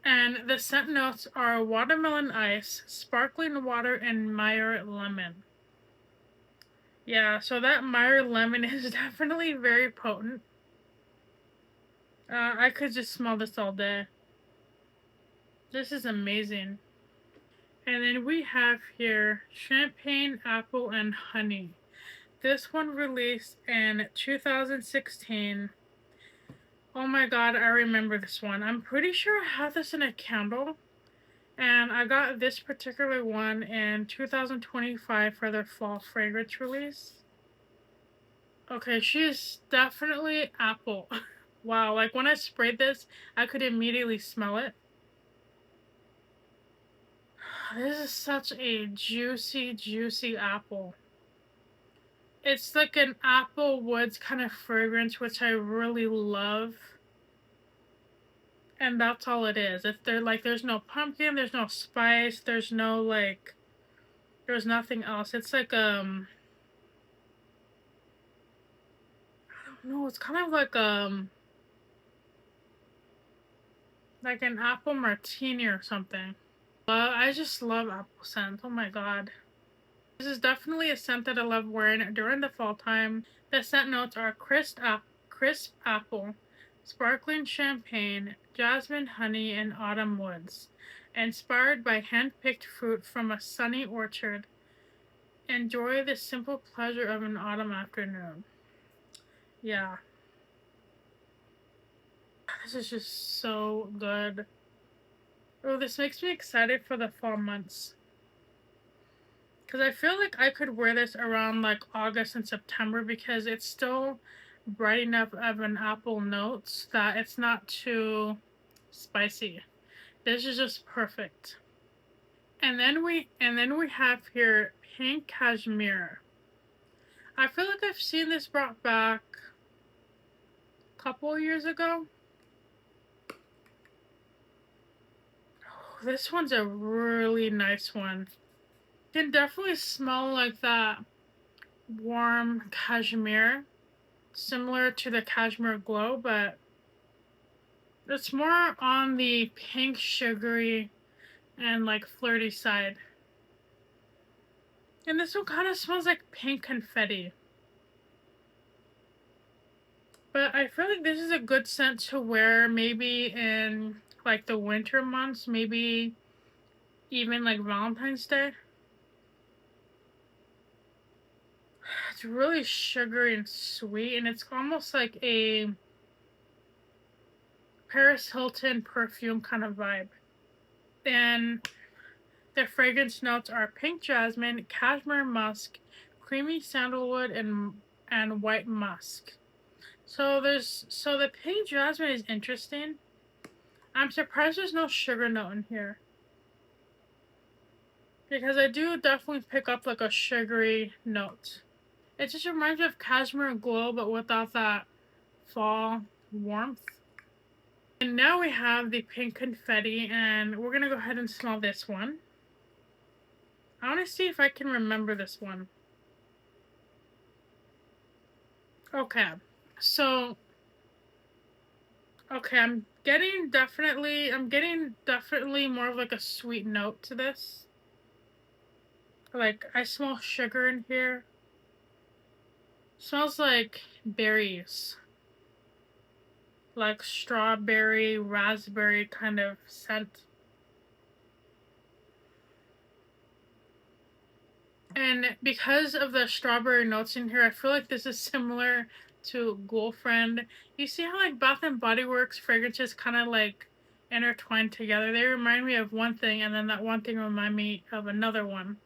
And the scent notes are watermelon ice, sparkling water, and Meyer lemon. Yeah, so that Meyer lemon is definitely very potent. I could just smell this all day. This is amazing. And then we have here champagne, apple, and honey. This one released in 2016. Oh my god, I remember this one. I'm pretty sure I had this in a candle. And I got this particular one in 2025 for their fall fragrance release. Okay, she's definitely apple. Wow, like when I sprayed this, I could immediately smell it. This is such a juicy, juicy apple. It's like an apple woods kind of fragrance, which I really love. And that's all it is. If there like there's no pumpkin, there's no spice, there's no like there's nothing else. It's like I don't know, it's kind of like an apple martini or something. I just love apple scent. Oh my god. This is definitely a scent that I love wearing during the fall time. The scent notes are crisp apple, sparkling champagne, jasmine honey, and autumn woods. Inspired by hand-picked fruit from a sunny orchard, enjoy the simple pleasure of an autumn afternoon. Yeah, this is just so good. Oh, this makes me excited for the fall months. because I feel like I could wear this around like August and September because it's still bright enough of an apple notes that it's not too spicy. This is just perfect. And then we have here pink cashmere. I feel like I've seen this brought back a couple years ago. This one's a really nice one. Can definitely smell like that warm cashmere, similar to the cashmere glow, but it's more on the pink sugary and like flirty side. And this one kind of smells like pink confetti. But I feel like this is a good scent to wear maybe in like the winter months, maybe even like Valentine's Day. It's really sugary and sweet, and it's almost like a Paris Hilton perfume kind of vibe. And the fragrance notes are pink jasmine, cashmere musk, creamy sandalwood, and white musk. So the pink jasmine is interesting. I'm surprised there's no sugar note in here, because I do definitely pick up like a sugary note. It just reminds me of cashmere glow, but without that fall warmth. And now we have the pink confetti, and we're gonna go ahead and smell this one. I want to see if I can remember this one. Okay, so I'm getting definitely more of like a sweet note to this. Like I smell sugar in here. Smells like berries. Like strawberry, raspberry kind of scent. And because of the strawberry notes in here, I feel like this is similar to Girlfriend. You see how like Bath and Body Works fragrances kind of like intertwined together? They remind me of one thing, and then that one thing remind me of another one.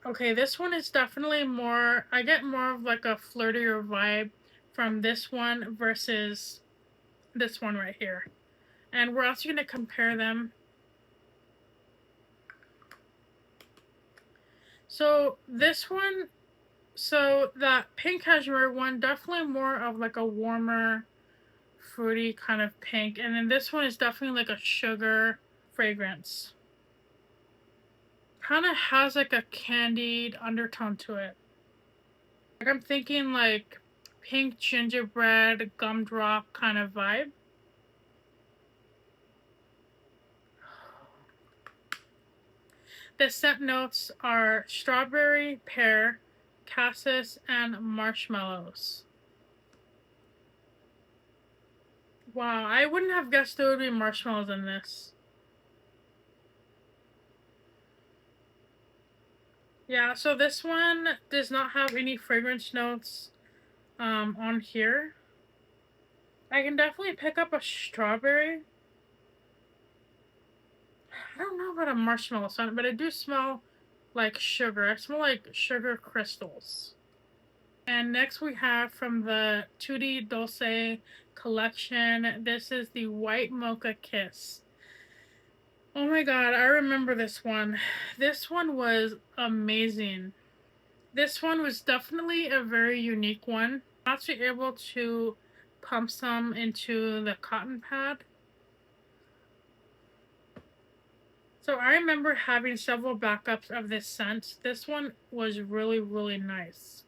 Okay, this one is definitely more, I get more of like a flirtier vibe from this one versus this one right here. And we're also going to compare them. So this one, so that pink cashmere one, definitely more of like a warmer, fruity kind of pink. And then this one is definitely like a sugar fragrance. Kind of has like a candied undertone to it. Like I'm thinking like pink gingerbread gumdrop kind of vibe. The scent notes are strawberry, pear, cassis, and marshmallows. Wow, I wouldn't have guessed there would be marshmallows in this. Yeah, so this one does not have any fragrance notes on here. I can definitely pick up a strawberry. I don't know about a marshmallow scent, but I do smell like sugar. I smell like sugar crystals. And next we have from the 2000’s collection, this is the White Mocha Kiss. Oh my god, I remember this one. This one was amazing. This one was definitely a very unique one. I'm actually able to pump some into the cotton pad. So I remember having several backups of this scent. This one was really, really nice.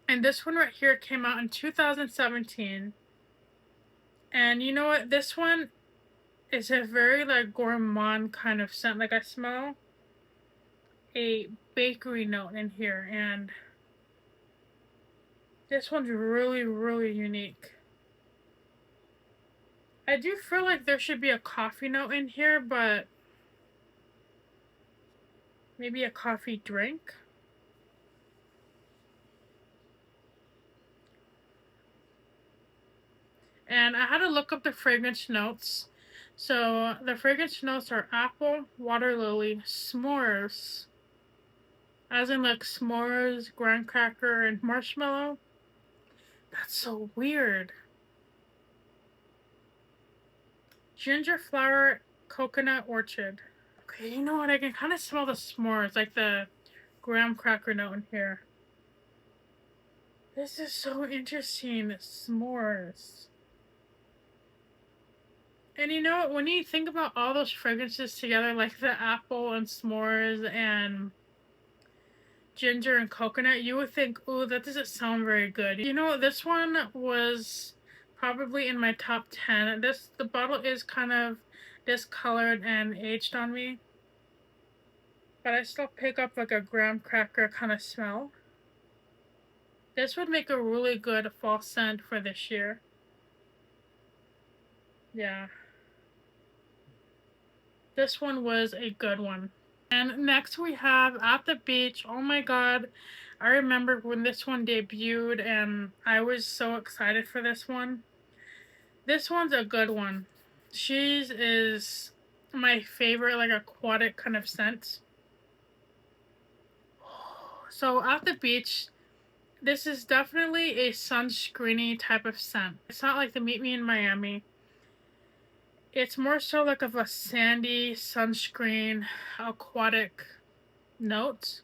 And this one right here came out in 2017. And you know what? This one is a very like gourmand kind of scent. Like I smell a bakery note in here, and this one's really, really unique. I do feel like there should be a coffee note in here, but maybe a coffee drink. And I had to look up the fragrance notes. So the fragrance notes are apple, water lily, s'mores, as in like s'mores, graham cracker, and marshmallow. That's so weird. Ginger flower, coconut orchid. Okay, you know what? I can kind of smell the s'mores, like the graham cracker note in here. This is so interesting. S'mores. And you know, when you think about all those fragrances together, like the apple and s'mores and ginger and coconut, you would think, ooh, that doesn't sound very good. You know, this one was probably in my top 10. The bottle is kind of discolored and aged on me, but I still pick up like a graham cracker kind of smell. This would make a really good fall scent for this year. Yeah. This one was a good one. And next we have At the Beach. Oh my god. I remember when this one debuted and I was so excited for this one. This one's a good one. She's is my favorite like aquatic kind of scent. So At the Beach, this is definitely a sunscreeny type of scent. It's not like the Meet Me in Miami. It's more so like of a sandy sunscreen aquatic note,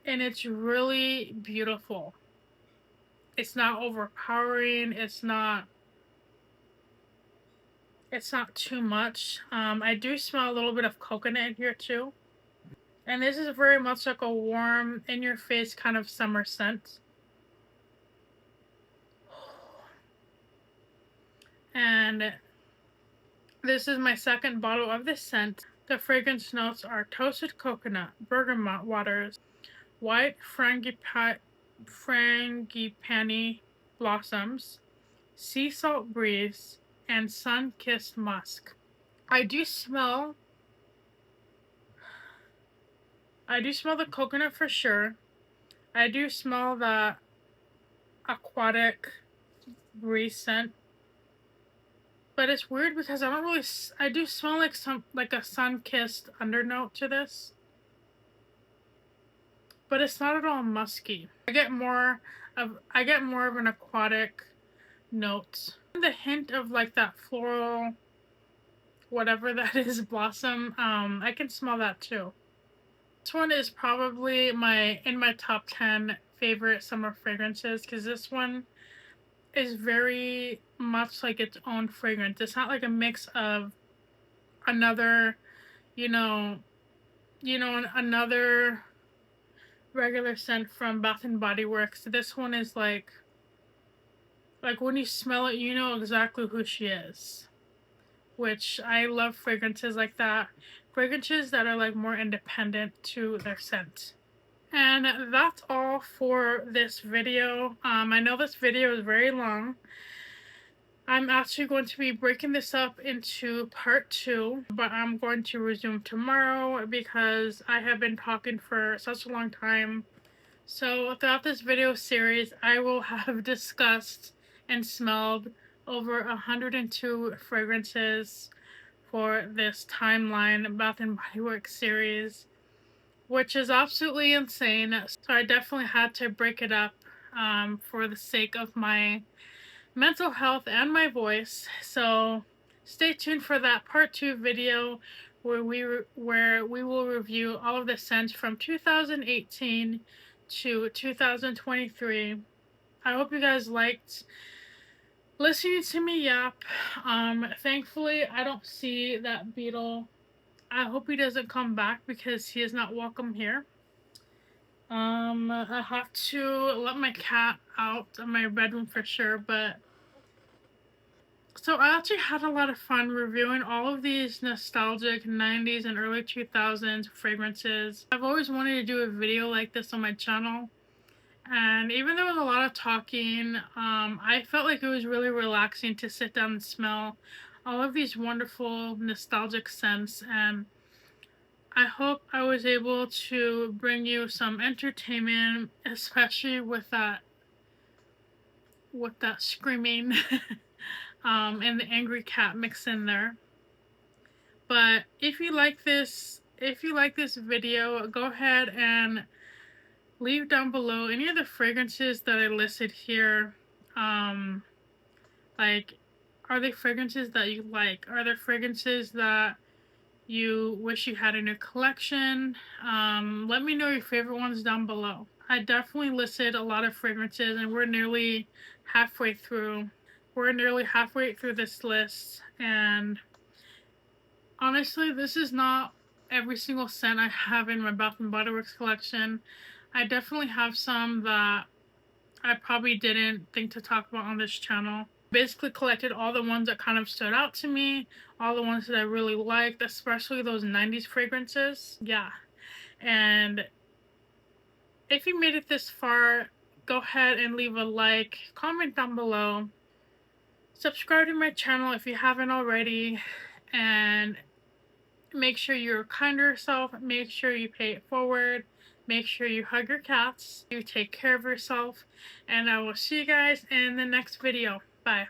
and it's really beautiful. It's not overpowering. It's not too much. I do smell a little bit of coconut in here too. And this is very much like a warm, in your face kind of summer scent. And this is my second bottle of this scent. The fragrance notes are toasted coconut, bergamot waters, white frangipani blossoms, sea salt breeze, and sun-kissed musk. I do smell the coconut for sure. I do smell that aquatic breeze scent. But it's weird because I do smell like a sun-kissed undernote to this. But it's not at all musky. I get more of an aquatic note. The hint of like that floral whatever that is blossom, I can smell that too. This one is probably in my top 10 favorite summer fragrances because this one is very much like its own fragrance. It's not like a mix of another, you know, another regular scent from Bath and Body Works. This one is like when you smell it, you know exactly who she is. Which I love fragrances like that. Fragrances that are like more independent to their scent. And that's all for this video. I know this video is very long. I'm actually going to be breaking this up into part 2, but I'm going to resume tomorrow because I have been talking for such a long time. So throughout this video series, I will have discussed and smelled over 102 fragrances for this timeline Bath and Body Works series, which is absolutely insane. So I definitely had to break it up for the sake of my mental health and my voice. So stay tuned for that part 2 video where we will review all of the scents from 2018 to 2023. I hope you guys liked listening to me yap. Thankfully I don't see that beetle. I hope he doesn't come back because he is not welcome here. I have to let my cat out of my bedroom for sure, but so I actually had a lot of fun reviewing all of these nostalgic 90s and early 2000s fragrances. I've always wanted to do a video like this on my channel, and even though there was a lot of talking, I felt like it was really relaxing to sit down and smell all of these wonderful nostalgic scents, and I hope I was able to bring you some entertainment, especially with that screaming. and the angry cat mixed in there. But if you like this video, go ahead and leave down below any of the fragrances that I listed here. Like, are they fragrances that you like? Are there fragrances that you wish you had in your collection? Let me know your favorite ones down below. I definitely listed a lot of fragrances, and we're nearly halfway through. We're nearly halfway through this list, and honestly, this is not every single scent I have in my Bath and Body Works collection. I definitely have some that I probably didn't think to talk about on this channel. Basically collected all the ones that kind of stood out to me, all the ones that I really liked, especially those 90s fragrances. Yeah. And if you made it this far, go ahead and leave a like, comment down below, subscribe to my channel if you haven't already, and make sure you're kind to yourself, make sure you pay it forward, make sure you hug your cats, you take care of yourself, and I will see you guys in the next video. Bye.